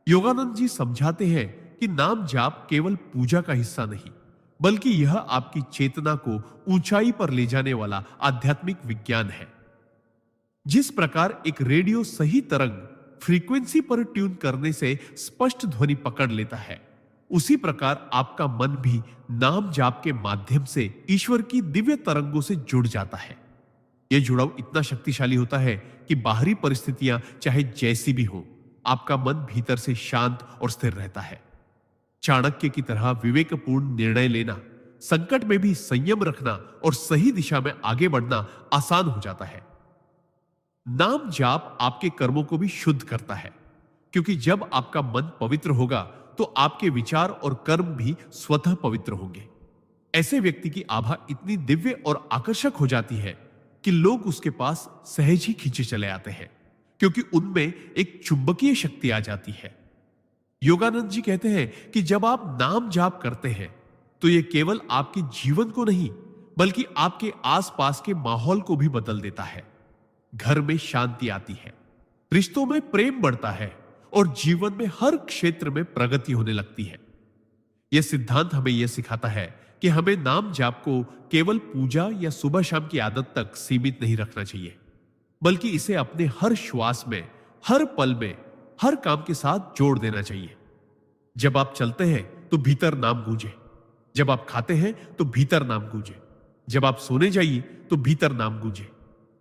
S1: योगानंद जी समझाते हैं कि नाम जाप केवल पूजा का हिस्सा नहीं, बल्कि यह आपकी चेतना को ऊंचाई पर ले जाने वाला आध्यात्मिक विज्ञान है। जिस प्रकार एक रेडियो सही तरंग, फ्रीक्वेंसी पर ट्यून करने से स्पष्ट ध्वनि पकड़ लेता है, उसी प्रकार आपका मन भी नाम जाप के माध्यम से ईश्वर की दिव्य तरंगों से जुड़ जाता है। यह जुड़ाव इतना शक्तिशाली होता है कि बाहरी परिस्थितियां चाहे जैसी भी हो, आपका मन भीतर से शांत और स्थिर रहता है। चाणक्य की तरह विवेकपूर्ण निर्णय लेना, संकट में भी संयम रखना और सही दिशा में आगे बढ़ना आसान हो जाता है। नाम जाप आपके कर्मों को भी शुद्ध करता है, क्योंकि जब आपका मन पवित्र होगा तो आपके विचार और कर्म भी स्वतः पवित्र होंगे। ऐसे व्यक्ति की आभा इतनी दिव्य और आकर्षक हो जाती है कि लोग उसके पास सहज ही खींचे चले आते हैं, क्योंकि उनमें एक चुंबकीय शक्ति आ जाती है। योगानंद जी कहते हैं कि जब आप नाम जाप करते हैं तो यह केवल आपके जीवन को नहीं, बल्कि आपके आसपास के माहौल को भी बदल देता है। घर में शांति आती है, रिश्तों में प्रेम बढ़ता है और जीवन में हर क्षेत्र में प्रगति होने लगती है। यह सिद्धांत हमें यह सिखाता है कि हमें नाम जाप को केवल पूजा या सुबह शाम की आदत तक सीमित नहीं रखना चाहिए, बल्कि इसे अपने हर श्वास में, हर पल में, हर काम के साथ जोड़ देना चाहिए। जब आप चलते हैं तो भीतर नाम गूंजे, जब आप खाते हैं तो भीतर नाम गूंजे, जब आप सोने जाइए तो भीतर नाम गूंजे।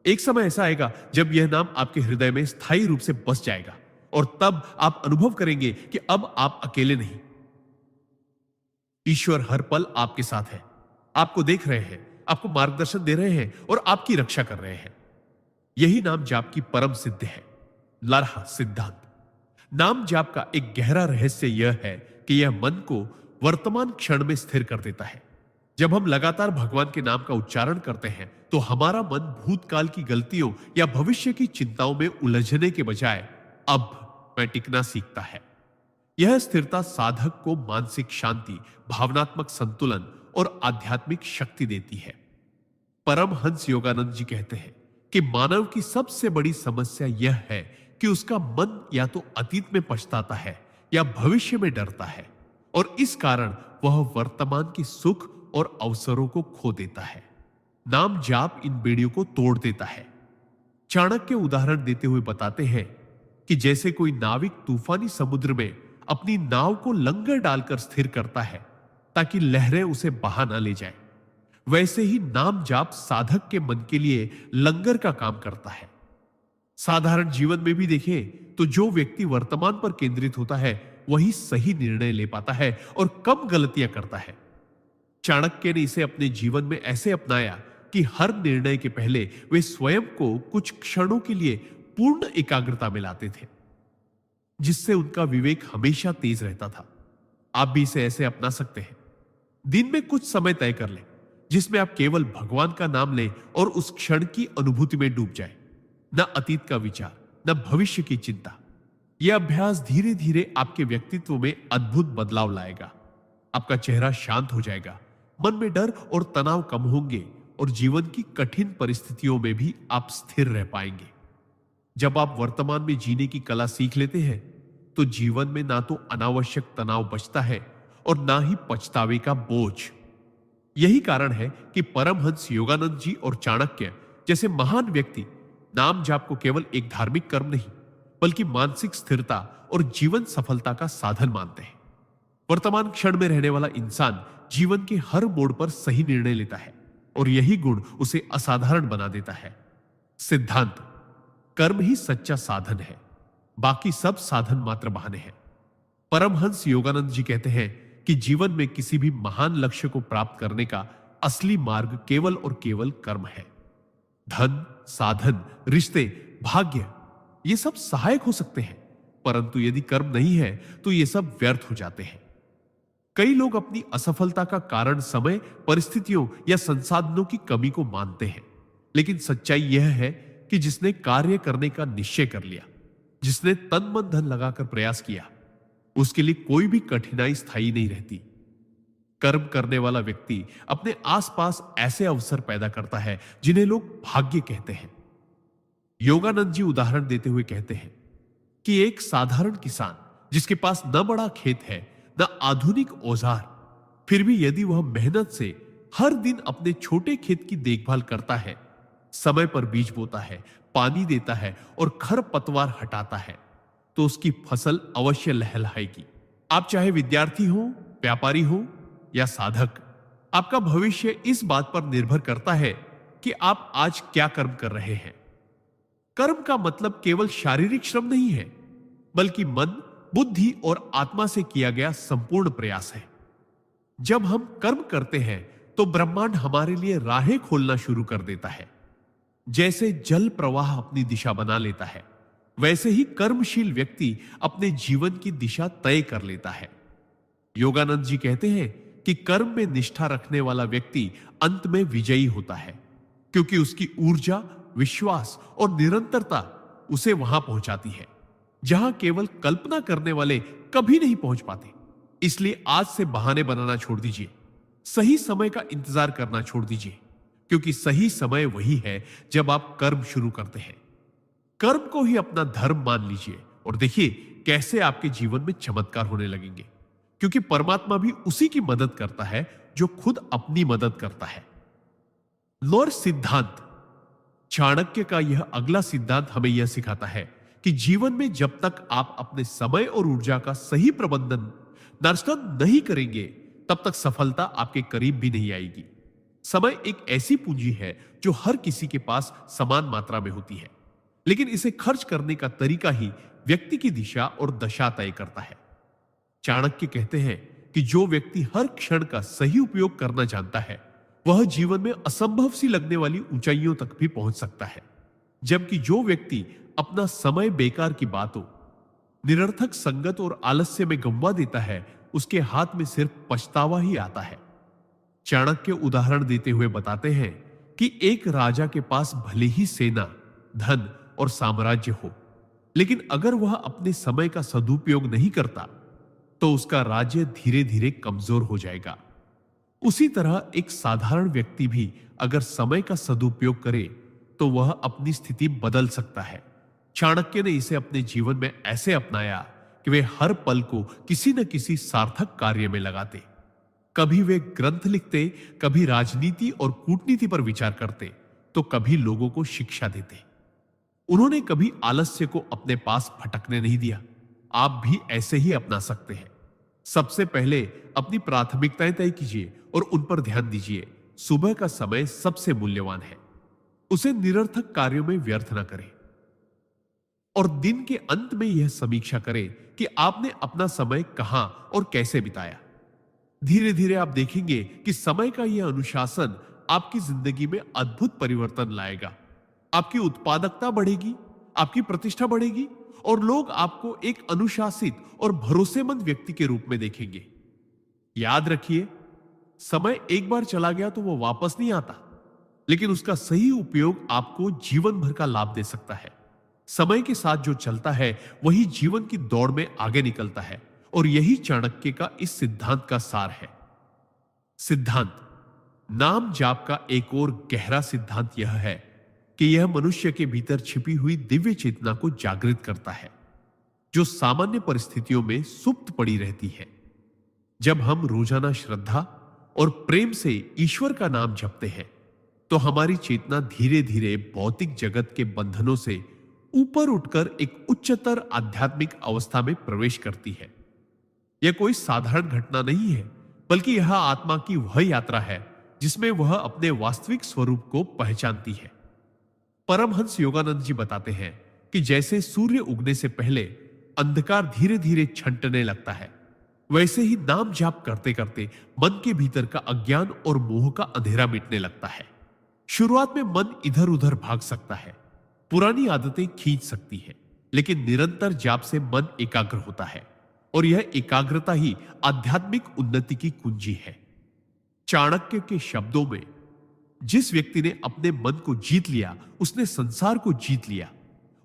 S1: एक समय ऐसा आएगा जब यह नाम आपके हृदय में स्थायी रूप से बस जाएगा और तब आप अनुभव करेंगे कि अब आप अकेले नहीं। ईश्वर हर पल आपके साथ है, आपको देख रहे हैं, आपको मार्गदर्शन दे रहे हैं और आपकी रक्षा कर रहे हैं। यही नाम जाप की परम सिद्ध है। लारहा सिद्धांत। नाम जाप का एक गहरा रहस्य यह है कि यह मन को वर्तमान क्षण में स्थिर कर देता है। जब हम लगातार भगवान के नाम का उच्चारण करते हैं तो हमारा मन भूतकाल की गलतियों या भविष्य की चिंताओं में उलझने के बजाय अब में टिकना सीखता है। यह स्थिरता साधक को मानसिक शांति, भावनात्मक संतुलन और आध्यात्मिक शक्ति देती है। परमहंस योगानंद जी कहते हैं कि मानव की सबसे बड़ी समस्या यह है कि उसका मन या तो अतीत में पछताता है या भविष्य में डरता है, और इस कारण वह वर्तमान की सुख और अवसरों को खो देता है। नाम जाप इन बेड़ियों को तोड़ देता है। चाणक्य उदाहरण देते हुए बताते हैं कि जैसे कोई नाविक तूफानी समुद्र में अपनी नाव को लंगर डालकर स्थिर करता है ताकि लहरें उसे बहा ना ले जाए, वैसे ही नाम जाप साधक के मन के लिए लंगर का काम करता है। साधारण जीवन में भी देखें तो जो व्यक्ति वर्तमान पर केंद्रित होता है वही सही निर्णय ले पाता है और कम गलतियां करता है। चाणक्य ने इसे अपने जीवन में ऐसे अपनाया कि हर निर्णय के पहले वे स्वयं को कुछ क्षणों के लिए पूर्ण एकाग्रता में लाते थे, जिससे उनका विवेक हमेशा तेज रहता था। आप भी इसे ऐसे अपना सकते हैं। दिन में कुछ समय तय कर लें जिसमें आप केवल भगवान का नाम लें और उस क्षण की अनुभूति में डूब जाएं। न अतीत का विचार, न भविष्य की चिंता। यह अभ्यास धीरे धीरे आपके व्यक्तित्व में अद्भुत बदलाव लाएगा। आपका चेहरा शांत हो जाएगा, मन में डर और तनाव कम होंगे और जीवन की कठिन परिस्थितियों में भी आप स्थिर रह पाएंगे। जब आप वर्तमान में जीने की कला सीख लेते हैं तो जीवन में ना तो अनावश्यक तनाव बचता है और ना ही पछतावे का बोझ। यही कारण है कि परमहंस योगानंद जी और चाणक्य जैसे महान व्यक्ति नाम जाप को केवल एक धार्मिक कर्म नहीं, बल्कि मानसिक स्थिरता और जीवन सफलता का साधन मानते हैं। वर्तमान क्षण में रहने वाला इंसान जीवन के हर मोड़ पर सही निर्णय लेता है और यही गुण उसे असाधारण बना देता है। सिद्धांत: कर्म ही सच्चा साधन है, बाकी सब साधन मात्र बहाने हैं। परमहंस योगानंद जी कहते हैं कि जीवन में किसी भी महान लक्ष्य को प्राप्त करने का असली मार्ग केवल और केवल कर्म है। धन, साधन, रिश्ते, भाग्य, ये सब सहायक हो सकते हैं, परंतु यदि कर्म नहीं है तो ये सब व्यर्थ हो जाते हैं। कई लोग अपनी असफलता का कारण समय, परिस्थितियों या संसाधनों की कमी को मानते हैं, लेकिन सच्चाई यह है कि जिसने कार्य करने का निश्चय कर लिया, जिसने तन मन धन लगाकर प्रयास किया, उसके लिए कोई भी कठिनाई स्थायी नहीं रहती। कर्म करने वाला व्यक्ति अपने आसपास ऐसे अवसर पैदा करता है जिन्हें लोग भाग्य कहते हैं। योगानंद जी उदाहरण देते हुए कहते हैं कि एक साधारण किसान जिसके पास न बड़ा खेत है, न आधुनिक औजार, फिर भी यदि वह मेहनत से हर दिन अपने छोटे खेत की देखभाल करता है, समय पर बीज बोता है, पानी देता है और खरपतवार हटाता है, तो उसकी फसल अवश्य लहलहाएगी। आप चाहे विद्यार्थी हो, व्यापारी हो या साधक, आपका भविष्य इस बात पर निर्भर करता है कि आप आज क्या कर्म कर रहे हैं। कर्म का मतलब केवल शारीरिक श्रम नहीं है, बल्कि मन, बुद्धि और आत्मा से किया गया संपूर्ण प्रयास है। जब हम कर्म करते हैं तो ब्रह्मांड हमारे लिए राहें खोलना शुरू कर देता है। जैसे जल प्रवाह अपनी दिशा बना लेता है, वैसे ही कर्मशील व्यक्ति अपने जीवन की दिशा तय कर लेता है। योगानंद जी कहते हैं कि कर्म में निष्ठा रखने वाला व्यक्ति अंत में विजयी होता है, क्योंकि उसकी ऊर्जा, विश्वास और निरंतरता उसे वहां पहुंचाती है जहां केवल कल्पना करने वाले कभी नहीं पहुंच पाते। इसलिए आज से बहाने बनाना छोड़ दीजिए, सही समय का इंतजार करना छोड़ दीजिए, क्योंकि सही समय वही है जब आप कर्म शुरू करते हैं। कर्म को ही अपना धर्म मान लीजिए और देखिए कैसे आपके जीवन में चमत्कार होने लगेंगे, क्योंकि परमात्मा भी उसी की मदद करता है जो खुद अपनी मदद करता है। नॉर सिद्धांत: चाणक्य का यह अगला सिद्धांत हमें यह सिखाता है कि जीवन में जब तक आप अपने समय और ऊर्जा का सही प्रबंधन नर्सन नहीं करेंगे, तब तक सफलता आपके करीब भी नहीं आएगी। समय एक ऐसी पूंजी है जो हर किसी के पास समान मात्रा में होती है, लेकिन इसे खर्च करने का तरीका ही व्यक्ति की दिशा और दशा तय करता है। चाणक्य कहते हैं कि जो व्यक्ति हर क्षण का सही उपयोग करना जानता है, वह जीवन में असंभव सी लगने वाली ऊंचाइयों तक भी पहुंच सकता है, जबकि जो व्यक्ति अपना समय बेकार की बातों, निरर्थक संगत और आलस्य में गंवा देता है, उसके हाथ में सिर्फ पछतावा ही आता है। चाणक्य उदाहरण देते हुए बताते हैं कि एक राजा के पास भले ही सेना, धन और साम्राज्य हो, लेकिन अगर वह अपने समय का सदुपयोग नहीं करता तो उसका राज्य धीरे धीरे कमजोर हो जाएगा। उसी तरह एक साधारण व्यक्ति भी अगर समय का सदुपयोग करे तो वह अपनी स्थिति बदल सकता है। चाणक्य ने इसे अपने जीवन में ऐसे अपनाया कि वे हर पल को किसी न किसी सार्थक कार्य में लगाते। कभी वे ग्रंथ लिखते, कभी राजनीति और कूटनीति पर विचार करते, तो कभी लोगों को शिक्षा देते। उन्होंने कभी आलस्य को अपने पास भटकने नहीं दिया। आप भी ऐसे ही अपना सकते हैं। सबसे पहले अपनी प्राथमिकताएं तय कीजिए और उन पर ध्यान दीजिए। सुबह का समय सबसे मूल्यवान है, उसे निरर्थक कार्यों में व्यर्थ न करें। और दिन के अंत में यह समीक्षा करें कि आपने अपना समय कहां और कैसे बिताया। धीरे धीरे आप देखेंगे कि समय का यह अनुशासन आपकी जिंदगी में अद्भुत परिवर्तन लाएगा। आपकी उत्पादकता बढ़ेगी, आपकी प्रतिष्ठा बढ़ेगी और लोग आपको एक अनुशासित और भरोसेमंद व्यक्ति के रूप में देखेंगे। याद रखिए, समय एक बार चला गया तो वो वापस नहीं आता, लेकिन उसका सही उपयोग आपको जीवन भर का लाभ दे सकता है। समय के साथ जो चलता है वही जीवन की दौड़ में आगे निकलता है, और यही चाणक्य का इस सिद्धांत का सार है। सिद्धांत: नाम जाप का एक और गहरा सिद्धांत यह है कि यह मनुष्य के भीतर छिपी हुई दिव्य चेतना को जागृत करता है, जो सामान्य परिस्थितियों में सुप्त पड़ी रहती है। जब हम रोजाना श्रद्धा और प्रेम से ईश्वर का नाम जपते हैं, तो हमारी चेतना धीरे धीरे भौतिक जगत के बंधनों से ऊपर उठकर एक उच्चतर आध्यात्मिक अवस्था में प्रवेश करती है। यह कोई साधारण घटना नहीं है, बल्कि यह आत्मा की वह यात्रा है जिसमें वह अपने वास्तविक स्वरूप को पहचानती है। परमहंस योगानंद जी बताते हैं कि जैसे सूर्य उगने से पहले अंधकार धीरे धीरे छंटने लगता है, वैसे ही नाम जाप करते करते मन के भीतर का अज्ञान और मोह का अंधेरा मिटने लगता है। शुरुआत में मन इधर उधर भाग सकता है, पुरानी आदतें खींच सकती है, लेकिन निरंतर जाप से मन एकाग्र होता है और यह एकाग्रता ही आध्यात्मिक उन्नति की कुंजी है। चाणक्य के शब्दों में, जिस व्यक्ति ने अपने मन को जीत लिया उसने संसार को जीत लिया,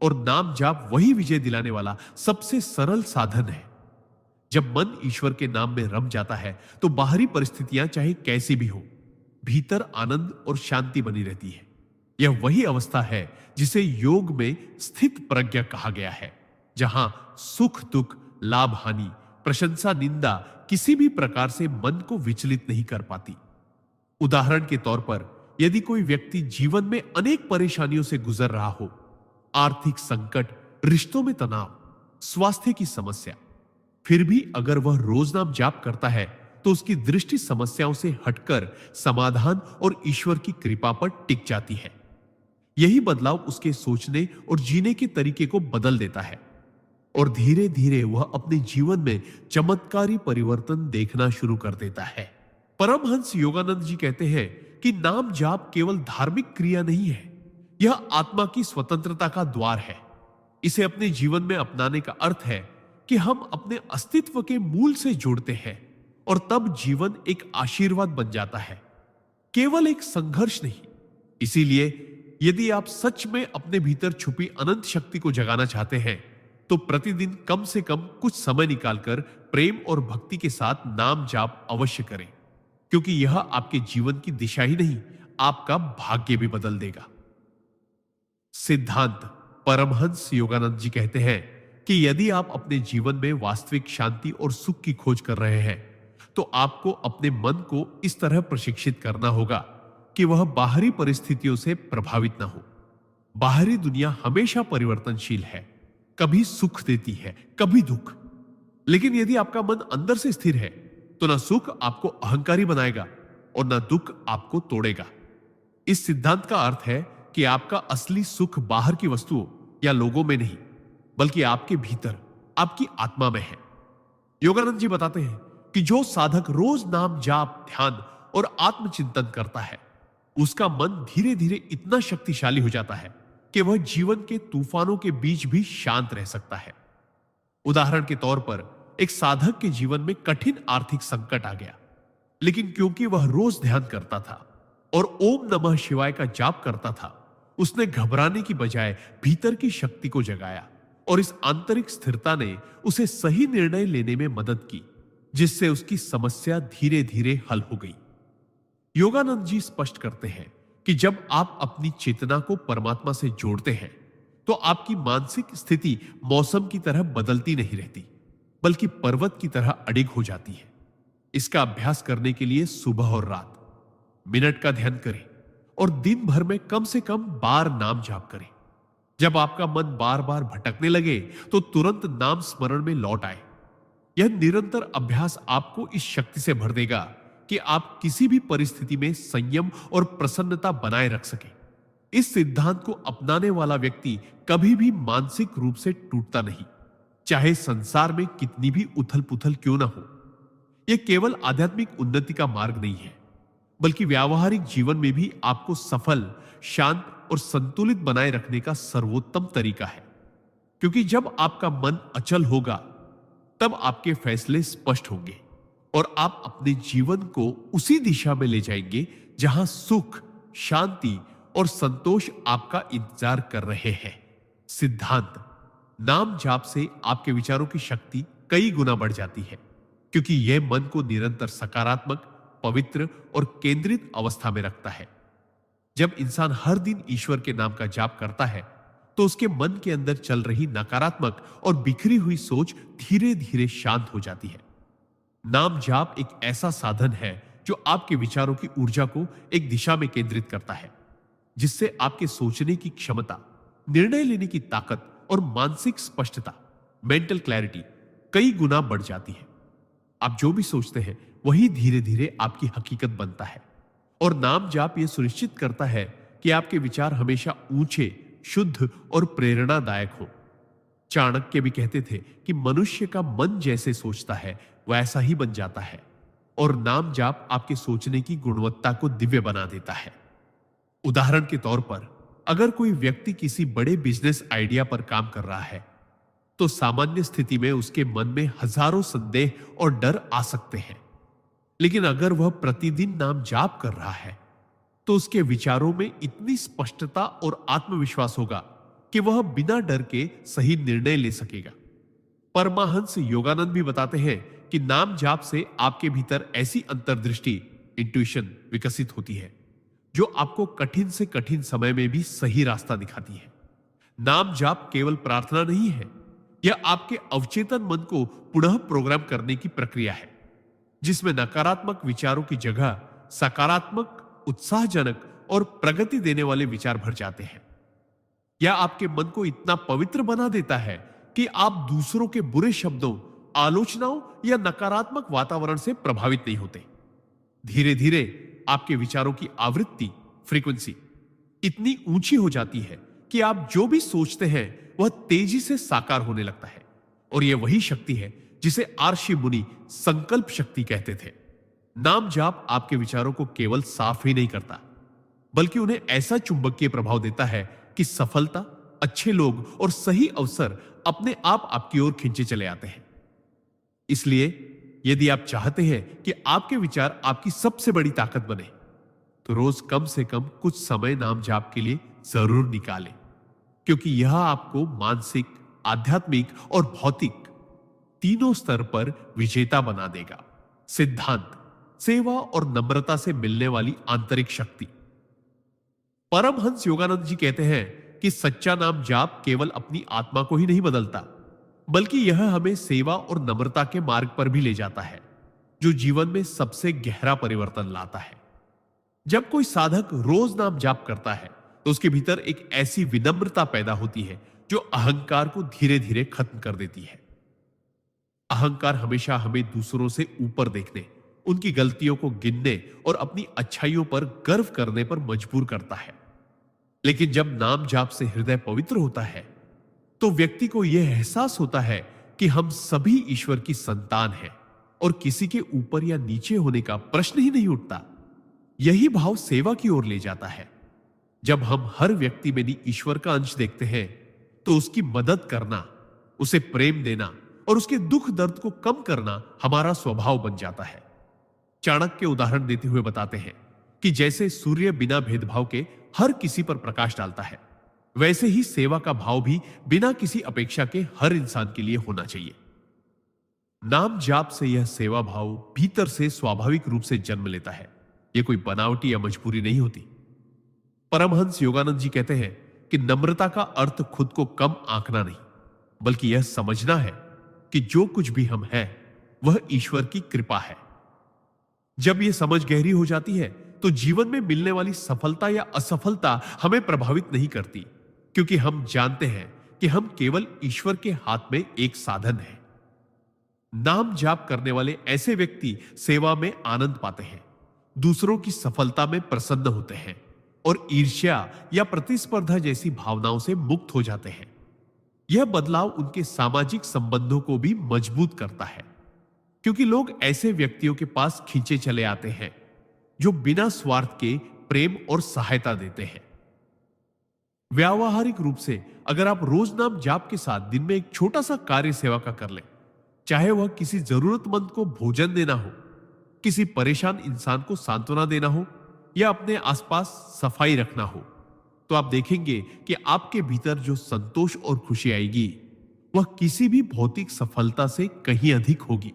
S1: और नाम जाप वही विजय दिलाने वाला सबसे सरल साधन है। जब मन ईश्वर के नाम में रम जाता है तो बाहरी परिस्थितियां चाहे कैसी भी हो, भीतर आनंद और शांति बनी रहती है। यह वही अवस्था है जिसे योग में स्थित प्रज्ञा कहा गया है, जहां सुख दुख, लाभ हानि, प्रशंसा निंदा किसी भी प्रकार से मन को विचलित नहीं कर पाती। उदाहरण के तौर पर, यदि कोई व्यक्ति जीवन में अनेक परेशानियों से गुजर रहा हो, आर्थिक संकट, रिश्तों में तनाव, स्वास्थ्य की समस्या, फिर भी अगर वह रोज नाम जाप करता है तो उसकी दृष्टि समस्याओं से हटकर समाधान और ईश्वर की कृपा पर टिक जाती है। यही बदलाव उसके सोचने और जीने के तरीके को बदल देता है और धीरे धीरे वह अपने जीवन में चमत्कारी परिवर्तन देखना शुरू कर देता है। परमहंस योगानंद जी कहते हैं कि नाम जाप केवल धार्मिक क्रिया नहीं है, यह आत्मा की स्वतंत्रता का द्वार है। इसे अपने जीवन में अपनाने का अर्थ है कि हम अपने अस्तित्व के मूल से जुड़ते हैं और तब जीवन एक आशीर्वाद बन जाता है, केवल एक संघर्ष नहीं। इसीलिए यदि आप सच में अपने भीतर छुपी अनंत शक्ति को जगाना चाहते हैं तो प्रतिदिन कम से कम कुछ समय निकालकर प्रेम और भक्ति के साथ नाम जाप अवश्य करें, क्योंकि यह आपके जीवन की दिशा ही नहीं, आपका भाग्य भी बदल देगा। सिद्धांत परमहंस योगानंद जी कहते हैं कि यदि आप अपने जीवन में वास्तविक शांति और सुख की खोज कर रहे हैं तो आपको अपने मन को इस तरह प्रशिक्षित करना होगा कि वह बाहरी परिस्थितियों से प्रभावित न हो। बाहरी दुनिया हमेशा परिवर्तनशील है, कभी सुख देती है, कभी दुख। लेकिन यदि आपका मन अंदर से स्थिर है तो ना सुख आपको अहंकारी बनाएगा और ना दुख आपको तोड़ेगा। इस सिद्धांत का अर्थ है कि आपका असली सुख बाहर की वस्तुओं या लोगों में नहीं, बल्कि आपके भीतर, आपकी आत्मा में है। योगानंद जी बताते हैं कि जो साधक रोज नाम जाप, ध्यान और आत्मचिंतन करता है, उसका मन धीरे धीरे इतना शक्तिशाली हो जाता है कि वह जीवन के तूफानों के बीच भी शांत रह सकता है। उदाहरण के तौर पर, एक साधक के जीवन में कठिन आर्थिक संकट आ गया, लेकिन क्योंकि वह रोज ध्यान करता था और ओम नमः शिवाय का जाप करता था, उसने घबराने की बजाय भीतर की शक्ति को जगाया और इस आंतरिक स्थिरता ने उसे सही निर्णय लेने में मदद की, जिससे उसकी समस्या धीरे धीरे हल हो गई। योगानंद जी स्पष्ट करते हैं कि जब आप अपनी चेतना को परमात्मा से जोड़ते हैं तो आपकी मानसिक स्थिति मौसम की तरह बदलती नहीं रहती, बल्कि पर्वत की तरह अडिग हो जाती है। इसका अभ्यास करने के लिए सुबह और रात मिनट का ध्यान करें और दिन भर में कम से कम बार नाम जाप करें। जब आपका मन बार बार भटकने लगे तो तुरंत नाम स्मरण में लौट आए। यह निरंतर अभ्यास आपको इस शक्ति से भर देगा कि आप किसी भी परिस्थिति में संयम और प्रसन्नता बनाए रख सके। इस सिद्धांत को अपनाने वाला व्यक्ति कभी भी मानसिक रूप से टूटता नहीं, चाहे संसार में कितनी भी उथल पुथल क्यों ना हो। यह केवल आध्यात्मिक उन्नति का मार्ग नहीं है, बल्कि व्यावहारिक जीवन में भी आपको सफल, शांत और संतुलित बनाए रखने का सर्वोत्तम तरीका है। क्योंकि जब आपका मन अचल होगा तब आपके फैसले स्पष्ट होंगे और आप अपने जीवन को उसी दिशा में ले जाएंगे जहां सुख, शांति और संतोष आपका इंतजार कर रहे हैं। सिद्धांत नाम जाप से आपके विचारों की शक्ति कई गुना बढ़ जाती है, क्योंकि यह मन को निरंतर सकारात्मक, पवित्र और केंद्रित अवस्था में रखता है। जब इंसान हर दिन ईश्वर के नाम का जाप करता है तो उसके मन के अंदर चल रही नकारात्मक और बिखरी हुई सोच धीरे धीरे शांत हो जाती है। नाम जाप एक ऐसा साधन है जो आपके विचारों की ऊर्जा को एक दिशा में केंद्रित करता है, जिससे आपके सोचने की क्षमता, निर्णय लेने की ताकत और मानसिक स्पष्टता, मेंटल क्लैरिटी कई गुना बढ़ जाती है। आप जो भी सोचते हैं वही धीरे धीरे आपकी हकीकत बनता है। और नाम जाप यह सुनिश्चित करता है कि आपके विचार हमेशा ऊंचे, शुद्ध और प्रेरणादायक हो। चाणक्य भी कहते थे कि मनुष्य का मन जैसे सोचता है वैसा ही बन जाता है, और नाम जाप आपके सोचने की गुणवत्ता को दिव्य बना देता है। उदाहरण के तौर पर, अगर कोई व्यक्ति किसी बड़े बिजनेस आइडिया पर काम कर रहा है, तो सामान्य स्थिति में उसके मन में हजारों संदेह और डर आ सकते हैं। लेकिन अगर वह प्रतिदिन नाम जाप कर रहा है, तो उसके विचारों में इतनी स्पष्टता और आत्मविश्वास होगा कि वह बिना डर के सही निर्णय ले सकेगा। परमाहंस योगानंद भी बताते हैं कि नाम जाप से आपके भीतर ऐसी अंतर्दृष्टि, इंट्यूशन विकसित होती है जो आपको कठिन से कठिन समय में भी सही रास्ता दिखाती है। नाम जाप केवल प्रार्थना नहीं है, यह आपके अवचेतन मन को पुनः प्रोग्राम करने की प्रक्रिया है, जिसमें नकारात्मक विचारों की जगह सकारात्मक, उत्साहजनक और प्रगति देने वाले विचार भर जाते हैं। यह आपके मन को इतना पवित्र बना देता है कि आप दूसरों के बुरे शब्दों, आलोचनाओं या नकारात्मक वातावरण से प्रभावित नहीं होते। धीरे धीरे आपके विचारों की आवृत्ति, फ्रीक्वेंसी इतनी ऊंची हो जाती है कि आप जो भी सोचते हैं वह तेजी से साकार होने लगता है। और यह वही शक्ति है जिसे आर्षि मुनि संकल्प शक्ति कहते थे। नाम जाप आपके विचारों को केवल साफ ही नहीं करता, बल्कि उन्हें ऐसा चुंबकीय प्रभाव देता है कि सफलता, अच्छे लोग और सही अवसर अपने आप आपकी ओर खींचे चले आते हैं। इसलिए यदि आप चाहते हैं कि आपके विचार आपकी सबसे बड़ी ताकत बने, तो रोज कम से कम कुछ समय नाम जाप के लिए जरूर निकालें, क्योंकि यह आपको मानसिक, आध्यात्मिक और भौतिक तीनों स्तर पर विजेता बना देगा। सिद्धांत, सेवा और नम्रता से मिलने वाली आंतरिक शक्ति। परमहंस योगानंद जी कहते हैं कि सच्चा नाम जाप केवल अपनी आत्मा को ही नहीं बदलता, बल्कि यह हमें सेवा और नम्रता के मार्ग पर भी ले जाता है, जो जीवन में सबसे गहरा परिवर्तन लाता है। जब कोई साधक रोज नाम जाप करता है, तो उसके भीतर एक ऐसी विनम्रता पैदा होती है जो अहंकार को धीरे धीरे खत्म कर देती है। अहंकार हमेशा हमें दूसरों से ऊपर देखने, उनकी गलतियों को गिनने और अपनी अच्छाइयों पर गर्व करने पर मजबूर करता है। लेकिन जब नाम जाप से हृदय पवित्र होता है, तो व्यक्ति को यह एहसास होता है कि हम सभी ईश्वर की संतान हैं और किसी के ऊपर या नीचे होने का प्रश्न ही नहीं उठता। यही भाव सेवा की ओर ले जाता है। जब हम हर व्यक्ति में ईश्वर का अंश देखते हैं, तो उसकी मदद करना, उसे प्रेम देना और उसके दुख दर्द को कम करना हमारा स्वभाव बन जाता है। चाणक्य उदाहरण देते हुए बताते हैं कि जैसे सूर्य बिना भेदभाव के हर किसी पर प्रकाश डालता है, वैसे ही सेवा का भाव भी बिना किसी अपेक्षा के हर इंसान के लिए होना चाहिए। नाम जाप से यह सेवा भाव भीतर से स्वाभाविक रूप से जन्म लेता है। यह कोई बनावटी या मजबूरी नहीं होती। परमहंस योगानंद जी कहते हैं कि नम्रता का अर्थ खुद को कम आंकना नहीं, बल्कि यह समझना है कि जो कुछ भी हम हैं, वह ईश्वर की कृपा है। जब यह समझ गहरी हो जाती है, तो जीवन में मिलने वाली सफलता या असफलता हमें प्रभावित नहीं करती, क्योंकि हम जानते हैं कि हम केवल ईश्वर के हाथ में एक साधन हैं। नाम जाप करने वाले ऐसे व्यक्ति सेवा में आनंद पाते हैं, दूसरों की सफलता में प्रसन्न होते हैं और ईर्ष्या या प्रतिस्पर्धा जैसी भावनाओं से मुक्त हो जाते हैं। यह बदलाव उनके सामाजिक संबंधों को भी मजबूत करता है, क्योंकि लोग ऐसे व्यक्तियों के पास खींचे चले आते हैं जो बिना स्वार्थ के प्रेम और सहायता देते हैं। व्यावहारिक रूप से अगर आप रोज नाम जाप के साथ दिन में एक छोटा सा कार्य सेवा का कर लें, चाहे वह किसी जरूरतमंद को भोजन देना हो, किसी परेशान इंसान को सांत्वना देना हो या अपने आसपास सफाई रखना हो, तो आप देखेंगे कि आपके भीतर जो संतोष और खुशी आएगी, वह किसी भी भौतिक सफलता से कहीं अधिक होगी।